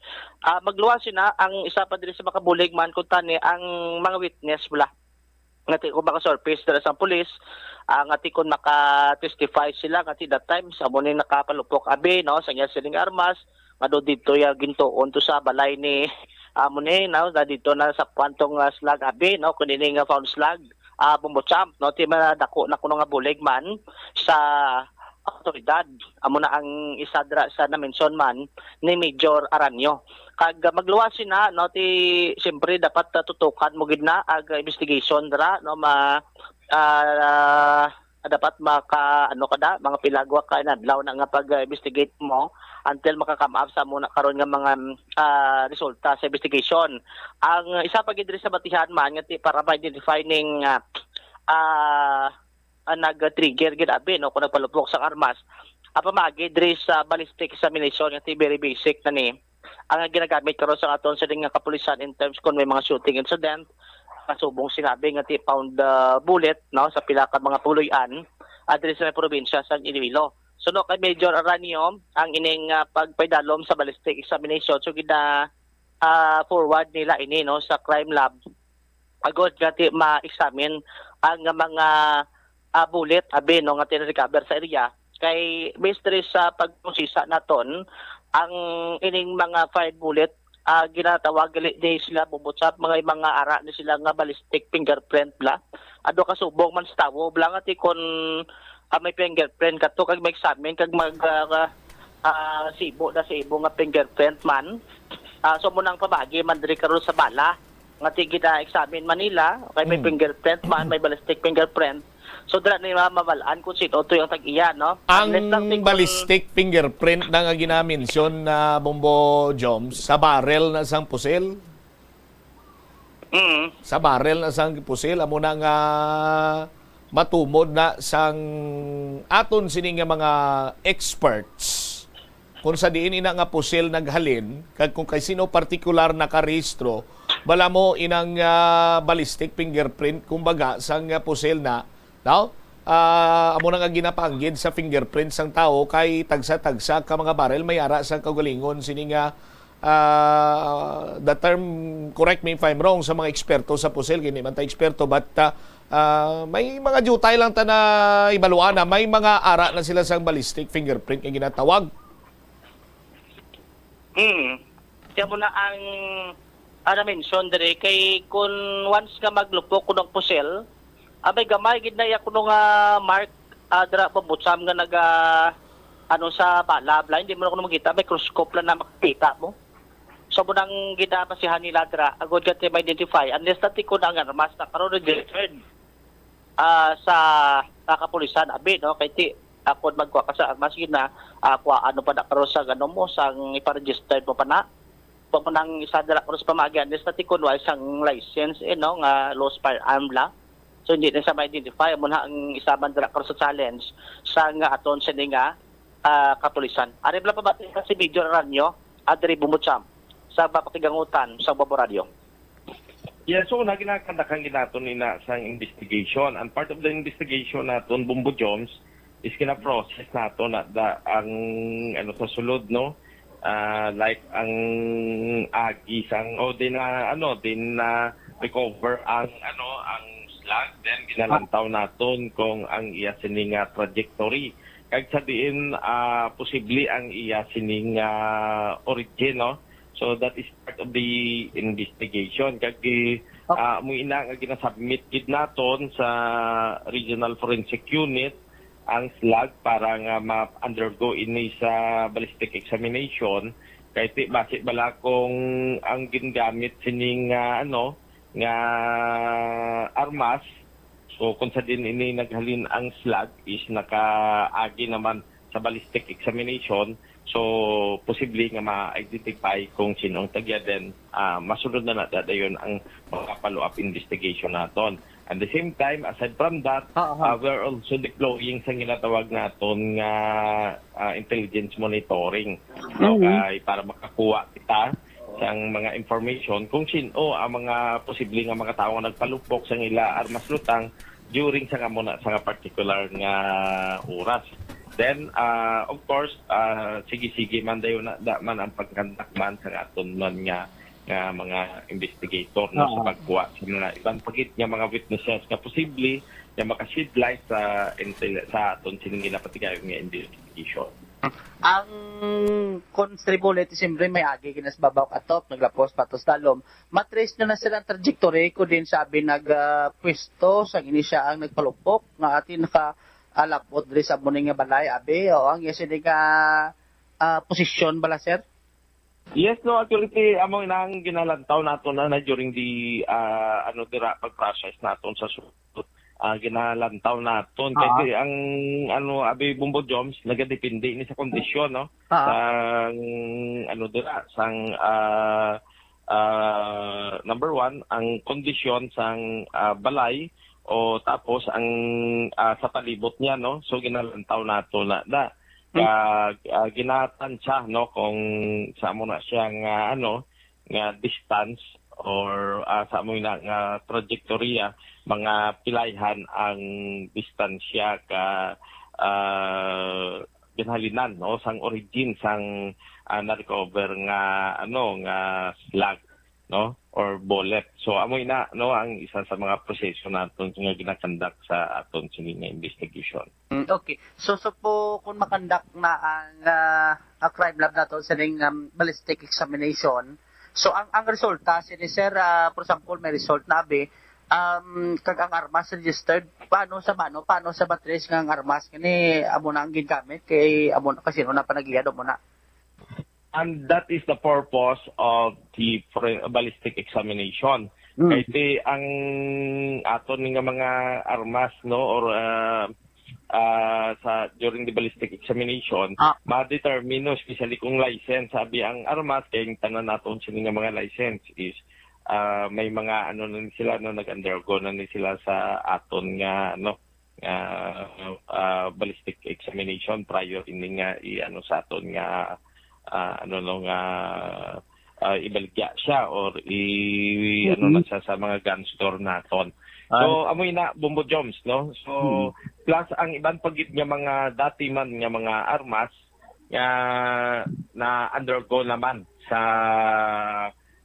magluwas sina ang isa pa diri sa makabulig man kun tani ang mga witness bula ngati kung maka surface dira sa pulis ngati kung maka-testify sila ngati that time sa mo ni nakapalupok abi no sa siling armas mado dito ya gintuon to sa balay ni amo ni no dito na sa kwantong slag abi no kun ini nga found slag Bobotsam no ti dako na kuno nga bulig man sa otoridad amo na ang isa dra sa na-mention man ni Major Aranio kag magluwas sina no ti siyempre dapat tutukan mo gid na ag investigation dra no dapat maka kada mga pilagwa ka nadlaw na nga pag-investigate mo until maka-come up sa muna karon nga mga resulta sa investigation ang isa pa gid sa batihan man nga ti para ma-identify ning nag-trigger gid abi no kung nagpalupok sa armas pamagi diri sa ballistic examination nga very basic na ni ang ginagamit karon sa aton sa nga kapulisan in terms kung may mga shooting incident, kasubong sinabi nga found bullet no sa pila ka mga puloy-an diri sa probinsya sa Iloilo. So no kay Major Aranio ang ining pagpaydalom sa ballistic examination so gina forward nila ini no sa crime lab agod gati ma-examine ang mga bullet abi no nga tinrecover sa area kay based sa pagprosesa naton ang ining mga fired bullet ginatawag di sila bubutsap mga ara ni sila nga ballistic fingerprint bla ado kasubong man sa tawo bla nga ti kon may fingerprint kadto kag ma-examine kag mag sibo nga fingerprint man so munang pamagi man diri karon sa bala nga ti gina-examine Manila kay may fingerprint man may ballistic fingerprint. So dira ni mamalaan kung sino to yung tag-iya, no? Ang ballistic fingerprint na nga ginamention na Bombo Joms sa barrel na sang pusil. Sa barrel na sang pusil amo na nga matumod na sang aton sini nga mga experts kung sa diin ina nga pusil naghalin kag kung kay sino partikular na karehistro bala mo inang ballistic fingerprint kumbaga sang pusil na now, amo na nga ginapanggid sa fingerprints sang tao kay tagsa-tagsa ka mga barrel may ara sa kaugalingon sini nga the term, correct me if I'm wrong sa mga eksperto sa pusil, gini man ta eksperto but may mga jutay lang ta na ibaluan na may mga ara na sila sang ballistic fingerprint nga ginatawag. Kaya mo na ang mention dire kay kung once ka maglupok kunong pusil abay gamay gid na iya kuno nga mark dra pabutsam nga naga sa bala bla hindi mo na kuno makita may cruise-scope lang na makita mo so mo nang ginapasihan nila dra agod ka ma-identify unless tati ko na nga armas na karon registered sa kapulisan abi no kay ti ako magkuha ka sa armas gid na kuha ano pa na karon sa gano mo sang ipa-registered mo pa na pag nang isa dra karon sa pamagi unless tati ko wa isang license no nga lost firearm la. So hindi na sa ma-identify mo na ang isaban dira karon sa challenge sa nga aton sa nga kapulisan. Ari bla pa ba si Major Aranio adri bumutsam sa papakigangutan sa Bombo Radio. Yeah, so naginakandakang ginaton ina sa investigation and part of the investigation naton Bombo Jones is kina-process naton at ang sa sulod no like ang agi sang din recover ang then ginalantaw naton kung ang iya sining trajectory kag sa diin posible ang iya sining origin no so that is part of the investigation kag mo ina nga ginasubmit gid naton sa regional forensic unit ang slug para nga ma-undergo ini sa ballistic examination kay ti base bala kung ang gingamit sining nga armas so kung sa din ini naghalin ang slug is nakaagi naman sa ballistic examination so posible nga ma-identify kung sino ang tagya then masunod na dayon ang mga follow-up investigation naton. At the same time, aside from that, we're also deploying sa ginatawag naton nga intelligence monitoring para makakuha kita sang mga information kung sino ang mga posible nga mga tao nga nagpalupok sa ila armas lutang during sa sa particular nga oras. Then of course sige man dayon na man ang pagkandak man sa aton man nga mga investigator no sa pagkuha sa mga ibang pagit nga mga witnesses nga posible nga makashed light sa aton sining ginapatigayon nga investigation. Ang constable siyempre may agi kinasbabaw katop naglapos patos talom matrace na silang trajectory ko din sabi nagpwesto sa ini siya ang nagpalupok nga atin alapot diri sa muning nga balay abi o ang yes nga posisyon bala sir. Yes, no, actually, among inang ginalantaw nato na during the dira pag-process naton sa susunod ginalantaw naton kasi ang abi Bombo Joms nagadepende ni sa kondisyon no sang dira sang number 1 ang kondisyon sang balay o tapos ang sa palibot niya no so ginalantaw nato na ginatansya no kung sa mo na siya nga nga distance or sa mo na nga trajectorya mga pilayhan ang distansya ka ginhalinan no sang origin sang na-recover nga nga slag no or bullet. So amoy na no ang isa sa mga proseso naton nga ginakandak sa aton sini nga investigation. Okay. So po kung makandak na ang crime lab nato sa ballistic examination, so ang resulta sini sir, for example may result na kag ang armas registered paano sa batteries nga ang armas kani amo na ang gingamit kay amo na kasino na panagliyado mo na. And that is the purpose of the ballistic examination. Kaya ang aton nga mga armas no or during the ballistic examination, ma-determine no, especially kung license. Sabi ang armas kay tanan naton sini nga mga license is may mga na sila nag-undergo na sila sa aton nga ballistic examination prior ini nga sa aton nga ibaligya siya or na siya sa mga gun store naton. So amoy na Bombo Joms no. So plus ang ibang pagit nga mga dati man nga mga armas na undergo naman sa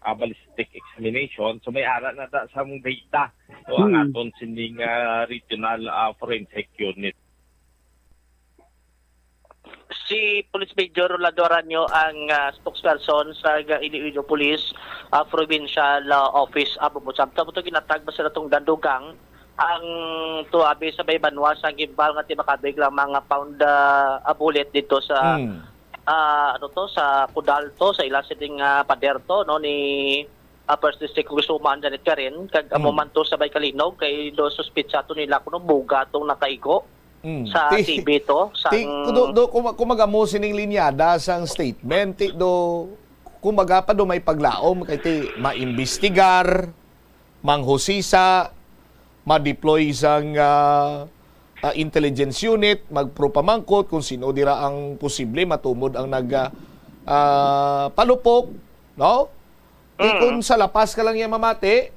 ballistic examination. So may ara na sa data so ang aton sinding regional forensic unit. Si Police Major Rolando Aranyo ang spokesperson sa Iloilo Police Provincial Office Bombotsam. Tapos ginatag ba sila itong dandugang ang tuwabi sa Baybanwa sa gimbal nga timakabig lang mga pound bullet dito sa sa Kudalto sa ilasiding paderto no ni First District Gusuman Janet Karen kag amoman to sa Baycalinog kay do suspitsato nila kuno buga tong nakaigo sa TV to kumaga mo sining linyada sang statement kumaga pa do may paglaom kay maimbestigar manghusisa ma-deploy sang intelligence unit magpropamangkot kung sino dira ang posible matumod ang palupok no kung sa lapas ka lang yan mamati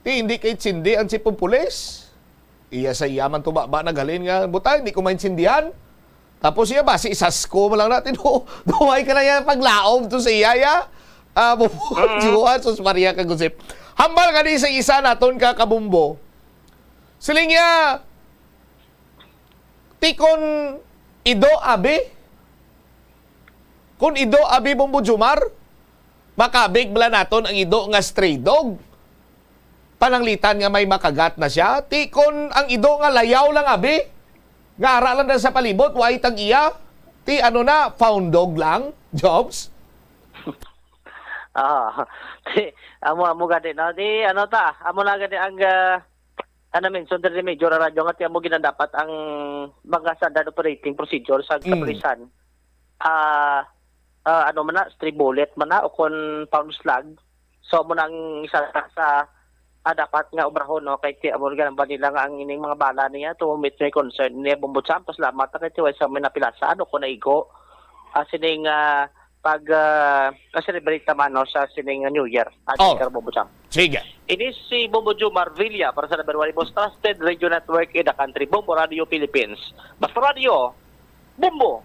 hindi kay tsindi ang sipong pulis iya sa iyaman tumaba naghalin nga butay hindi ko maintindihan tapos iya basi isasko mo lang natin duway ka na yan paglaom to sa iyaya bubuhan sus Maria Kagusip hambal ka di sa isa naton ka kabumbo siling ya tikon ido abi kung ido abi Bombo Jomar makabig bala naton ang ido nga stray dog pananglitan nga may makagat na siya tikon ang ido nga layaw lang abi nga ara lang na sa palibot way tag iya found dog lang Jobs amo gadi na di amo na gadi ang mention din ni Major Aranyo nga tiyan mo ginadapat ang mga standard operating procedure sa kapulisan. Stray bullet man na o kon pound slag. So mo nang isa sa dapat nga obrahon no kay ti amo ganang ba nila nga ang ining mga bala niya to meet may concern ni Bombotsam salamat kay ti sa may napilasaan o kon naigo sining celebrate naman no, sa sining New Year at Bombotsam. Sige. Ini si Bombo Jomar Villa para sa number 1 most trusted radio network in the country, Bombo Radio Philippines. Basta Radio, Bombo!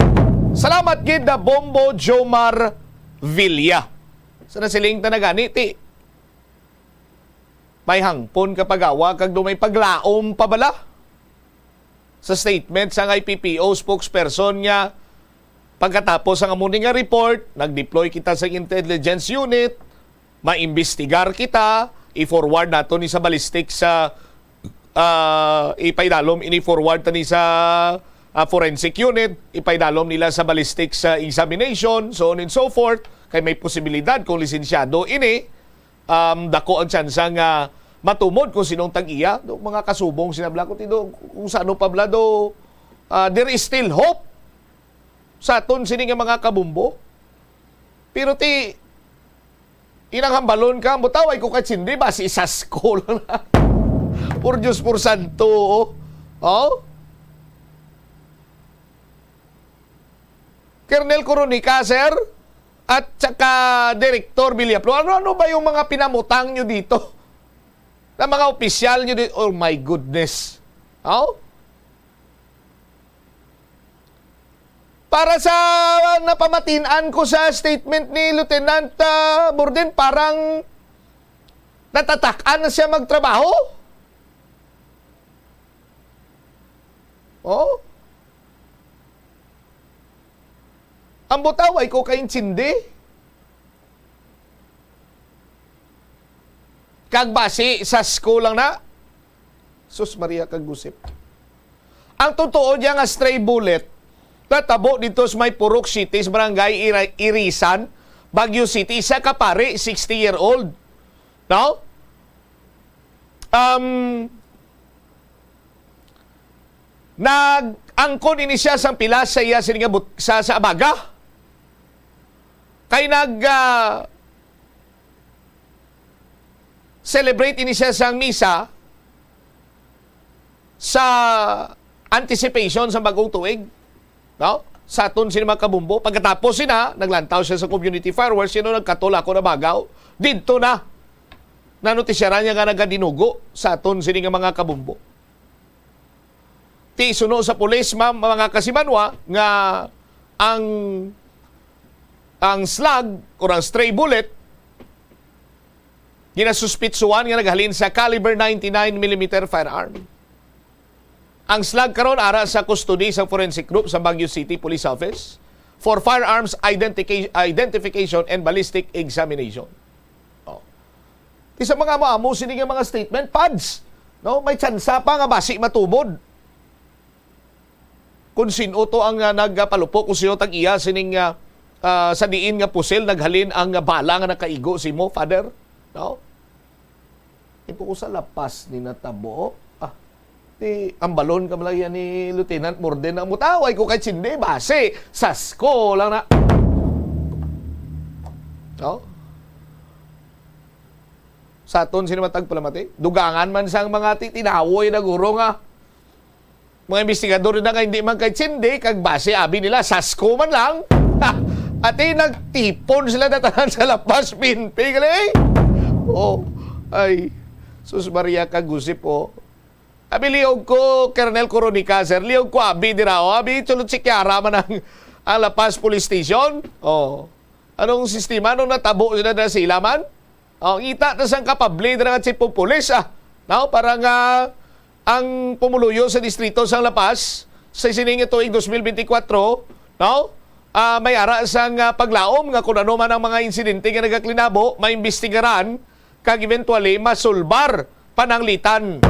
Salamat gid na Bombo Jomar Villa. Sa nasiling tanagani, may hangpon kapag awa kag dumay paglaom pabala. Sa statement sa IPPO spokesperson niya, pagkatapos ang amuning nga report, nag-deploy kita sa intelligence unit, maimbestigar kita, i-forward nato ni sa ballistic sa ipaydalom ini-forward tani sa forensic unit, ipaydalom nila sa ballistic sa examination, so on and so forth. Kay may posibilidad kung lisensyado ini, dako ang tsansa nga matumod kung sinong tag-iya. Mga kasubong sinabla ko tido, kung saan pa blado, there is still hope sa aton sini nga mga kabumbo. Pero inang hambalon ka, butaway ko katsindi, basi isasko lang na. Por Diyos, por Santo. Colonel Coronica, sir, at saka Director Villaplo, ano ba yung mga pinamutang nyo dito? Na mga opisyal nyo dito? Oh my goodness. Oh? Para sa napamatinan ko sa statement ni Lieutenant Borden, parang natatakan na siya magtrabaho. Oh? Ang butaway ko kaintindi. Kagbasi sa school lang na. Sus Maria kagusip. Ang totoo diya nga stray bullet, tatabo dito sa may Purok City, sa barangay Irisan, Baguio City, isa ka pare, 60-year-old. No? Nag-angkon ini siya sa pilas sa iya sa abaga. Kay celebrate ini siya sang misa sa anticipation sa bagong tuig. No? Sa aton sila mga kabumbo. Pagkatapos naglantaw siya sa community fireworks, nagkatula ko na bagaw. Dito na. Nanotisyara niya nga nagadinugo sa aton sila mga kabumbo. Ti suno sa pulis, ma'am, mga kasimanwa, nga ang slug o ang stray bullet ginasuspitsuan nga naghalin sa caliber 99mm firearm. Ang slug karon ara sa custody sa forensic group sa Baguio City Police Office for firearms identification and ballistic examination. Oh. Isa mga maamo sini nga mga statement pads, no? May tsansa pa nga basi matubod. Kung sino to ang nagpalupok, kung sino tag iya sining sa diin nga pusil naghalin ang bala nga nakaigo si mo, father. No? Ipo ko sa lapas ni natabo. Ang balon ka malaya ni Lieutenant Borden ang mutaway ko kay Chinde base sasko lang na. No? Sa aton sino matag palamati? Dugangan man sang mga tinawoy na guro nga. Mga investigador na nga hindi man kay Chinde kag base abi nila sasko man lang. Ati nagtipon sila datahan sa lapas pinpi gali. Oh, ay sus Maria kagusip po. Abi liog ko, Colonel Coronica, sir. Liog ko, abi dirao. Abi, tulad si Kiara man ang Lapas Police Station. Oh. Anong sistema? Anong natabo sila na sila man? Oh, kita na sang kapable na nga si pupulis, No? Parang ang pumuluyo sa distrito sa Lapas sa sining ito 2024, no? May ara sang paglaom nga kung ano man ang mga insidente nga nagaklinabo, maimbestigaran, kag eventually masulbar pananglitan.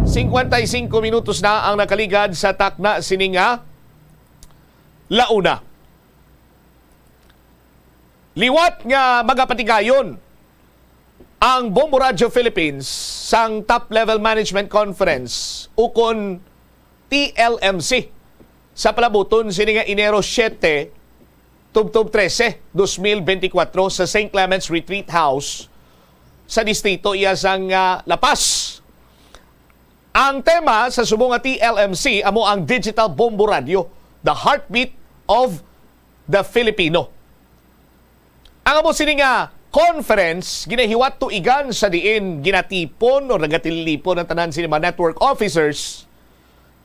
55 minutos na ang nakaligad sa takna sininga launa. Liwat nga magapatigayon ang Bombo Radio Philippines sang Top Level Management Conference ukon TLMC sa palabuton sininga Enero 7 tubtob 13 2024 sa St. Clement's Retreat House sa distrito iya sang Lapas. Ang tema sa subong nga TLMC amo ang Digital Bombo Radio, the heartbeat of the Filipino. Ang amo sini nga conference ginahiwat tuigan sa diin ginatipon o nagatilipon ang tanan sini mga network officers,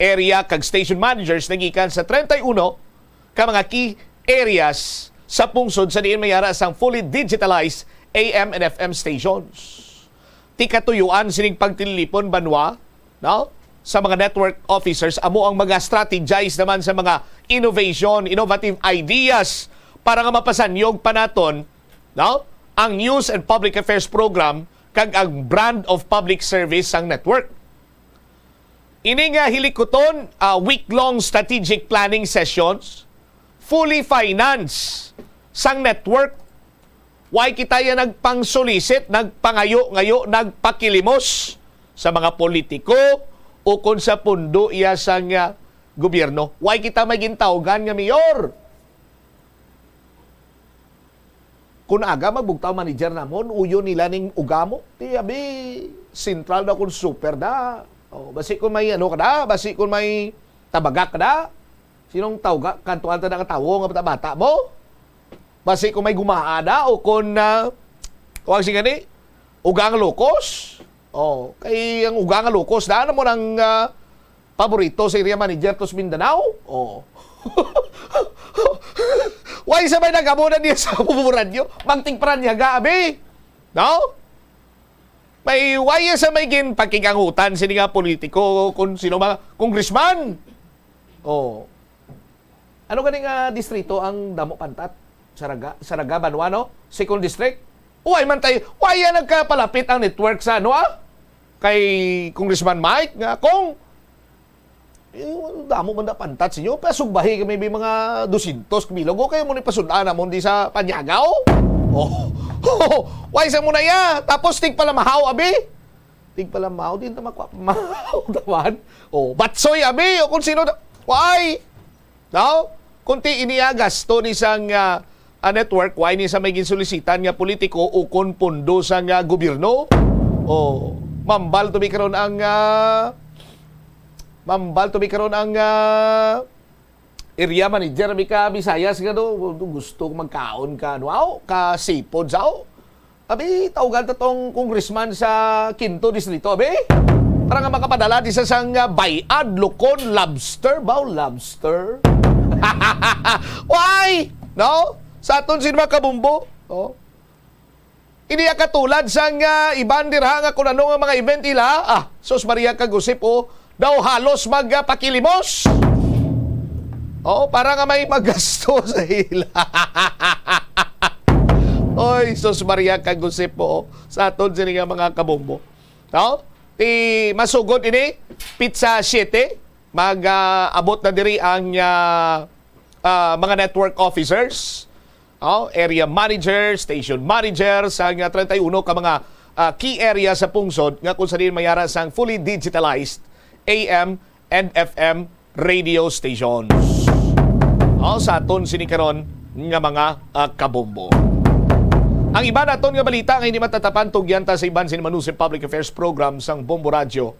area kag station managers nagikan sa 31 ka mga key areas sa pungsod sa diin mayara sang fully digitalized AM and FM stations. Tikatuyuan sining pagtilipon banwa, no? Sa mga network officers, amo ang mga strategize naman sa mga innovative ideas para nga mapasanyog pa naton, no? Ang News and Public Affairs Program kag ang brand of public service ang network. Ini nga hilikuton, week-long strategic planning sessions, fully finance sang network. Why kita ya nagpang-solicit, nagpangayo-ngayo, nagpakilimos sa mga politiko o kung sa pundo iya sang gobyerno. Why kita may gintawgan nga mayor? Kung aga magbugtaw manager namon, uyo nila ning ugamo. Di abi, central na kung super da. O, basi kung may ano ka da, basi kung may tabagak ka da. Sinong tawga? Kantuan ta na katawo nga bata mo? Basi kung may gumaada o kung huwag si gani, ugang lukos. Oh, kay ang ugang lukos, daan mo ng paborito sa area manager tos Mindanao. Oh. Why sabay nagamunan niya sa buburan niyo? Magtingparan niya gabi. No? May why sa may gin pakikangutan sini nga politiko kung sino mga congressman. Oh. Ano gani nga distrito ang Damo Pantat? Saraga Banwano? Second District? Uy man tayo, why yan nagkapalapit ang network sa ano kay Congressman Mike nga kung damo man na pantat sa inyo, pasugbahi kami may mga 200 milog o kayo mo ni pasudaan na mo di sa Panyagaw? Oh. Why sa mo na ya? Tapos tig pala mahaw, abi? Tig pala mahaw, din na mahaw dawan. Oh, batsoy, abi? O kung sino why? No? Kunti iniagas to ni sang network, why ni sa may ginsolisitan nga politiko o kon pondo sa nga gobyerno? Oh, mambal to karon ang area manager mi ka Visayas nga do gusto magkaon ka wow ka sipod sao abi tawagan ta tong congressman sa Quinto Distrito abi para nga makapadala di sa sang bayad lukon lobster why no sa aton sin mga kabumbo oh ini katulad sang iban dirha nga kung ano nga mga event ila sos Maria kagusip daw halos magpakilimos. Para nga may magasto sa ila. Oy, sus Maria kagusip po sa aton sini nga mga kabombo. No? Masugod ini Pizza 7 mag-abot na diri ang mga network officers, area manager, station manager sa 31 ka mga key area sa pungsod nga kung saan mayara sang fully digitalized AM and FM radio stations. Sa aton sinikaron nga mga kabombo. Ang iba naton nga balita nga hindi matatapan tugyanta sa iban sinimanusip public affairs program sang Bombo Radio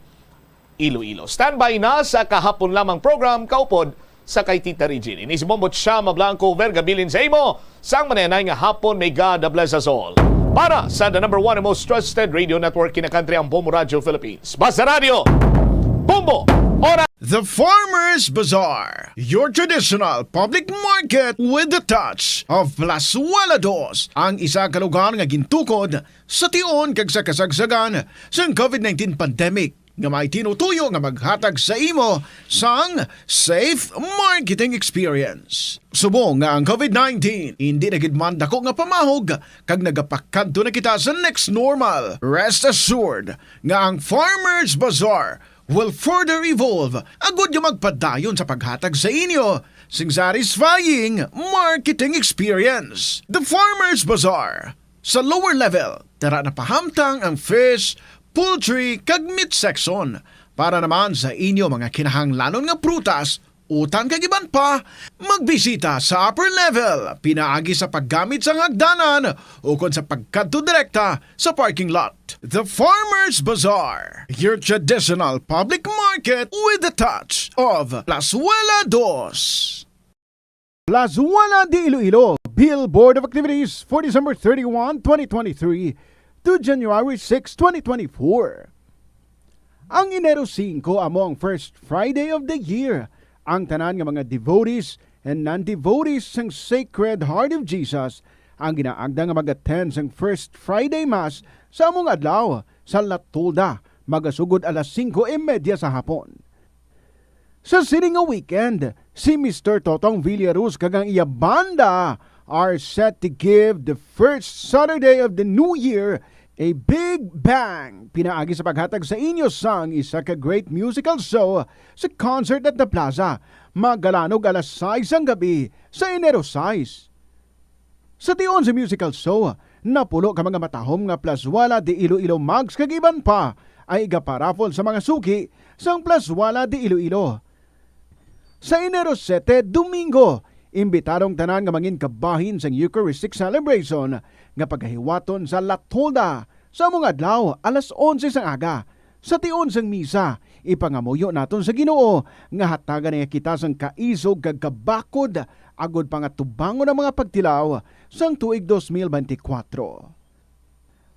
Iloilo. Standby na sa kahapon lamang program kaupod sa kay Tita Regine. Ini si Bombo Chama Blanco Vergabilin sa imo sang manenay nga hapon may God bless us all. Para sa the number one and most trusted radio network in the country ang Bombo Radio Philippines. Basta Radio Bombo Ora The Farmers Bazaar, your traditional public market with the touch of Plasualados, ang isa ka lugar nga gintukod sa tion kag sa kasagsagan sa COVID-19 pandemic nga may tinutuyo nga maghatag sa imo sang safe marketing experience. Subong nga ang COVID-19 hindi nagidman dako nga pamahog kag nagapakadto na kita sa next normal. Rest assured nga ang Farmers Bazaar will further evolve agud yung magpadayon sa paghatag sa inyo sing satisfying marketing experience. The Farmers Bazaar. Sa lower level, tara na pahamtang ang fish, poultry, kag meat section para naman sa inyo mga kinahanglanon nga prutas, utan kag iban pa, magbisita sa upper level, pinaagi sa paggamit sa hagdanan o kon sa pagkadto direkta sa parking lot. The Farmers Bazaar, your traditional public market with the touch of Plazuela 2. Plazuela de Iloilo Billboard of Activities for December 31, 2023 to January 6, 2024. Ang Enero 5 amo ang first Friday of the year. Ang tanan nga mga devotees and non-devotees ng Sacred Heart of Jesus ang ginaagda nga mag-attend sang First Friday Mass sa among adlaw sa Latulda, magasugod alas 5:30 sa hapon. Sa sining nga weekend, si Mr. Totong Villaruz kagang iya banda are set to give the first Saturday of the New Year a big bang pinaagi sa paghatag sa inyo sang isa ka great musical show sa concert at the Plaza. Magalanog alas 6 ang gabi sa Enero 6. Sa tion sa musical show, napulo ka mga matahom nga Plazuela de Iloilo mugs kagiban pa ay igaparafol sa mga suki sang Plazuela de Iloilo. Sa Enero 7, Domingo, imbitarong tanan nga mangin kabahin sang Eucharistic celebration nga paghiwaton sa Latolda sa mga adlaw alas 11 sang aga Sa tion sang misa, ipangamuyo naton sa Ginoo nga hatagan niya kita sang kaisog kag kabakod agod pa nga tubangon ang mga pagtilaw sang tuig 2024.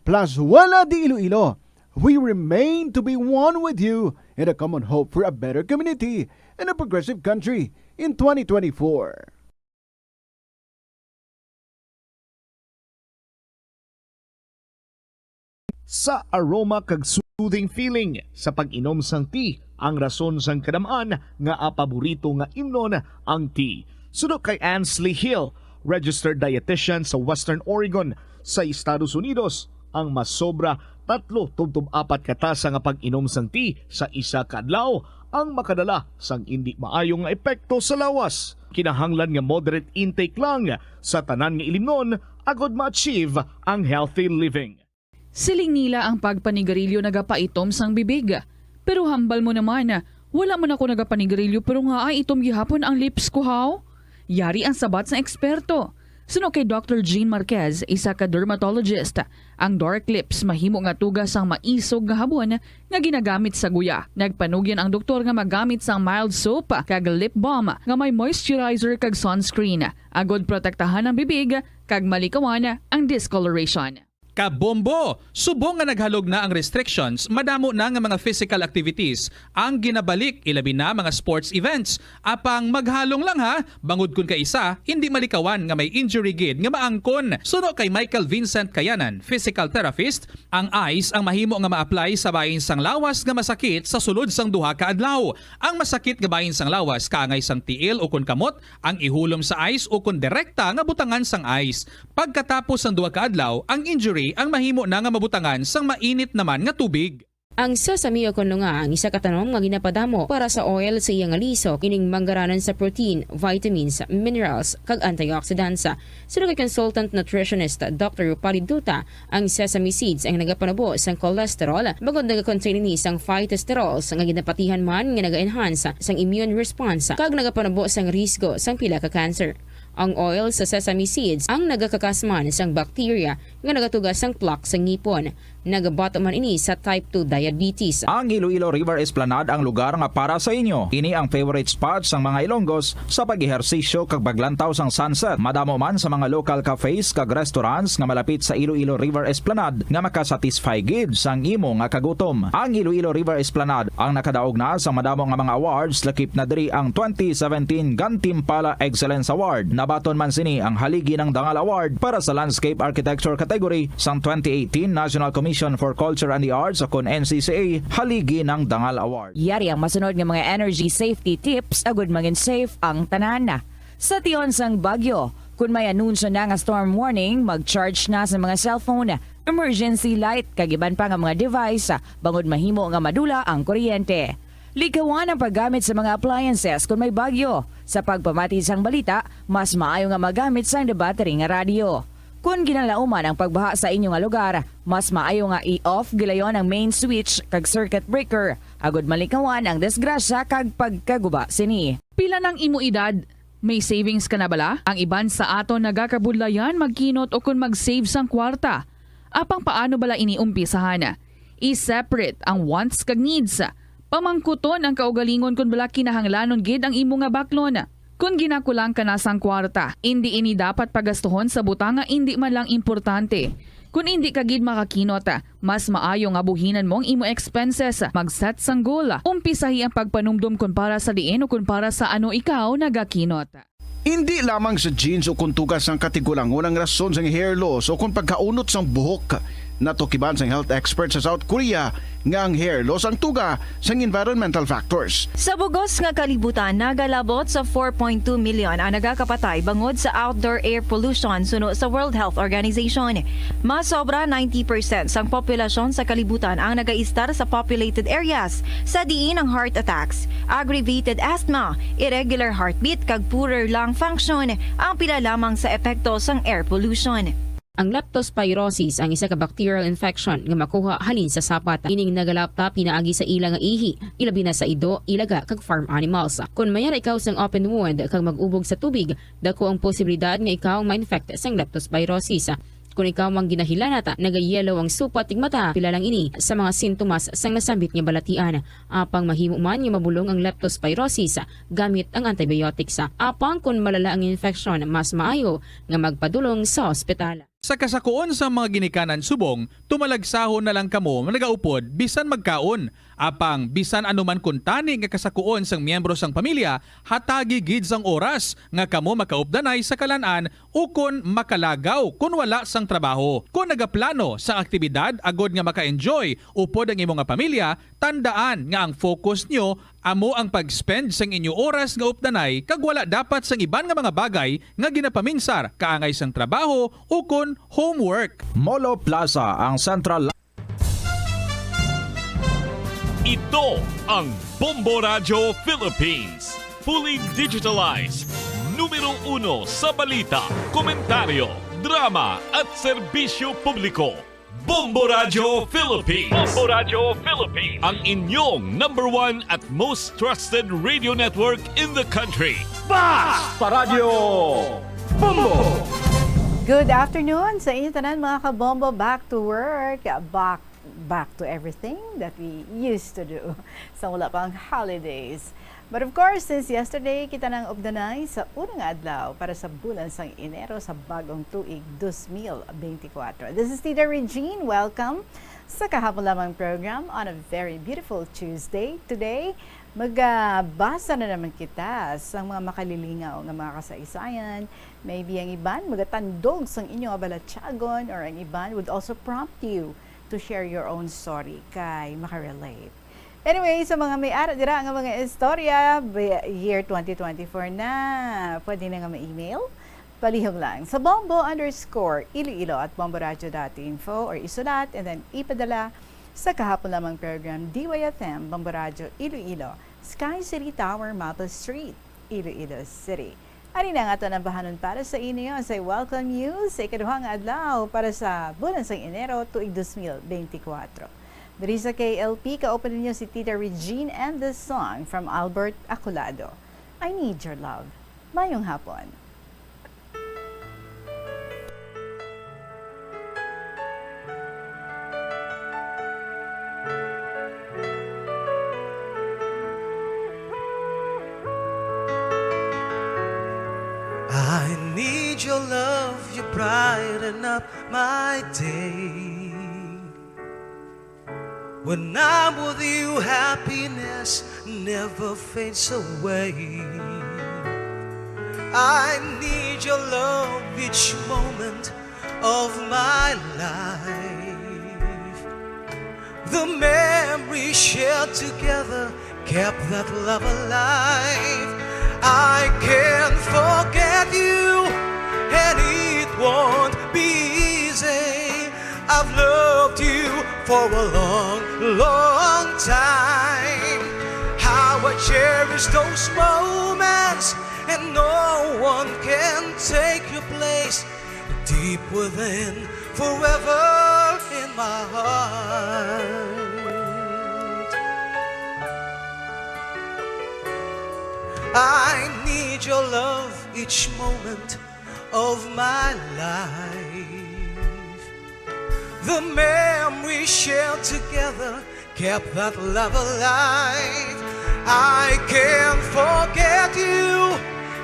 Plus wala di Iloilo, we remain to be one with you in a common hope for a better community and a progressive country in 2024. Sa aroma kag soothing feeling sa pag-inom sang tea, ang rason sang kadamaan nga paborito nga imnon ang tea. Suno kay Ansley Hill, registered dietitian sa Western Oregon sa Estados Unidos, ang mas sobra 3-4 katasa nga pag-inom sang tea sa isa ka adlaw ang makadala sang hindi maayong nga epekto sa lawas. Kinahanglan nga moderate intake lang sa tanan nga ilimnon agod ma-achieve ang healthy living. Siling nila ang pagpanigarilyo nagapaitom sang bibig. Pero hambal mo naman, wala man ako nagapanigarilyo pero nga ay itom gihapon ang lips ko haw. Yari ang sabat sa eksperto. Suno kay Dr. Jean Marquez, isa ka dermatologist, ang dark lips mahimo nga tugas sang maisog nga habon nga ginagamit sa guya. Nagpanugyan ang doktor nga magamit sang mild soap kag lip balm nga may moisturizer kag sunscreen. Agod protektahan ang bibig kag malikawan ang discoloration. Kabombo! Subong nga naghalog na ang restrictions, madamo na nga mga physical activities ang ginabalik, ilabi na mga sports events. Apang maghalong lang ha, bangod kun ka isa, hindi malikawan nga may injury gid nga maangkon. Suno kay Michael Vincent Kayanan, physical therapist, ang ice ang mahimo nga ma-apply sa bahin sang lawas nga masakit sa sulod sang duha ka adlaw. Ang masakit nga bahin sang lawas kaangay sang tiil o kun kamot, ang ihulom sa ice o kun direkta nga butangan sang ice. Pagkatapos sang duha ka adlaw, ang injury ang mahimo na nga mabutangan sang mainit naman nga tubig. Ang sesame o kuno nga ang isa ka tanom nga ginapadamo para sa oil sa iyang aliso kining manggaranan sa protein, vitamins, minerals kag antioxidants. Sino kay consultant nutritionist Dr. Rupali Duta, ang sesame seeds ang nagapanabo sang cholesterol bagod nagakontain ni sang phytosterols nga ginapatihan man nga naga-enhance sang immune response kag nagapanabo sang risgo sang pila ka cancer. Ang oil sa sesame seeds ang nagakakasman sang bacteria nga nagatugas sang plaque sa ngipon. Nagabato man ini sa type 2 diabetes. Ang Iloilo River Esplanade ang lugar nga para sa inyo. Ini ang favorite spot sang mga Ilonggos sa pag-ehersisyo kag paglantaw sang sunset. Madamo man sa mga local cafes kag restaurants nga malapit sa Iloilo River Esplanade nga makasatisfy gid sang imo nga kagutom. Ang Iloilo River Esplanade ang nakadaog na sa madamo nga mga awards, lakip na diri ang 2017 Gantimpala Excellence Award. Nabaton man sini ang haligi ng Dangal Award para sa Landscape Architecture category sang 2018 National Commission for Culture and the Arts o kon NCCA haligi ng Dangal Award. Yari ang masunod nga mga energy safety tips agud maging safe ang tanan. Sa tion sang bagyo, kung may anunsyo na nga storm warning, mag-charge na sa mga cellphone, emergency light kag iban pa nga mga device bangod mahimo nga madula ang kuryente. Likawan ang paggamit sa mga appliances kung may bagyo. Sa pagpamati sang balita, mas maayo nga magamit sang battery nga radio. Kung ginalauman ang pagbaha sa inyong lugar, mas maayo nga i-off gilayon ang main switch kag circuit breaker. Agod malikawan ang disgrasya kag pagkaguba sini. Pila ng imo edad? May savings ka na bala? Ang iban sa aton nagakabudlayan magkinot o kung mag-save sang kwarta. Apang paano bala iniumpisahan? I-separate ang wants kag needs. Pamangkuton ang kaugalingon kung bala kinahanglanon gid ang imo nga baklon. Kung ginakulang ka na sang kwarta, hindi ini dapat pagastuhon sa butanga hindi man lang importante. Kung hindi ka gid makakinot, mas maayo nga buhinan mong imo expenses. Mag-set sang goal. Umpisahi ang pagpanumdum kung para sa diin o kung para sa ano ikaw nagakinot. Hindi lamang sa jeans o kung tugas ang katigulangon ang rason sang hair loss o kung pagkaunot sang buhok. Natukiban sang health expert sa South Korea nga ang hair loss ang tuga sang environmental factors. Sa bugos nga kalibutan, nagalabot sa 4.2 million ang nagakapatay bangod sa outdoor air pollution suno sa World Health Organization. Mas sobra 90% sang populasyon sa kalibutan ang nagaistar sa populated areas sa diin ang heart attacks, aggravated asthma, irregular heartbeat kag poorer lung function ang pila lamang sa epekto sang air pollution. Ang leptospirosis ang isa ka bacterial infection nga makuha halin sa sapat. Ining nagalapta pinaagi sa ila nga ihi, ilabi na sa ido, ilaga kag farm animals. Kung mayara ikaw sang open wound kag mag-ubog sa tubig, dako ang posibilidad nga ikaw ma-infect sang leptospirosis. Kung ikaw ang ginahilanata, nagayelo ang supa tigmata, pilalang ini sa mga sintomas sang nasambit nga balatian. Apang mahimo man nga mabulong ang leptospirosis gamit ang antibiotics. Apang kung malala ang infeksyon, mas maayo nga magpadulong sa ospital. Sa kasakuon sa mga ginikanan subong, tumalagsahon na lang kamo nagaupod bisan magkaon. Apang bisan anuman kuntani nga kasakuon sang miyembro sang pamilya, hatagi gid sang oras nga kamo makaupdanay sa kalan-an o kun makalagaw kun wala sang trabaho. Kung nagaplano sa aktibidad agod nga maka-enjoy upod ang imong nga pamilya, tandaan nga ang focus nyo amo ang pag-spend sang inyo oras nga updanay kag wala dapat sang iban nga mga bagay nga ginapaminsar kaangay sang trabaho o kun homework. Molo Plaza ang Central. Ito ang Bombo Radio Philippines. Fully digitalized. Numero 1 sa balita, komentaryo, drama at serbisyo publiko. Bombo Radio Philippines. Bombo Radio Philippines. Ang inyong #1 at most trusted radio network in the country. Basta Radio Bombo! Good afternoon sa inyo tanan mga kabombo. Back to work. Back to everything that we used to do sa wala pang holidays. But of course, since yesterday, kita nang updanay sa unang adlaw para sa bulan sang Enero sa bagong tuig 2024. This is Tita Regine. Welcome sa kahapon lamang program on a very beautiful Tuesday. Today, magbasa na naman kita sa mga makalilingaw ng mga kasaysayan. Maybe ang iban magatandog sang inyong abalatsagon, or ang iban would also prompt you to share your own story kay makarelate. Anyway, sa mga may ara dira nga mga istorya, year 2024 na, pwede na nga ma-email. Palihog lang sa bombo_iloilo at bomboradio.info or isulat and then ipadala sa kahapon lamang program DYFM Bombo Radio Iloilo, Sky City Tower, Maple Street, Iloilo City. Ari na nga ito ng bahanon para sa inyo. Say welcome you sa ikaduhang adlaw para sa bulan sa Enero tuig 2024. Dari sa KLP, ka-open ninyo si Tita Regine and the song from Albert Aculado, I Need Your Love. Mayong hapon. I need your love, you brighten up my day. When I'm with you, happiness never fades away. I need your love each moment of my life. The memories shared together kept that love alive. I can't forget you, and it won't be easy. I've loved you for a long, long time. How I cherish those moments, and no one can take your place. Deep within, forever in my heart. I need your love each moment of my life. The memories shared together kept that love alive. I can't forget you,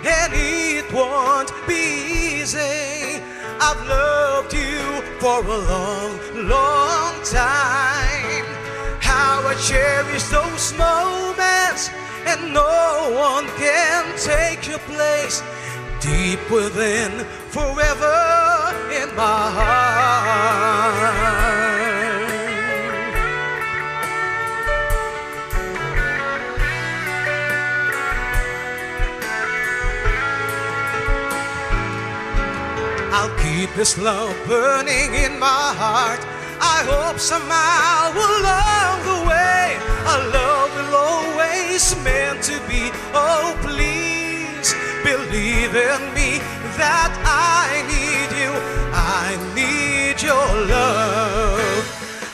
and it won't be easy. I've loved you for a long, long time. How I cherish those moments, and no one can take your place. Deep within, forever in my heart. I'll keep this love burning in my heart. I hope somehow along the way our love will always meant to be. Oh, please believe in me that I need you. I need your love.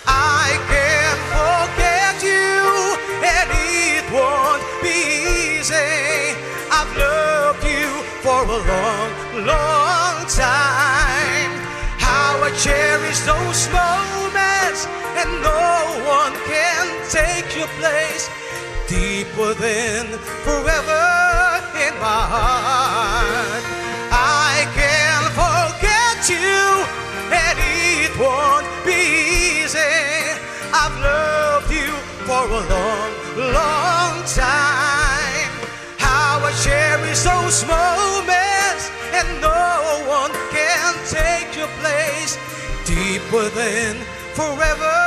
I can't forget you, and it won't be easy. I've loved you for a long, long time. How I cherish those moments, and no one can take your place. Deeper than forever in my heart, I can't forget you, and it won't be easy. I've loved you for a long, long time. How I cherish those moments, and no one can take your place. Deeper than forever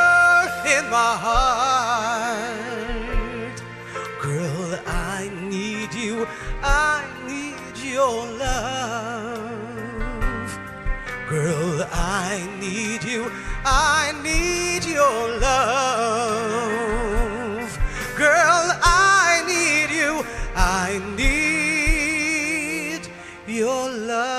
in my heart. Girl, I need you, I need your love. Girl, I need you, I need your love. Girl, I need you, I need your love.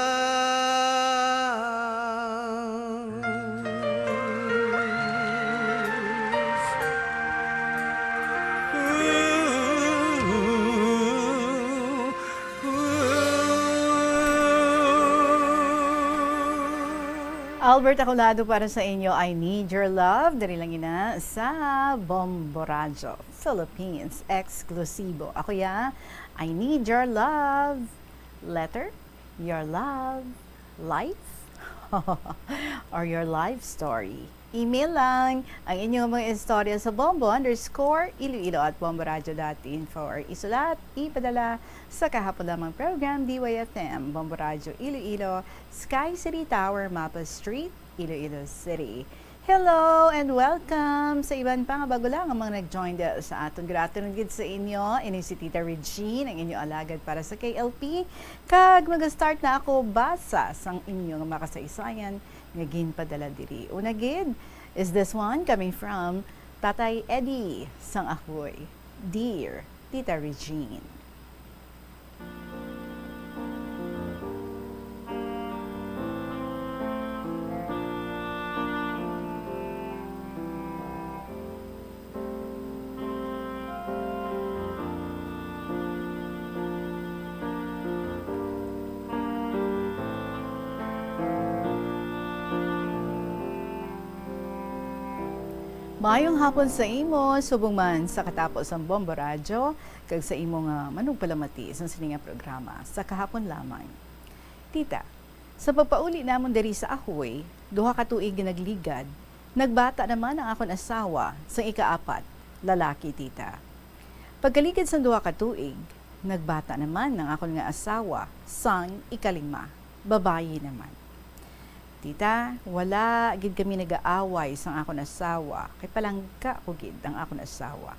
Albert Acolado para sa inyo, I Need Your Love. Dari lang ina sa Bombo Radio Philippines Exclusivo. Ako ya, I Need Your Love. Letter, your love, life, or your life story. Email lang ang inyong mga istorya sa bombo_iloilo@bomboradio.info or isulat, ipadala sa kahapon lamang program DYFM, Bombo Radio Iloilo, Sky City Tower, Mapa Street, Iloilo City. Hello and welcome sa iban pa nga bago lang ang mga nag-join sa aton. Good afternoon gid sa inyo. Ini si Tita Regine, ang inyo alagad para sa KLP. Kag mag-start na ako basa sang inyo nga makasaysayan nga ginpadala diri. Una gid is this one coming from Tatay Eddie sang Ahoy. Dear Tita Regine. Mayong hapon sa imo, subong man sa katapos ang Bombo Radio, kag sa imo nga manugpalamati sa sininga programa sa kahapon lamang. Tita, sa pagpauli namon diri sa Ahoy, duha ka tuig ginagligad, nagbata naman ang akon asawa sa ika-4, lalaki tita. Pagkaligid sa duha ka tuig, nagbata naman ang akon nga asawa sang ika-5, babayi naman. Tita, wala gid kami nag-aaway sang akon asawa, kay palangka ko gid ang akon asawa.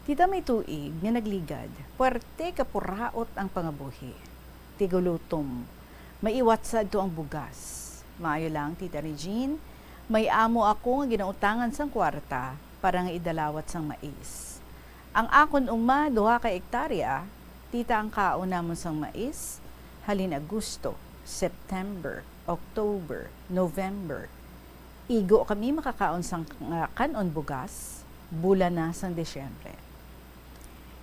Tita, may tuig nga nagligad, puwerte kapuraot ang pangabuhi. Tigulutom, maiwat sad to ang bugas. Maayo lang, Tita Regine, may amo ako nga ginautangan sang kwarta para nga idalawat sang mais. Ang akon uma, 2 ka hektarya, tita, ang kaon namon sang mais, halin Agosto, September, October, November. Igo kami makakaon sang kanon bugas, bulan na sang Desyembre.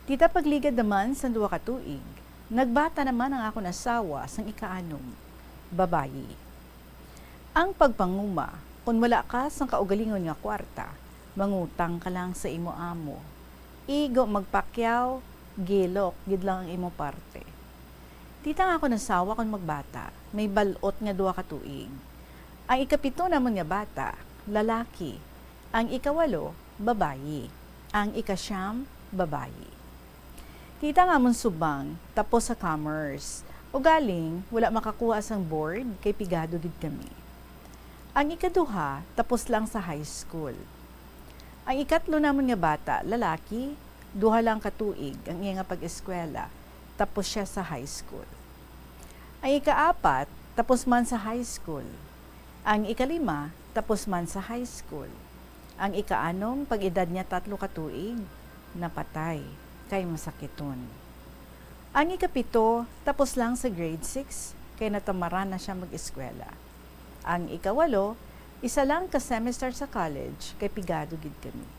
Tita, pagligad naman sa 2 ka tuig, nagbata naman ang akong asawa sang ika-6, babayi. Ang pagpanguma, kung wala ka sang kaugalingon nga kwarta, mangutang ka lang sa imo amo. Igo magpakyaw, gilok, gid lang ang imo parte. Tita, nga ako nasawa kung magbata, may balot nga 2 ka tuig. Ang ika-7 naman nga bata, lalaki. Ang ika-8, babayi. Ang ika-9, babayi. Tita, nga mong subang, tapos sa commerce. O galing, wala makakuha sang board, kay pigado gid kami. Ang ika-2, tapos lang sa high school. Ang ika-3 naman nga bata, lalaki, 2 lang ka tuig, ang iya nga pag-eskwela, tapos siya sa high school. Ang ika-4, tapos man sa high school. Ang ika-5, tapos man sa high school. Ang ika-6, pag-edad niya 3 ka tuig, napatay, kay masakiton. Ang ika-7, tapos lang sa grade 6, kay natamaran na siya mag-eskwela. Ang ika-8, isa lang ka semester sa college, kay pigado gid kami.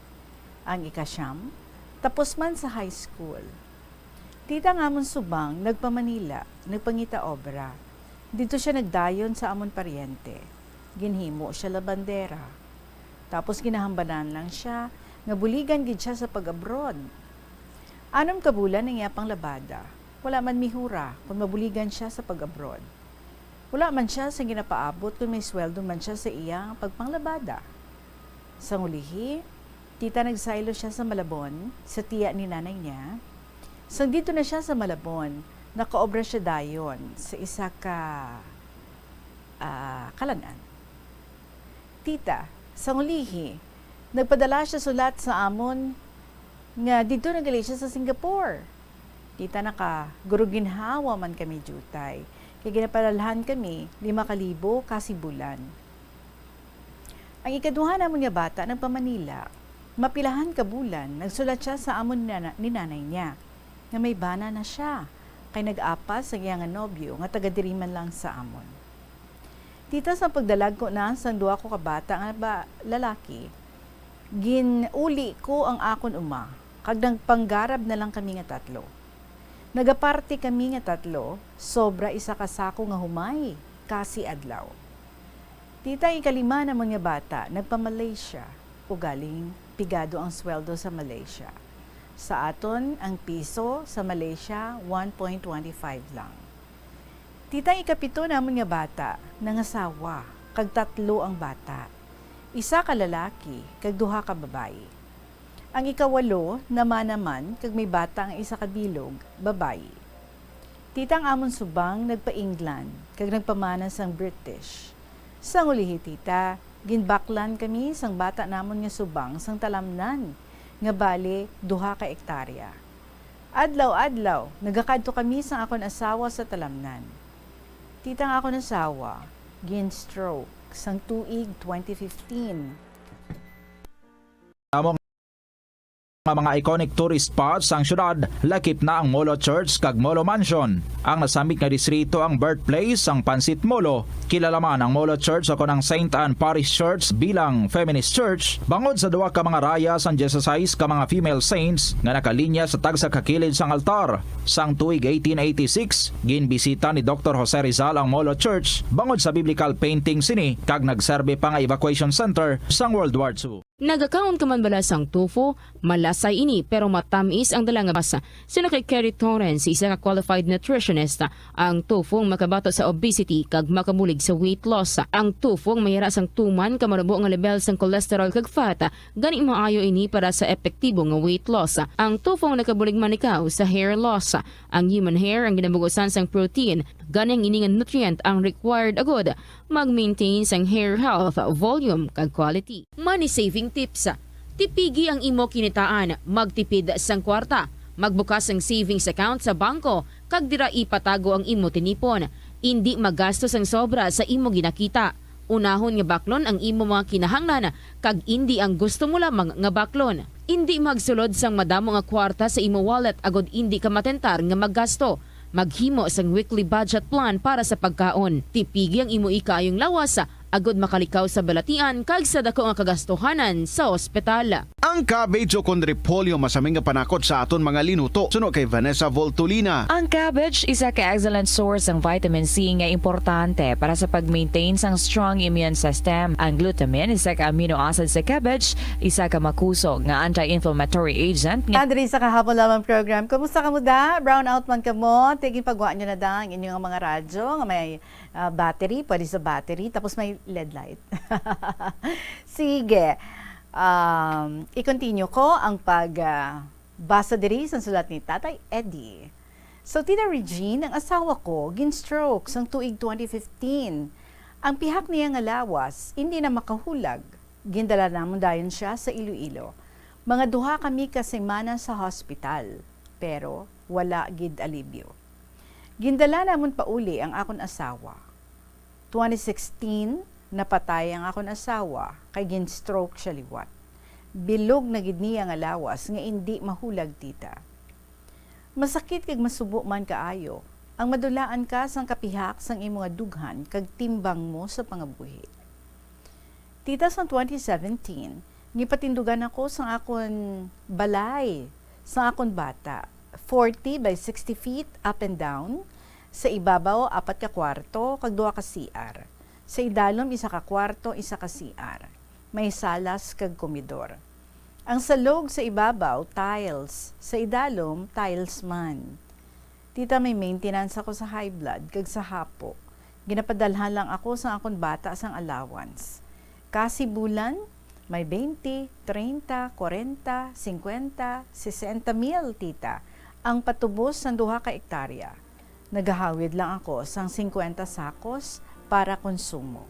Ang ika-9, tapos man sa high school. Tita, nga amon subang, nagpa-Manila, nagpangita obra. Dito siya nagdayon sa amon paryente. ginhimo siya labandera. Tapos ginahambanan lang siya, nga buligan gid siya sa pag-abroad. Anom ka bulan ang iyapang labada. Wala man mihura kung mabuligan siya sa pag-abroad. Wala man siya sa ginapaabot kung may sweldo man siya sa iyang pagpanglabada. Sa ngulihi, tita nagsaylo siya sa Malabon, sa tiya ni nanay niya. Sang dito na siya sa Malabon, nakaobra siya dayon sa isa ka kalanan. Tita, sa ngulihi, nagpadala siya sulat sa amon nga dito nagali siya sa Singapore. Tita guru-ginhawa man kami jutay. Kaya ginapadalhan kami 5,000 kasi bulan. Ang ikaduha namon nga bata ng Manila, mapilahan ka bulan, nagsulat siya sa amon ni nanay niya nga may bana na siya kay nag-apas sa iyang nobyo nga taga-diriman lang sa amon. Tita, sa pagdalag ko na sa duwa ko kabata nga lalaki, ginuli ko ang akon uma, kag panggarab na lang kami nga tatlo. Nagaparte kami nga tatlo, sobra isa kasako nga humay, kasi adlaw. Tita, ikalima naman nga bata, nagpa-Malaysia, o galing pigado ang sweldo sa Malaysia. Sa aton, ang piso sa Malaysia, 1.25 lang. Tita, ikapito namon nga bata, nangasawa, kag tatlo ang bata. Isa ka lalaki, kag duha ka babae. Ang ikawalo, naman, kag may bata ang isa ka bilog, babae. Tita, ang amon subang, nagpa-England, kag nagpamana sang British. Sa ngulihi, tita, ginbaklan kami sang bata namon nga subang sang talamnan, nga bali, duha ka ektarya. Adlaw-adlaw, nagakadto kami sang akon asawa sa talamnan. Tita, nga akon asawa, gin-stroke sang tuig 2015. Mga iconic tourist spots ang syudad, lakip na ang Molo Church kag Molo Mansion. Ang nasambit nga distrito ang birthplace ang Pansit Molo. Kilala man ang Molo Church ako ng St. Anne Parish Church bilang feminist church, bangod sa duwa ka mga raya sang 16 ka mga female saints nga nakalinya sa tagsa kakilid sang altar. Sang tuig 1886, ginbisita ni Dr. Jose Rizal ang Molo Church bangod sa biblical painting sini kag nagserbe pa nga evacuation center sang World War II. Nagakaon ka man bala sang tofu, malasay ini pero matamis ang dala nga basa. Sino kay Kerry Torrens, isa ka qualified nutritionist, ang tofu ang makabato sa obesity kag makabulig sa weight loss. Ang tofu ang mayara sang tuman ka marubo nga level sang cholesterol kag fat, gani maayo ini para sa epektibo nga weight loss. Ang tofu ang nakabulig man ikaw sa hair loss. Ang human hair ang ginabugusan sang protein, gani ang ini nga nutrient ang required agod mag-maintain sang hair health, volume kag quality. Money saving tips. Tipigi ang imo kinitaan, magtipid sang kwarta, magbukas ang savings account sa bangko, kag dira ipatago ang imo tinipon. Hindi magastos ang sobra sa imo ginakita. Unahon nga baklon ang imo mga kinahanglan, kag hindi ang gusto mo lamang nga baklon. Hindi magsulod sang madamo nga kwarta sa imo wallet agod hindi ka matentar nga maggasto. Maghimo sang weekly budget plan para sa pagkaon. Tipigi ang imo ikayong lawas agod makalikaw sa balatian kag sa dako nga kagastuhanan sa ospital. Ang cabbage o condrepolyo masaming nga panakot sa aton mga linuto. Suno kay Vanessa Voltolina. Ang cabbage isa ka excellent source ng vitamin C nga importante para sa pag-maintain sang strong immune system. Ang glutamine isa ka amino acid sa cabbage, isa ka makusog nga anti-inflammatory agent. Andri sa kahapon lamang program. Kumusta ka mo da? Brown out man ka mo? Tigin pagwa nyo na da ang inyong mga radyo nga may battery, pwede sa battery, tapos may LED light. Sige. I-continue ko ang pagbasa diri sa sulat ni Tatay Eddie. So, Tita Regine, ang asawa ko, gin-stroke sang tuig 2015. Ang pihak niya nga lawas, hindi na makahulag. Gindala namon dayon siya sa Iloilo. Mga duha kami kasemana sa hospital, pero wala gid alibyo. Gindala namon pauli ang akon asawa. 2016, napatay ang akon asawa kay gin-stroke siya liwat. Bilog na gid niya nga lawas nga hindi mahulag, tita. Masakit kag masubo man kaayo ang madulaan ka sang kapihak sang imo nga dughan kag timbang mo sa pangabuhi. Tita, sa 2017, gipatindugan ako sang akon balay sang akon bata, 40 by 60 feet up and down, sa ibabaw 4 ka kwarto kag 2 ka CR. Sa idalom, isa ka kwarto, isa ka CR. May salas kag komedor. Ang salog sa ibabaw, tiles. Sa idalom, tiles man. Tita, may maintenance ako sa high blood kag sa hapo. Ginapadalhan lang ako sa akong bata sang allowance. Kasi bulan, may 20, 30, 40, 50, 60 mil, tita. Ang patubos ng 2 ka ektarya. Nagahawid lang ako sang 50 sakos para konsumo.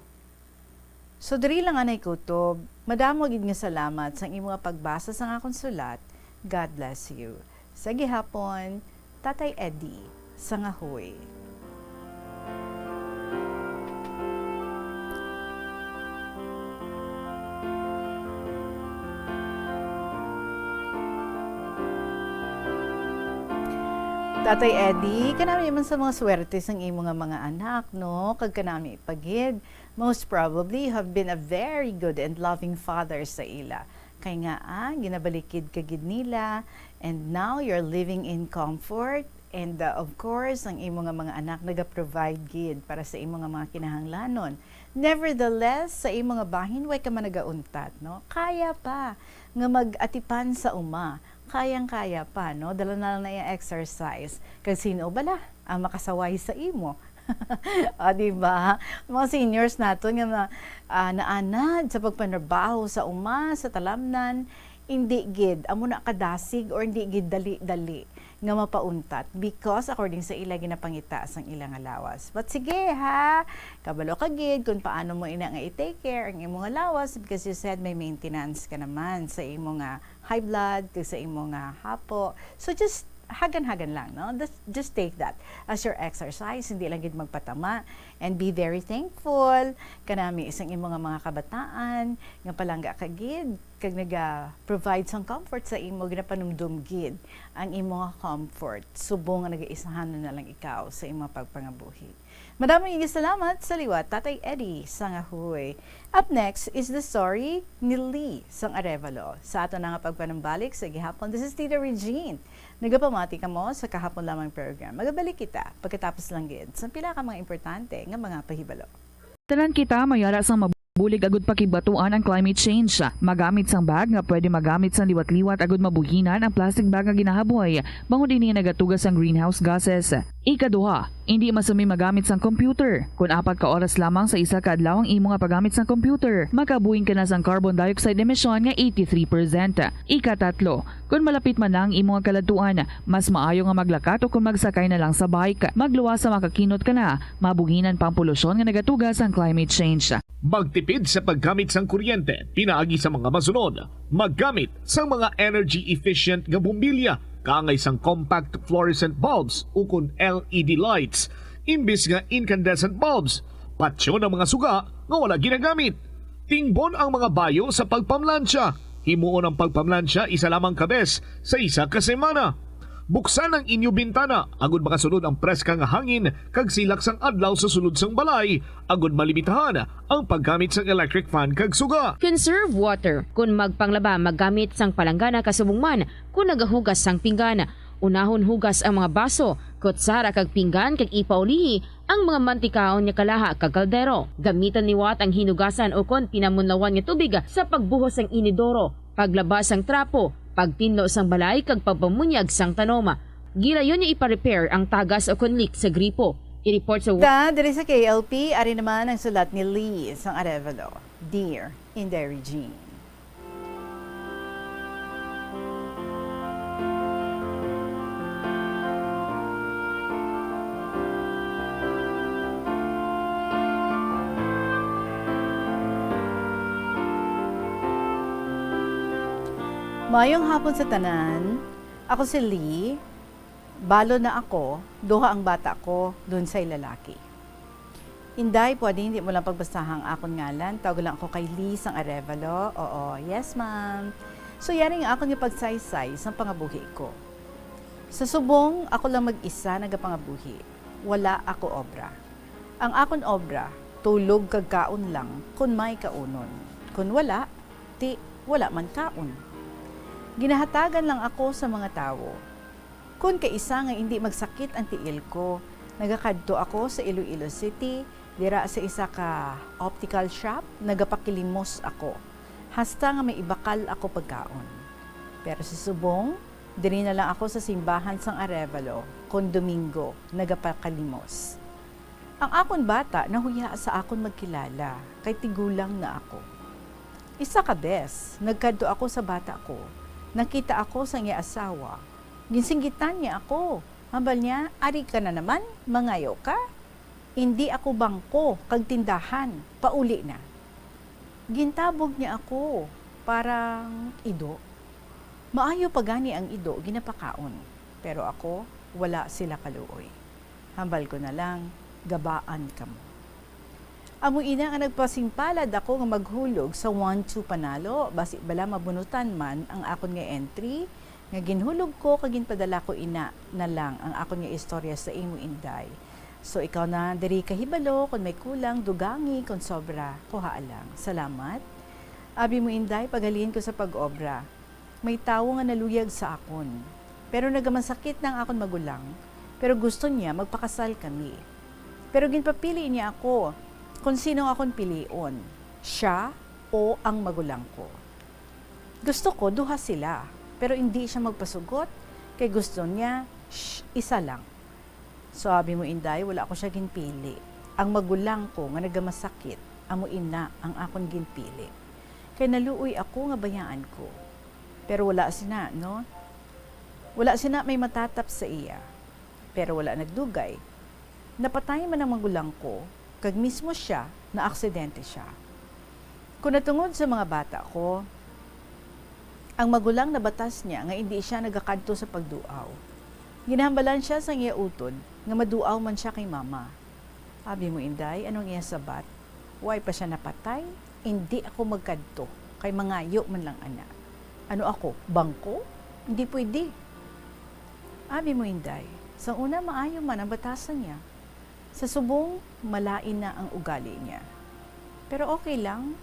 So diri lang anay kutob, madamo gid nga salamat sang imong pagbasa sang akong sulat. God bless you. Sa gihapon, Tatay Eddie, sa Ngahoy. Tatay Eddie, kanami man sa mga swerte sang imo nga mga anak, no? Kag kanami ipagid. Most probably, you have been a very good and loving father sa ila. Kay nga, ginabalikid kagid nila, and now you're living in comfort. And of course, ang imo nga mga anak naga-provide gid para sa imo nga mga kinahanglanon. Nevertheless, sa imo nga bahin, way ka man nagauntat, no? Kaya pa nga mag-atipan sa uma. Kayang-kaya pa, no? Dala na lang na yung exercise. Kasi sino bala ang makasaway sa imo? O, diba? Mga seniors nato nga naanad sa pagpanarbaho sa uma, sa talamnan, hindi gid, amo na kadasig or hindi gid dali-dali nga mapauntat because according sa ila ginapangita sang ilang alawas. But sige ha, kabalo ka gid kung paano mo ina nga i-take care ang imong alawas because you said may maintenance ka naman sa imong high blood, sa imong hapo. So just hagan-hagan lang, no? Just take that as your exercise, hindi lang gid magpatama, and be very thankful kanami isang imong mga kabataan nga palangga ka gid kag naga-provide sang comfort sa imo, ginapanumdum gid ang imong comfort. Subong nga nagaisahan na lang ikaw sa imong pagpangabuhi. Maraming salamat sa liwat, Tatay Eddie sa Ngahoy. Up next is the story ni Lee sang Arevalo. Sa ato na nga pagpanambalik sa gihapon, this is Tita Regine. Nagapamati ka mo sa kahapon lamang program. Magabalik kita pagkatapos lang gid sa pila ka mga importante nga mga pahibalo. Tanan kita mayara sang bulig agud pakibatuan ang climate change. Magamit sang bag nga pwede magamit sang liwat-liwat agud mabuhinan ang plastic bag nga ginahaboy. Bangod dinhi nagatugas ang greenhouse gases. Ikaduha, hindi masumi magamit sang computer. Kung 4 ka oras lamang sa isa ka adlaw ang imo nga paggamit sang computer, makabuhing ka na sang carbon dioxide emission nga 83%. Ikatatlo, kung malapit man lang imo nga kaladuan, mas maayo nga maglakat o kung magsakay na lang sa bike. Magluwas sa makakinot ka na, mabuhinan pang polusyon nga nagatugas ang climate change. Magtipid sa paggamit sang kuryente, pinaagi sa mga masunod. Maggamit sa mga energy-efficient nga bumbilya, kaangay sang compact fluorescent bulbs ukon LED lights, imbis nga incandescent bulbs. Patsyo ng mga suga nga wala ginagamit. Tingbon ang mga bayo sa pagpamlansya. Himuon ang pagpamlansya isa lamang kabes sa isa ka semana. Buksan ang inyo bintana, agud makasunod ang preska nga hangin kag silak sang adlaw sa sulod sang balay, agud malimitahan ang paggamit sang electric fan kag suga. Conserve water. Kung magpanglaba, maggamit sang palanggana kasubong man. Kung nagahugas sang pinggan, unahon hugas ang mga baso, kutsara kag pinggan kag ipaulihi ang mga mantikaon nga kalaha kag kaldero. Gamitan niwat ang hinugasan o kon pinamunlawan nga tubig sa pagbuhos sang inidoro, paglabas sang trapo, pagtinlo sang balay kag pagpamunyag sang tanoma. Gilayon niya ipa-repair ang tagas o konlik sa gripo. I-report sa Diri sa KLP, ari naman ang sulat ni Lee sang Arevalo. Dear Inday Regine. Mayong hapon sa tanan, ako si Lee, balo na ako, duha ang bata ko dun sa lalaki. Inday, pwede hindi mo lang pagbasahang akong ngalan, tawag lang ako kay Lee sang Arevalo. Oo, yes ma'am. So yari nga akong ipagsaysay sa pangabuhi ko. Sa subong, ako lang mag-isa nagapangabuhi. Wala ako obra. Ang akon obra, tulog kag kaon lang kun may kaunon. Kun wala, wala man kaon. Ginahatagan lang ako sa mga tao. Kung kaisa nga hindi magsakit ang tiil ko, nagakadto ako sa Iloilo City Dira sa isa ka optical shop, nagapakilimos ako. Hasta nga may ibakal ako pagkaon. Pero sa subong, diri na lang ako sa simbahan sang Arevalo, kon Domingo, nagapakalimos. Ang akon bata nahuya sa akon magkilala, kay tigulang na ako. Isa ka bes, nagkadto ako sa bata ko. Nakita ako sa iya asawa. Ginsinggitan niya ako. Hambal niya, ari ka na naman, mangayo ka. Hindi ako bangko, kag tindahan, pauli na. Gintabog niya ako, parang ido. Maayo pa gani ang ido, ginapakaon. Pero ako, wala sila kaluoy. Hambal ko na lang, gabaan ka mo. Amo ina nga nagpasingpalad ako nga maghulog sa 1-2 panalo, basi bala mabunutan man ang akon nga entry, nga ginhulog ko kag ginpadala ko ina na lang ang akon nga istorya sa imo Inday. So ikaw na diri kahibalo kung may kulang dugangi kung sobra kuha lang. Salamat. Abi mo Inday paghalin ko sa pag-obra. May tawo nga naluyag sa akon. Pero nagamasakit ng akon magulang. Pero gusto niya magpakasal kami. Pero ginpapili niya ako kung sino akon pilion. Siya o ang magulang ko. Gusto ko duha sila. Pero hindi siya magpasugot kay gusto niya isa lang. So abi mo Inday, wala ako siya ginpili. Ang magulang ko nga nagamasakit, amo ina ang akon ginpili. Kay naluoy ako nga bayaan ko. Pero wala sina, no? Wala sina may matatap sa iya. Pero wala nagdugay. Napatay man ang magulang ko, kag mismo siya na aksidente siya. Kung natungod sa mga bata ko, ang magulang na batas niya nga hindi siya nagakadto sa pagduaw. Ginahambalan siya sa iya utod, nga maduaw man siya kay mama. Abi mo Inday, anong iya sabat? Why pa siya napatay? Hindi ako magkadto, kay mangayo man lang ana. Ano ako, bangko? Hindi pwede. Abi mo Inday, sa una maayo man ang batasan niya. Sa subong, malain na ang ugali niya. Pero okay lang.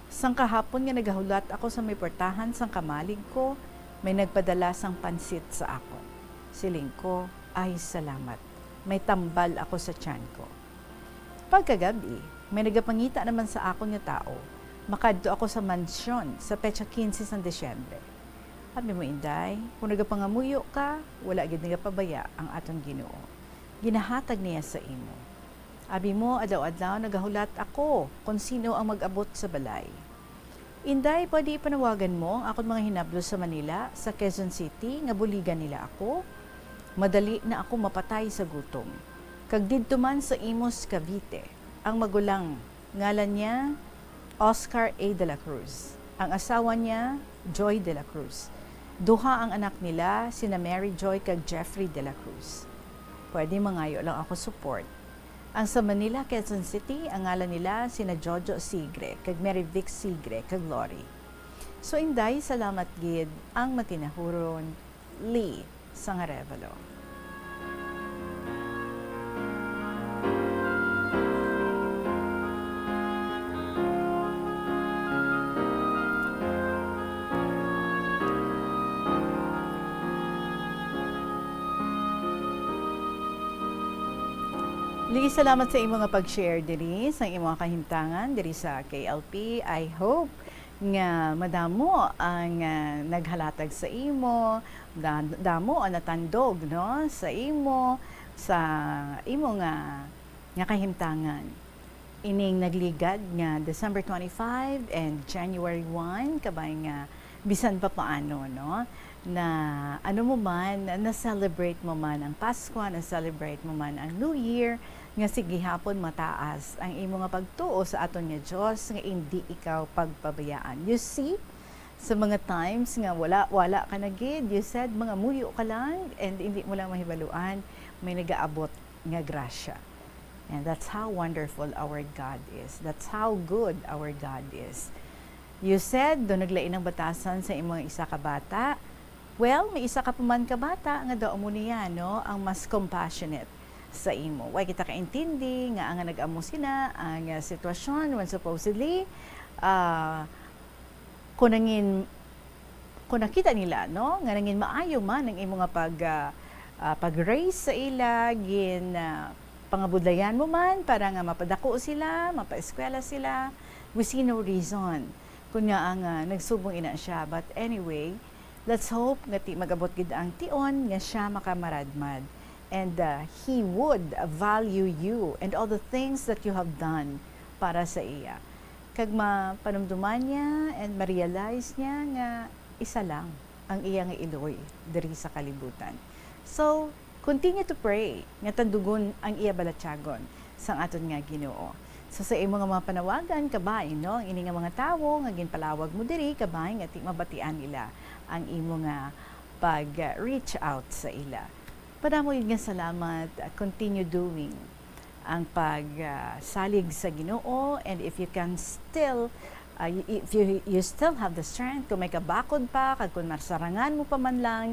Sang kahapon nga nagahulat ako sa may portahan sang kamalig ko, may nagpadala sang pansit sa ako. Siling ko, ay salamat. May tambal ako sa tiyan ko. Pagkagabi, may nagapangita naman sa ako nga tao. Makadto ako sa mansyon sa petsa 15 sa Desyembre. Sabi mo Inday, kung nagapangamuyo ka, wala gid nagapabaya ang atong Ginoo. Ginahatag niya sa imo. Abi mo, adlaw-adlaw nagahulat ako kung sino ang mag-abot sa balay. Inday, pwede ipanawagan mo ang akong mga hinablo sa Manila, sa Quezon City, nga buligan nila ako. Madali na ako mapatay sa gutom. Kag didto man sa Imos, Cavite, ang magulang, ngalan niya, Oscar A. de la Cruz. Ang asawa niya, Joy de la Cruz. Duha ang anak nila, sina Mary Joy kag Jeffrey de la Cruz. Pwede mangayo lang ako support. Ang sa Manila, Quezon City, ang ngalan nila, sina Jojo Sigre, kag Mary Vic Sigre, kag Lori. So Inday, salamat gid ang matinahuron, Lee, sang Arevalo. Ligi, salamat sa imong nga pag-share diri sa imong kahimtangan diri sa KLP. I hope nga madamo ang naghalatag sa imo, damo ang natandog no sa imo nga kahimtangan. Ining nagligad nga December 25 and January 1 kabay nga bisan pa paano no na ano mo man na-celebrate mo man ang Pasko, na-celebrate mo man ang New Year, nga sige hapon mataas ang imo nga pagtuo sa aton nga Dios nga hindi ikaw pagpabayaan. You see, sa mga times nga wala ka na gid, you said mga muyo ka lang and hindi mo lang mahibaluan, may nagaabot nga grasya. And that's how wonderful our God is. That's how good our God is. You said, doon naglain ng batasan sa imong isa ka bata. Well, may isa ka paman ka bata nga daw mo niya, no? Ang mas compassionate sa imo. Way kita kaintindi nga ang nag-amo sina ang sitwasyon when supposedly kung nakita nila, no? Nga nangin maayo man ang imo nga pag-raise sa ila, pangabudlayan mo man para nga mapadako sila, mapaeskwela sila, we see no reason kung nga ang nagsubong ina siya. But anyway, let's hope nga magabot gid ang tion nga siya makamaradmad. And he would value you and all the things that you have done para sa iya. Kag mapanumduman niya and ma-realize niya nga isa lang ang iya nga iloy diri sa kalibutan. So, continue to pray nga tandugon ang iya balatyagon sang aton nga Ginoo. So sa imo nga mga panawagan kabay no, ang ini nga mga tawo nga ginpalawag mo diri kabay nga ti mabatian nila ang imo nga pag-reach out sa ila. Padamo yun nga salamat, continue doing ang pagsalig sa Ginoo, and if you can still if you still have the strength kung may kabakod pa kag kung masarangan mo pa man lang,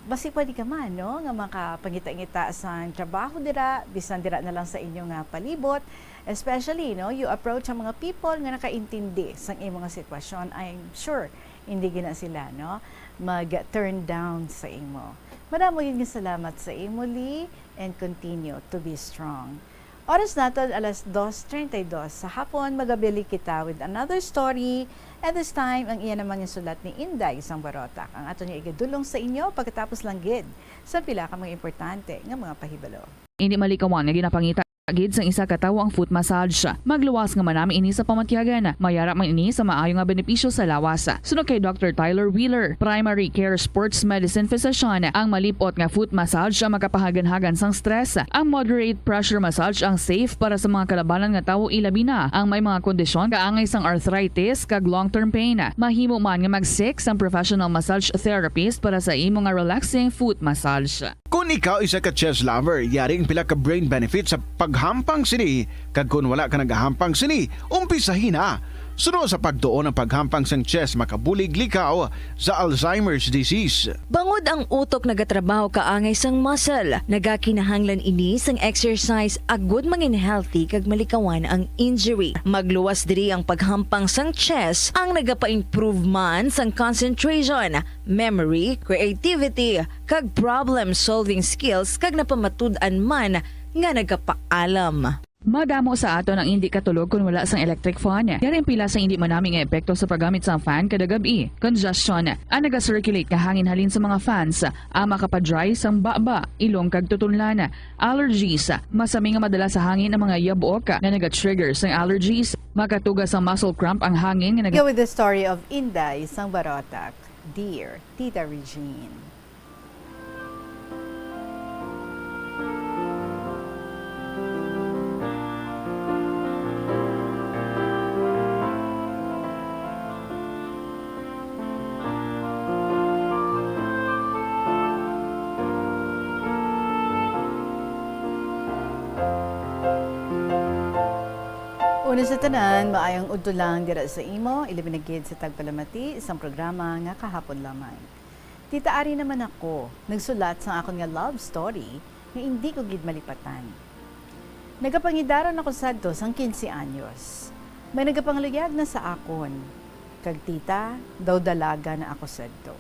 basi pwede ka man no nga makapangita-ngita sa trabaho dira, bisan dira na lang sa inyong palibot, especially no you approach ang mga people nga nakaintindi sa imong mga sitwasyon. I'm sure hindi gina sila no mag-turn down sa imo. Maramo yun salamat sa imo, Lee, and continue to be strong. Oras natin, 2:32 sa hapon, magabili kita with another story. At this time, ang iyan naman yung sulat ni Inday isang barotak. Ang ato niya igadulong sa inyo pagkatapos lang gid sa pila ka mga importante nga mga pahibalo. Hindi malikawan nga ginapangita gid sang isa ka tawo ang foot massage. Magluwas nga manami ini sa pamatyagan. Mayara man ini sa maayo nga benepisyo sa lawas. Sunod kay Dr. Tyler Wheeler, Primary Care Sports Medicine Physician, ang malipot nga foot massage ang makapahagan-hagan sang stress. Ang moderate pressure massage ang safe para sa mga kalabanan nga tawo ilabi na ang may mga kondisyon kaangay sang arthritis kag long-term pain. Mahimo man nga mag-seek ang professional massage therapist para sa imo nga relaxing foot massage. Kung ikaw isa ka chess lover, yaring pila ka brain benefit sa paghampang sini. Kag kung wala ka nagahampang sini, umpisahin na. Sunod sa pagtuon ng paghampang sang chess, makabulig likaw sa Alzheimer's disease. Bangod ang utok nagatrabaho kaangay sang muscle, nagakinahanglan ini sang exercise agud mangin healthy kag malikawan ang injury. Magluwas diri ang paghampang sang chess ang nagapa-improve man sang concentration, memory, creativity, kag problem-solving skills kag napamatud-an man nga nagapaalam. Madamo sa aton ang hindi katulog kung wala sang electric fan. Yaring pila sa hindi manaming epekto sa paggamit sa fan kada gabi. Congestion, ang naga-circulate ka hangin halin sa mga fans, ang makapadry sang baba, ilong kag tutunlan. Allergies, masami nga madala sa hangin ang mga yabuok na naga-trigger sang allergies. Makatugas ang muscle cramp ang hangin nga Go with the story of Inday sang barotak. Dear Tita Regine. Una sa tanan, maayong udto lang dira sa imo, ilibinagid sa Tagpalamati, isang programa nga kahapon lamang. Tita Ari naman ako, nagsulat sa akong nga love story nga hindi ko gid malipatan. Nagapangidaron ako sadto sang 15 anyos. May nagapangluyag na sa akon. Kag tita, daw dalaga na ako sadto.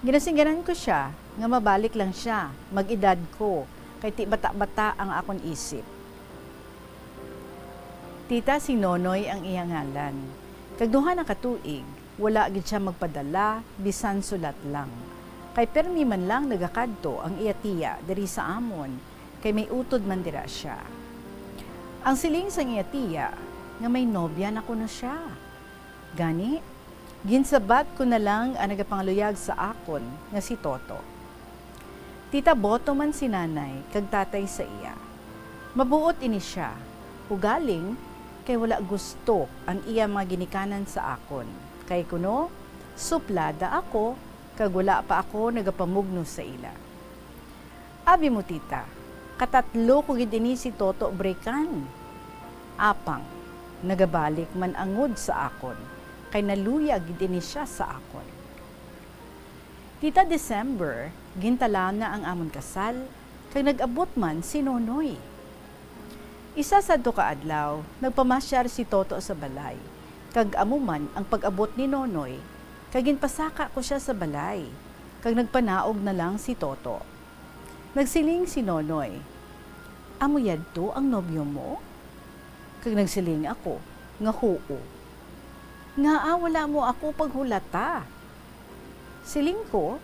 Ginasingganan ko siya, nga mabalik lang siya, mag-edad ko, kay ti bata-bata ang akon isip. Tita, si Nonoy ang iyang ngalan. Kagduha na katuig, wala gid siya magpadala, bisan sulat lang. Kay permi man lang nagakadto ang iya tiya diri sa amon, kay may utod man dira siya. Ang siling sang iya tiya, nga may nobya na kuno siya. Gani, ginsabat ko na lang ang nagapangluyag sa akon nga si Toto. Tita boto man si nanay, kag tatay sa iya. Mabuot ini siya, ugaling, kay wala gusto ang iya mga ginikanan sa akon. Kay kuno, suplada ako, kag wala pa ako nagapamugno sa ila. Abi mo tita, katatlo ko gid ini si Toto brekan. Apang, nagabalik man angod sa akon, kay naluya gid ini siya sa akon. Tita December, gintalam na ang amon kasal, kay nag-abot man si Nonoy. Isa sa duka adlaw, nagpamasyar si Toto sa balay. Kag amuman ang pag-abot ni Nonoy, kag ginpasaka ko siya sa balay. Kag nagpanaog na lang si Toto. Nagsiling si Nonoy, amo yadto ang nobyo mo? Kag nagsiling ako, nga huo. Nga wala mo ako paghulata. Siling ko,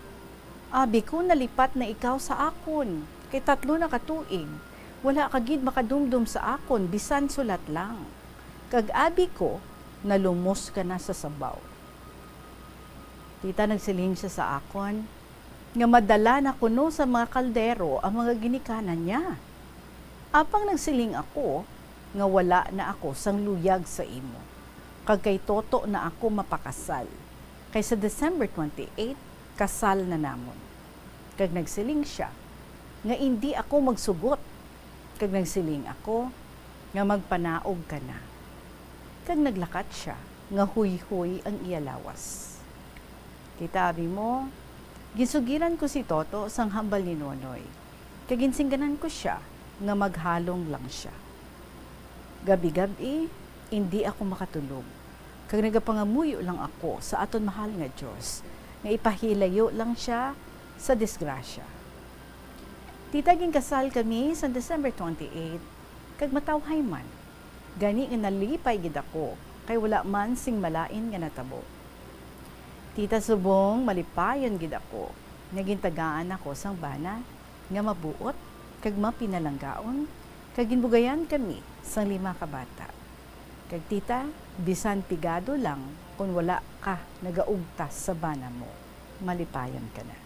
abi ko nalipat na ikaw sa akon, kay 3 na katuig. Wala kagid makadumdum sa akon, bisan sulat lang. Kag abi ko, nalumos ka na sa sabaw. Tita, nagsiling siya sa akon, nga madala na kuno sa mga kaldero ang mga ginikanan niya. Apang nagsiling ako, nga wala na ako sang luyag sa imo. Kag kay Toto na ako mapakasal. Kay sa December 28, kasal na namon. Kag nagsiling siya, nga hindi ako magsugot. Kag nagsiling ako, nga magpanaog ka na. Kag naglakat siya, nga huy-huy ang iyalawas. Kita abi mo, gisugiran ko si Toto sang hambal ni Nonoy. Kag ginsingganan ko siya, nga maghalong lang siya. Gabi-gabi, hindi ako makatulog. Kag nagapangamuyo lang ako sa aton mahal nga Diyos, nga ipahilayo lang siya sa disgrasya. Tita, kasal kami sa December 28, kag matawhay man. Gani nga nalipay gid ako, kay wala man sing malain nga natabo. Tita, subong malipayon gid ako, nga gintagaan ako sang bana, nga mabuot, kag mapinalanggaon, kag ginbugayan kami sang 5 ka bata. Kag tita, bisan pigado lang kung wala ka nagaugtas sa bana mo, malipayon ka na.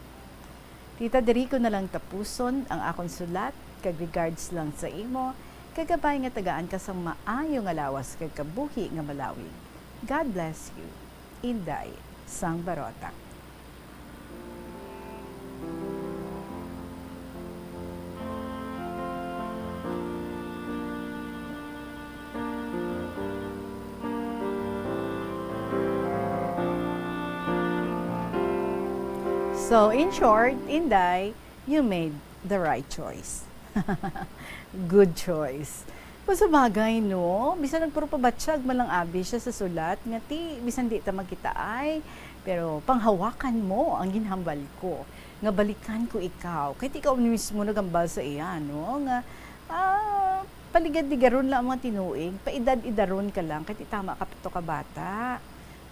Tita, diri ko na lang tapuson ang akong sulat, kag regards lang sa imo, kagabay nga tagaan ka sang maayo nga lawas kag kabuhi nga malawig. God bless you. Inday sang Barota. So, in short, Inday, you made the right choice. Good choice. Kung sa bagay, no? Bisan nagpuro pabatsyag malang abi siya sa sulat, nga ti, bisan di ta magkita ay, pero panghawakan mo ang ginhambal ko. Nga balikan ko ikaw. Kahit ikaw mismo nagambal sa iya, no? Nga, paligad-ligaron lang ang mga tinuig, paidad-idaron ka lang, kahit itama ka to ka bata.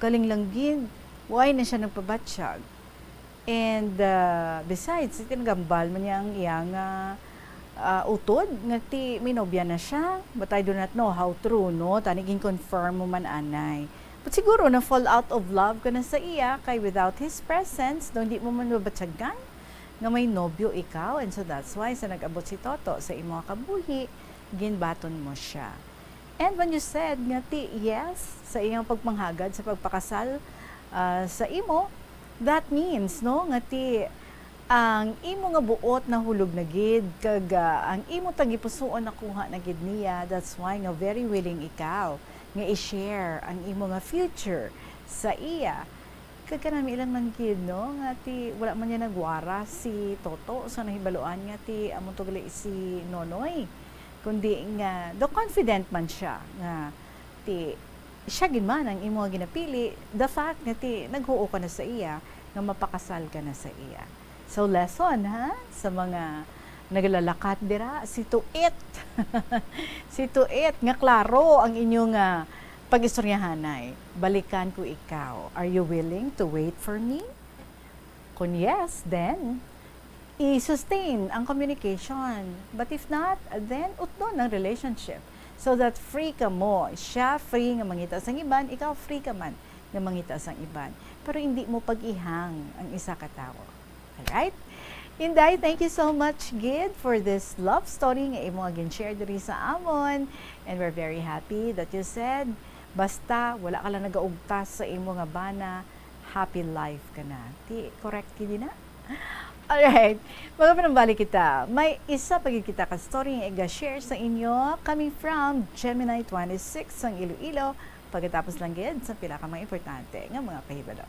Galing lang gid, why na siya nagpabatsyag? And besides, itinagambal man niya ang iyang utod, nga ti minobya na siya, but I do not know how true, no? Tanigin confirm mo man anay. But siguro na fall out of love ka na sa iya, kay without his presence, no, hindi mo man mabatsagan, nga may nobyo ikaw, and so that's why sa nag-abot si Toto sa imo kabuhi, ginbaton mo siya. And when you said nga ti yes sa iyang pagpanghagad sa pagpakasal sa imo, that means, no, nga ti ang imo nga buot na hulog na gid, kag ang imo tagipusoon na kuha na gid niya, that's why nga very willing ikaw nga i-share ang imo nga future sa iya. Kag kanami ilan man gid, no, nga ti wala man niya nagwara si Toto sa nahibaluan nga ti among tugali si Nonoy, kundi nga do confident man siya nga ti siya gid man ang imo nga ginapili, the fact nga ti naghuo ka na sa iya, nga mapakasal ka na sa iya. So lesson ha sa mga naglalakat dira, si Tuit. Si Tuit nga klaro ang inyong pag-istoryahanay. Balikan ko ikaw. Are you willing to wait for me? Kung yes, then i-sustain ang communication. But if not, then utno ng relationship. So that free ka mo. Siya free nga mangita sang iban, ikaw free ka man nga mangita sang iban. Pero hindi mo pag-ihang ang isa ka tao. Alright? Inday, thank you so much, Gid, for this love story nga imo gin-share diri sa amon. And we're very happy that you said, basta wala ka lang nagaugtas sa imo nga bana, happy life ka na. Di, correct kidi na? Alright, mga panambali kita. May isa pag kita ka story nga iga-share sa inyo coming from Gemini 26 ang Iloilo. Pagkatapos lang gid sa pila ka mga importante nga mga pahibalo.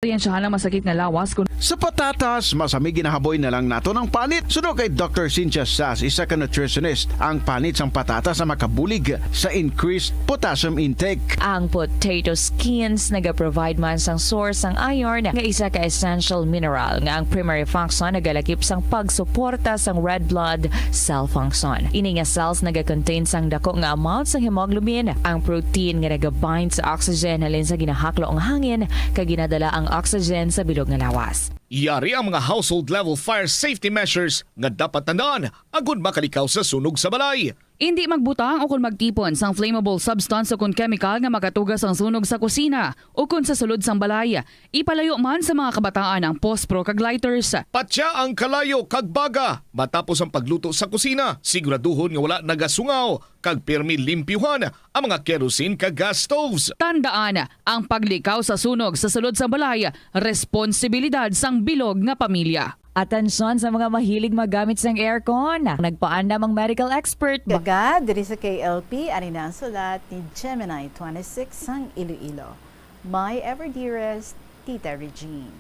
Yensyahan lang masakit nga lawas kung Sa patatas, masami ginahaboy na lang nato ng panit. Suno kay Dr. Cynthia Sass, isa ka nutritionist, ang panit sang patatas na makabulig sa increased potassium intake. Ang potato skins nagaprovide man sang source sang iron nga isa ka essential mineral nga ang primary function nagalakip sang pagsuporta sang red blood cell function. Ini nga cells nagakontain sang dako nga amount sang hemoglobin, ang protein nga nagabind sa oxygen halin sa ginahaklo ang hangin kag ginadala ang oxygen sa bilog nga lawas. Yari ang mga household level fire safety measures nga dapat tandaan agud makalikaw sa sunog sa balay. Hindi magbutang o kung magtipon sang flammable substance o kung chemical nga makatugas ang sunog sa kusina o kung sa sulod sang balay. Ipalayo man sa mga kabataan ang pospro kag lighters. Patya ang kalayo kag baga matapos ang pagluto sa kusina. Siguraduhon nga wala nagasungaw kag pirmi limpyuhan ang mga kerosene kag gas stoves. Tandaan, ang paglikaw sa sunog sa sulod sa balay, responsibilidad sang bilog nga pamilya. Atensyon sa mga mahilig magamit sang aircon. Nagpaandam ang medical expert. Gaga, diri sa KLP, ani na ang sulat ni Gemini 26 sang Iloilo. My ever dearest, Tita Regine.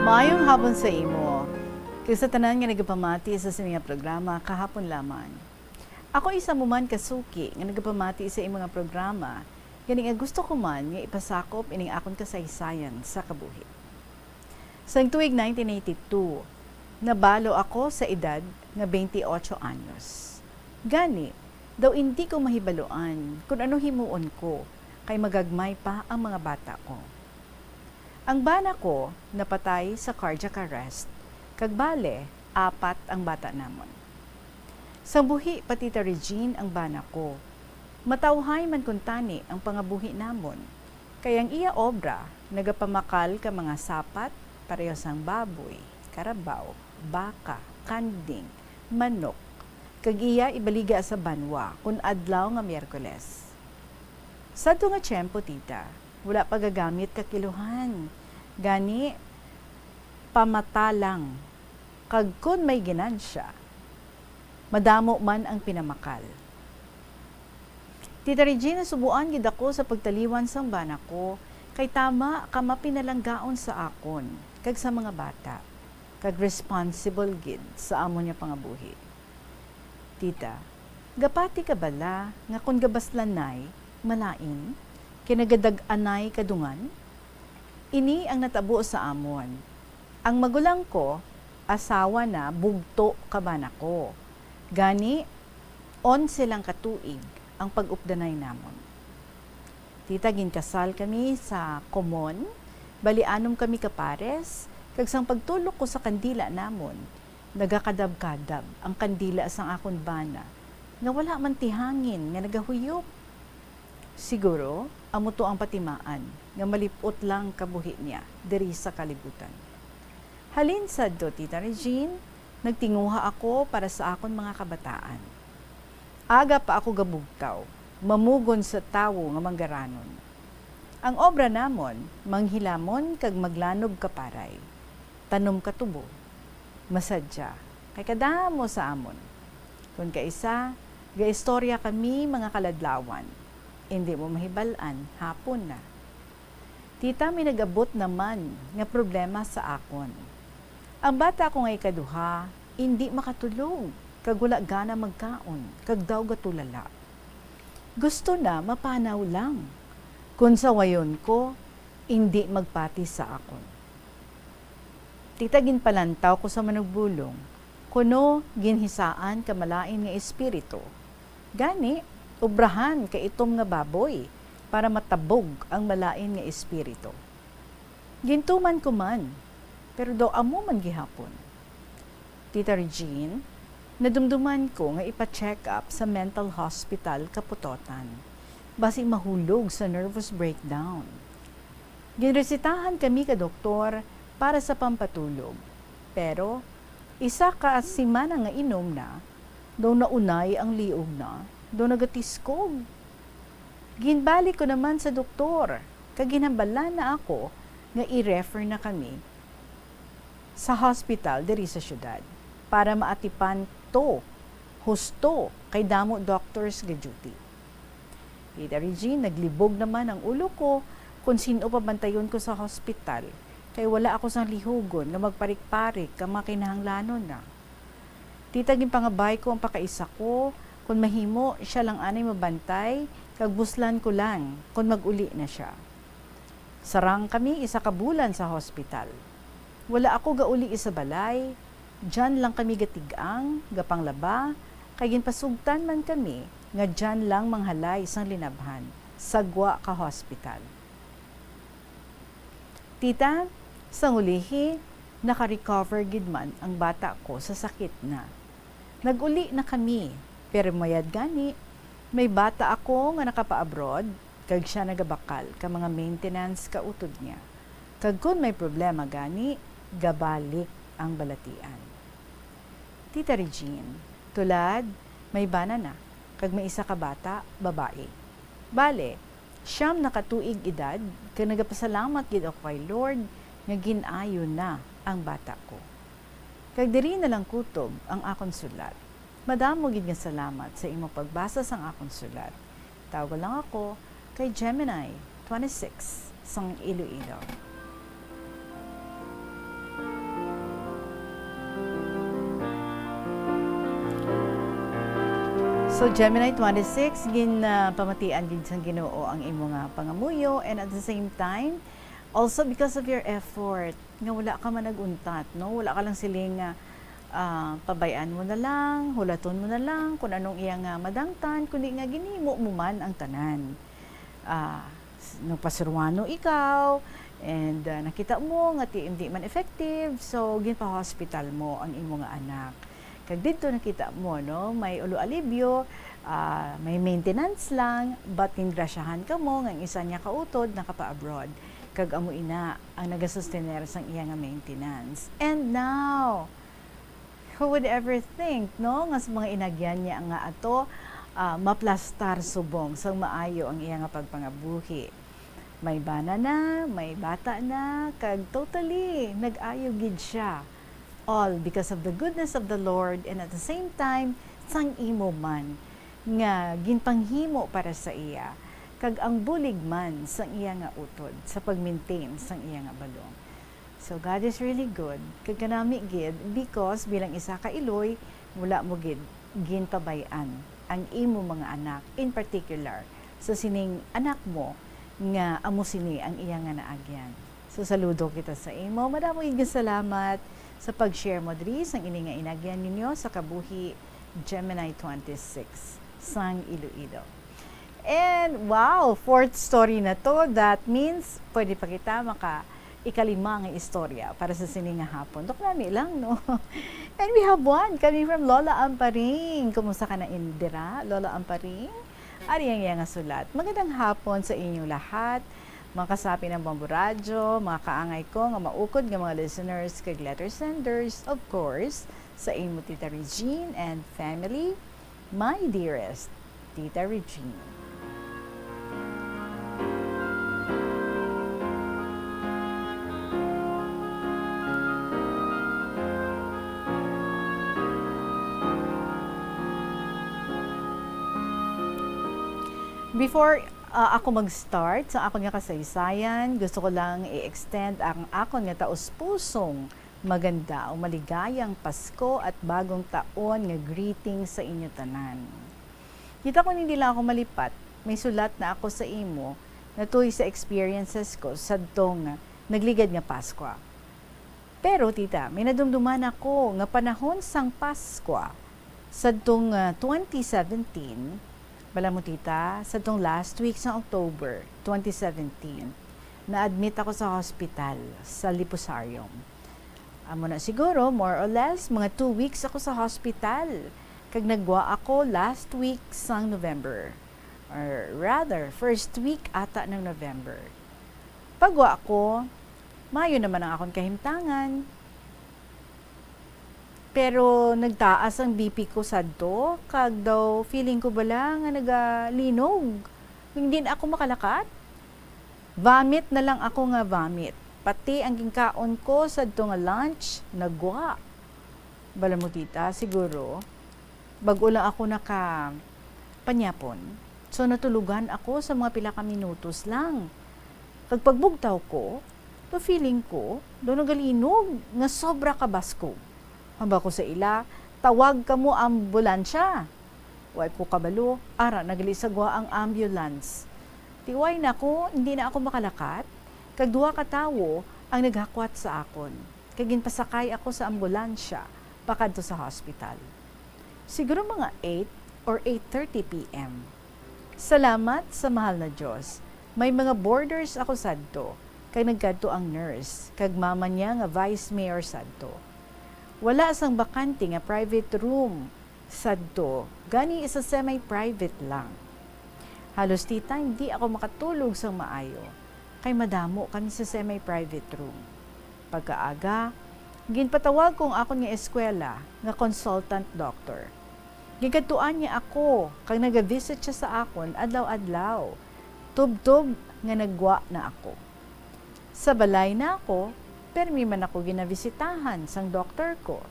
Mayong hapon sa imo. Kaya sa tanan nga nagapamati sa sininga programa kahapon lamang. Ako isa mo man kasuki nga nagapamati sa imong mga programa. Gani nga gusto ko man nga ipasakop ining akon kasaysayan sa kabuhi. Sa tuig 1982, nabalo ako sa edad nga 28 anyos. Gani, daw hindi ko mahibaloan kung ano himuon ko kay magagmay pa ang mga bata ko. Ang bana ko napatay sa cardiac arrest, kag bale, 4 ang bata namon. Sa buhi pati ta Regine ang bana ko. Matawhay man kuntani ang pangabuhi namon. Kayang iya obra, nagapamakal ka mga sapat, parehas ang baboy, karabaw, baka, kanding, manok, kag iya ibaliga sa banwa kun adlaw nga Miyerkules. Sadto nga tiyempo tita, wala pa gagamit kakiluhan. Gani, pamata lang. Kag kun may ginansya, madamo man ang pinamakal. Tita Regina, subuan gid ako sa pagtaliwan sang bana ko, kay tama ka mapinalanggaon sa akon, kag sa mga bata, kag responsible gid sa amon niya pangabuhi. Tita, gapati ka bala nga kun gabaslanay, malain, kinagadag-anay kadungan? Ini ang natabo sa amon. Ang magulang ko, asawa na, bugto kabana ko. Gani, 11 lang katuig ang pag-updanay namon. Tita, ginkasal kami sa Komon, balianom kami kapares, kag sang pagtulok ko sa kandila namon, nagakadab-kadab ang kandila sang akon bana, nga wala man tihangin, nga nagahuyop. Siguro, amo to ang patimaan nga malipot lang kabuhi niya diri sa kalibutan. Halin sadto Tita Regine, nagtinguha ako para sa akon mga kabataan. Aga pa ako gabugtaw, mamugon sa tawo nga manggaranon. Ang obra namon, manghilamon kag maglanog kaparay. Tanom katubo, masadya, kay kadamo sa amon. Kung kaisa, gaistorya kami mga kaladlawan. Hindi mo mahibalan, hapon na. Tita, may nag-abot naman nga problema sa akon. Ang bata ko ngay kaduha, hindi makatulog, kag wala gana magkaon, kag daw gatulala. Gusto na mapanaw lang. Kung sa wayon ko, hindi magpati sa akon. Tita, ginpalantaw ko sa manugbulong, kuno ginhisaan kamalain nga espiritu. Gani, obrahan kay itom nga baboy para matabog ang malain nga espiritu. Gintuman ko man, pero daw amo man gihapon. Tita Regine, nadumduman ko nga ipa-check up sa mental hospital Kaputotan, basi mahulog sa nervous breakdown. Ginresitahan kami ka doktor para sa pampatulog, pero isa ka simana nga inom na, daw naunay ang liog na, daw nagatiskog. Ginbalik ko naman sa doktor. Kaginambala na ako nga i-refer na kami sa hospital diri sa syudad para maatipan to husto kay damo doctors nga duty. Tita Regine, naglibog naman ang ulo ko kung sino pa bantayon ko sa hospital kay wala ako sang lihugon nga magparik-parik ka makinahanglanon na. Tita, ginpangabay ko ang pakaisa ko kung mahimo siya lang anay mabantay kag buslan ko lang kung mag-uli na siya. Sarang kami isa ka bulan sa hospital. Wala ako gauli isa balay, dyan lang kami gatigang, gapanglaba, kay ginpasugtan man kami, nga dyan lang manghalay isang linabhan, sagwa ka hospital. Tita, sa ulihi, naka-recover gid man ang bata ko sa sakit na. Nag-uli na kami, pero mayad gani, may bata ako nga nakapa-abroad, kag siya nagabakal ka mga maintenance ka utod niya. Kag kung may problema gani, gabalik ang balatian. Tita Regine, tulad, may bana na, kag may isa ka bata, babae. Bale, siyam nakatuig edad, kag nagapasalamat gid ako kay Lord, nga ginayo na ang bata ko. Kag diri na lang kutob ang akong sulat. Madamo gid nga salamat sa imong pagbasa sang akong sulat. Tawag lang ako kay Gemini 26 sang Iloilo. So Gemini 26 pamatian gid sang Ginoo ang imo nga pangamuyo, and at the same time also because of your effort nga wala ka man naguntat, no? Wala ka lang siling pabayaan mo na lang, hulaton mo na lang kung anong iya nga madangtan, kundi nga ginimo mo man ang tanan. Nagpasurwano ikaw, and nakita mo nga hindi man effective, so ginpa-hospital mo ang imo nga anak. Kag dito nakita mo, no, may ulo alibyo, may maintenance lang, but ingrasyahan ka mo nga isa niya kautod nakapa-abroad. Kag amo ina ang nagasustener sang iya nga maintenance. And now, who would ever think, no, nga sa mga inagyan niya nga ato, maplastar subong sang maayo ang iya nga pagpangabuhi. May bana na, may bata na, kag totally nag-ayo gid siya. All because of the goodness of the Lord, and at the same time, sang imo man nga ginpanghimo para sa iya. Kag ang bulig man sang iya nga utod sa pag-maintain sang iya nga balong. So God is really good. Kag kanami gid because bilang isa ka iloy, wala mo gid ginpabayan ang imo mga anak, in particular sa sining anak mo nga amo sini ang iya nga naagyan. So saludo kita sa imo. Madamo gid salamat sa pag-share mo diri sang ini nga inagyan ninyo sa kabuhi Gemini 26 sang Iloilo. And wow, fourth story na to. That means pwede pa kita ikalima nga istorya para sa sining nga hapon. Dok nami lang, no? And we have one coming from Lola Amparing. Kumusta ka na, Indira? Lola Amparing? Ari ang nga sulat. Magandang hapon sa inyong lahat. Mga kasapi ng Bombo Radyo, mga kaangay ko, nga maukod nga mga listeners, kag letter senders, of course, sa imo Tita Regine and family, my dearest Tita Regine. Before ako mag-start sa akong nga kasaysayan, gusto ko lang i-extend ang akong nga taos-pusong maganda o maligayang Pasko at bagong taon nga greeting sa inyo tanan. Kita ko hindi lang ako malipat, may sulat na ako sa imo na tuy sa experiences ko sa dong nagligad nga Pasko. Pero tita, may nadumduman ako nga panahon sang Pasko sa dong 2017. Bala mo tita, sa itong last week sa October 2017, na-admit ako sa hospital sa Liposarium. Amo na siguro, more or less, mga 2 weeks ako sa hospital. Kag nagwa ako last week sang November. Or rather, first week ata ng November. Pagwa ako, Mayo naman ang akong kahimtangan. Pero nagtaas ang BP ko sadto, kag daw feeling ko bala nga nagalinog. Hindi na ako makalakad. Vomit na lang ako nga vomit. Pati ang gingkaon ko sa nga lunch, nagwa. Bala mo tita, siguro, bago lang ako panyapon. So natulugan ako sa mga pila ka minutos lang. Kag pagbugtaw ko, to feeling ko, doon nagalinog nga sobra ka basko. Hamba ko sa ila, tawag ka mo ambulansya. Way ko kabalo, ara nagalisagwa ang ambulance. Tiway na ko, hindi na ako makalakat. Kag duha ka tawo ang naghakwat sa akon. Kag ginpasakay ako sa ambulansya pakadto sa hospital. Siguro mga 8 or 8:30 p.m. Salamat sa mahal na Diyos. May mga borders ako sadto. Kag nagkadto ang nurse. Kag mama niya nga vice mayor sadto. Wala sang bakante nga private room sadto. Gani isa semi-private lang. Halos tita, hindi ako makatulog sang maayo. Kay madamo kami sa semi-private room. Pagkaaga, ginpatawag kong akon nga eskwela nga consultant doctor. Gigatuan niya ako kag nag-visit siya sa akon adlaw-adlaw. Tub-tub nga nagwa na ako. Sa balay na ako, permi man ako ginabisitahan sang doktor ko.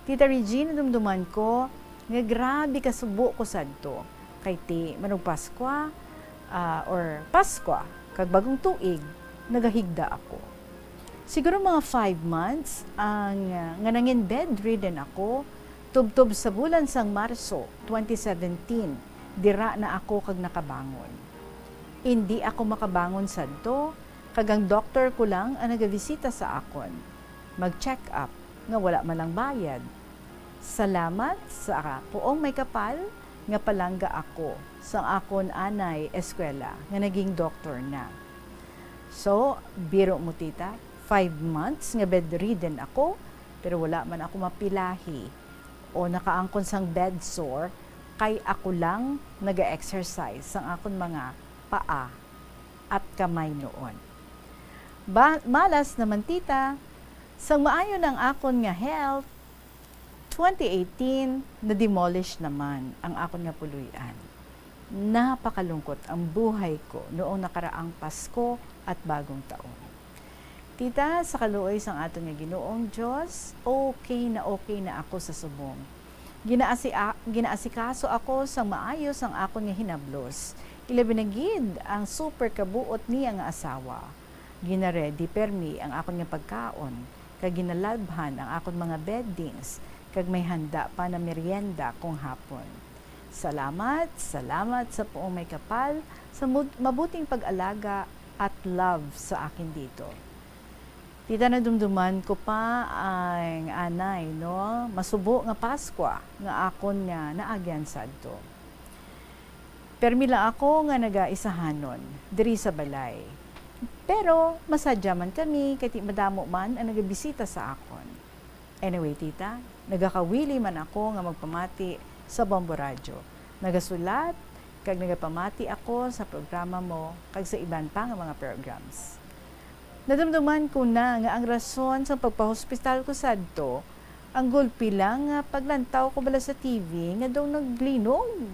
Tita Regine, dumduman ko nga grabe kasubo ko sadto. Kay ti manug Paskwa or Paskwa kag bagong tuig nagahigda ako. Siguro mga 5 months ang nga nangin bedridden ako. Tubtob sa bulan sang Marso 2017, dira na ako kag nakabangon. Hindi ako makabangon sadto, kag ang doktor ko lang ang nagabisita sa akon. Mag-check up nga wala man lang bayad. Salamat sa puong may kapal nga palangga ako sa akon anay eskwela nga naging doktor na. So, biro mo tita, 5 months nga bedridden ako, pero wala man ako mapilahi o nakaangkon sang bed sore, kay ako lang naga-exercise sang akon mga paa at kamay noon. Malas naman tita, sang maayo ng akon nga health, 2018, na-demolish naman ang akon nga puluyan. Napakalungkot ang buhay ko noong nakaraang Pasko at Bagong Taon. Tita, sa kaluoy sang aton nga Ginoong Diyos, okay na ako sa subong. Ginaasikaso ako sa maayos ang akon nga hinablos. Ilabi na gid ang super kabuot niya nga asawa. Ginaredy permi ang akon nga pagkaon, kag ginalabhan ang akon mga beddings, kag may handa pa na merienda kung hapon. Salamat sa puong may kapal, sa mabuting pag-alaga at love sa akin dito. Tita, nadumduman ko pa ang anay, no? Masubo nga Paskwa, nga akon nga naagyan sadto. Permila ako nga nagaisahanon, diri sa balay. Pero, masadya man kami, kati madamo man ang nagabisita sa akon. Anyway, tita, nagakawili man ako nga magpamati sa Bombo Radio. Nagasulat, kag nagapamati ako sa programa mo, kag sa iban pa nga mga programs. Nadamdaman ko na nga ang rason sa pagpahospital ko sadto, ang gulpi lang nga paglantaw ko bala sa TV nga daw naglinog.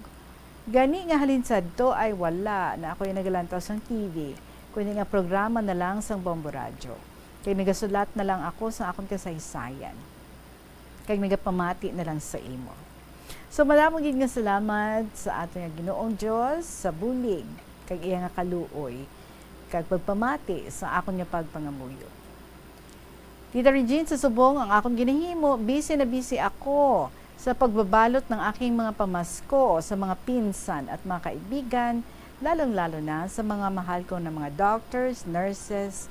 Gani nga halin sadto ay wala na ako yung nagalantaw sa TV, kundi nga programa na lang sang Bombo Radio. Kaya nagasulat na lang ako sa akong kasaysayan. Kaya nagapamati na lang sa imo. So maraming gid nga salamat sa ating Ginoong Diyos sa bulig kag iya nga kaluoy kag pagpamati sa akon nga pagpangamuyo. Tita Regine, sa subong ang akong ginahimo, busy na busy ako sa pagbabalot ng aking mga pamasko sa mga pinsan at mga kaibigan, lalong-lalo na sa mga mahal ko na mga doctors, nurses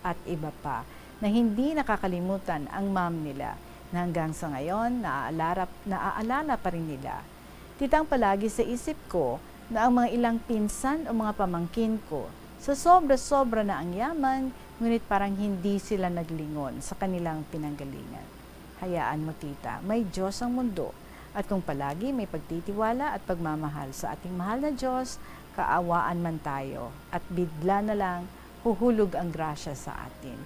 at iba pa na hindi nakakalimutan ang mom nila na hanggang sa ngayon naaalala pa rin nila. Titang palagi sa isip ko na ang mga ilang pinsan o mga pamangkin ko sa sobra-sobra na ang yaman, ngunit parang hindi sila naglingon sa kanilang pinanggalingan. Hayaan mo tita, may Diyos ang mundo at kung palagi may pagtitiwala at pagmamahal sa ating mahal na Diyos, kaawaan man tayo at bigla na lang huhulog ang grasya sa atin.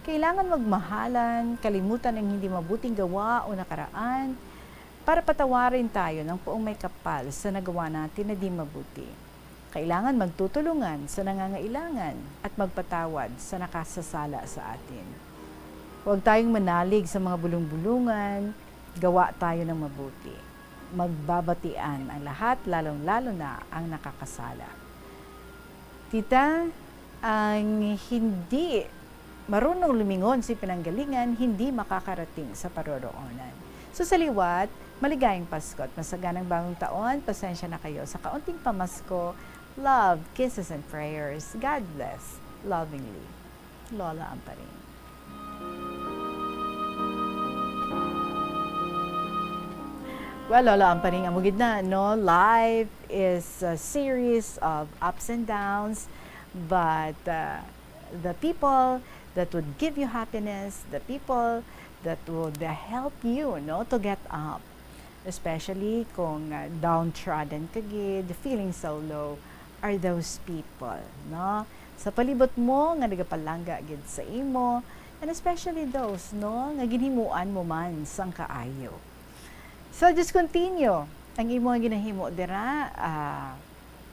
Kailangan magmahalan, kalimutan ang hindi mabuting gawa o nakaraan para patawarin tayo ng puong may kapal sa nagawa natin na di mabuti. Kailangan magtutulungan sa nangangailangan at magpatawad sa nakasasala sa atin. Huwag tayong manalig sa mga bulong-bulungan, gawa tayo ng mabuti. Magbabatian ang lahat, lalong-lalo na ang nakakasala. Tita, ang hindi marunong lumingon si pinanggalingan, hindi makakarating sa paroroonan. So sa liwat, maligayang Pasko at masaganang bagong taon. Pasensya na kayo sa kaunting pamasko. Love, kisses and prayers. God bless. Lovingly. Lola Amparin. Well, Lola Amparin, amugid na, no? Life is a series of ups and downs, but the people that would give you happiness, the people that would help you, no, to get up. Especially kung downtrodden ka gid, feeling so low, are those people, no? Sa palibot mo nga nagapalangga gid sa imo, and especially those, no, nga ginhimuan mo man sang kaayo. So just continue ang imo nga ginahimo dira.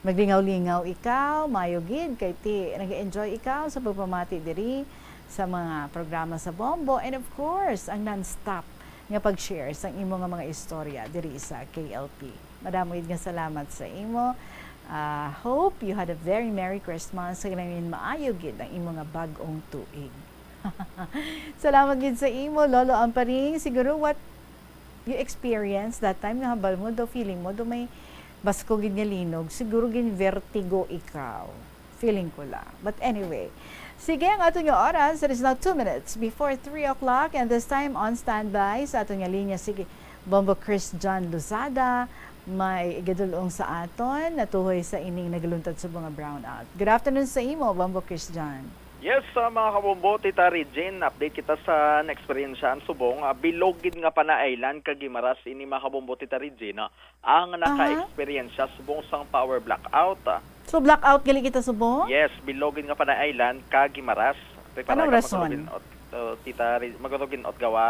Maglingaw-lingaw ikaw, mayo gid kay ti nag-enjoy ikaw sa pagpamati diri sa mga programa sa Bombo, and of course ang non-stop nga pag-share sa imo nga mga istorya diri sa KLP. Madamo gid nga salamat sa imo. Hope you had a very Merry Christmas. Sa ganang maayo gid ang imo nga bag-ong tuig. Salamat gid sa imo, Lolo Amparing. Siguro what you experience that time nga habal mo do, feeling mo do may basko gid nga linog, siguro gin vertigo ikaw. Feeling ko lang. But anyway, sige, ang ato nga oras, it is now 2 minutes before 3 o'clock, and this time on standby sa ato nga linya, sige, Bombo Chris John Luzada, may igadulong sa aton, natuhoy sa ining nagaluntad sa mga brownout. Good afternoon sa imo, Bombo Chris John. Yes, mga kabombo, Tita Regine, update kita sa na-experiencean subong. Bilogid nga pa na island, kagimaras, ini mga kabombo, Tita Regine, ang naka-experience subong sang power blackout. So blackout gali kita subong? Yes, bilogid nga pa na island, kagimaras. Anong rason? Tita Regine, magtuginot gawa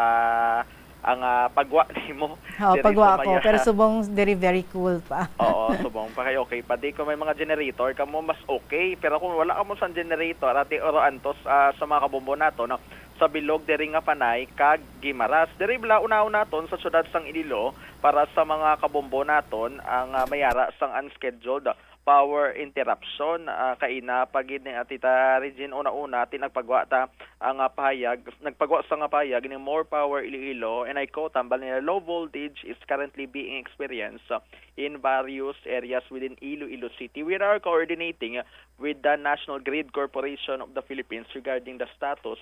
ang pagwa nimo. Pagwa ko, pero subong very cool pa. Oo, subong pa kayo okay pa. Di ko may mga generator kamo mas okay, pero kung wala ka mo sa generator ati oro antos sa mga kabombo nato no, sa bilog diri nga panay kag Gimaras. Diri bla una-una naton sa syudad sang Iloilo para sa mga kabombo naton ang mayara sang unscheduled power interruption. Kaina pagid ni Tita Regine una-una tinagpagwa ta ang pahayag, nagpagwa sa nga pahayag ni More Power Iloilo, and I quote, tambal nila, low voltage is currently being experienced in various areas within Iloilo City. We are coordinating with the National Grid Corporation of the Philippines regarding the status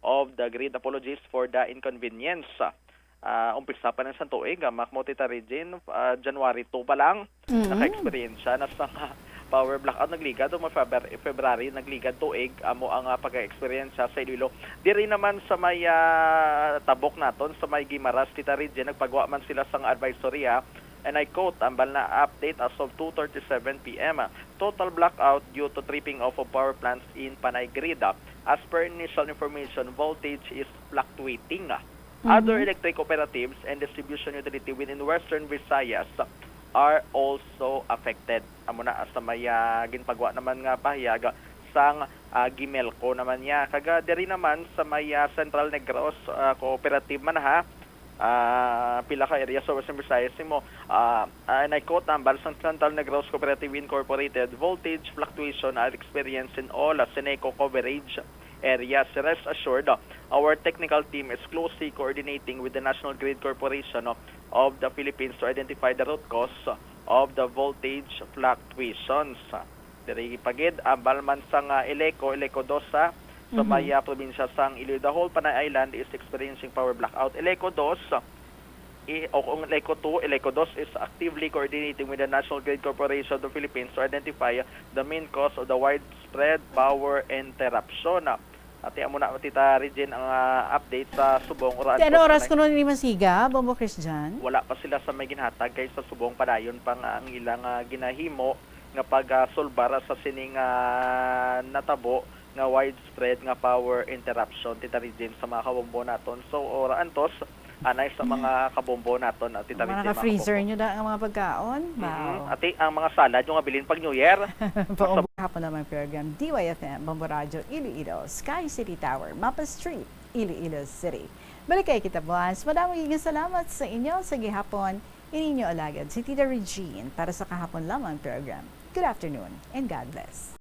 of the grid. Apologies for the inconvenience. Umpisa pa ng Santuig, Makmo Tita Regine, January 2 pa lang, naka-experience siya na sa power blackout nagligad o February nagligad tuig amo ang pagka-experience sa Iloilo. Diri naman sa may tabok naton sa may Gimaras, Tita Regine, nagpagawa man sila sang advisory and I quote, ambal na update as of 2:37 p.m. Total blackout due to tripping off of power plants in Panay Grid. As per initial information, voltage is fluctuating. Other electric cooperatives and distribution utility within Western Visayas are also affected. Amo na sa may ginpagwa naman nga pahayag sang Gimelco naman niya. Kaga diri naman sa may Central Negros cooperative man pila ka area sa Western Visayas mo. And I quote, ambal sang Central Negros Cooperative Incorporated, voltage fluctuation are experienced in all Seneco coverage areas. Rest assured, our technical team is closely coordinating with the National Grid Corporation of the Philippines to identify the root cause of the voltage fluctuations. Diri pagid ambal man sang Eleco 2 sa may probinsya sang Iloilo. The whole Panay Island is experiencing power blackout. Eleco 2 o kung Eleco 2 is actively coordinating with the National Grid Corporation of the Philippines to identify the main cause of the widespread power interruption. Ati amo na Tita Regine ang update sa Subong. Ano oras ko nun ni Masiga, Bombo Christian? Wala pa sila sa may ginhatag kay sa Subong padayon pang ang ilang ginahimo nga pag-solbar sa sining natabo nga widespread nga power interruption, Tita Regine, sa mga kabombo naton. So ora antos anay sa mga kabombo naton at tita Mga naka-freezer nyo na ang mga pagkaon. Ati ang mga salad yung abilin pag New Year. Hapon naman program DYFM, Bombo Radio, Iloilo, Sky City Tower, Mapa Street, Iloilo City. Balik kay kita buwas. Madaming salamat sa inyo sa gihapon. Ininyo alagad si Tita Regine para sa kahapon lamang program. Good afternoon and God bless.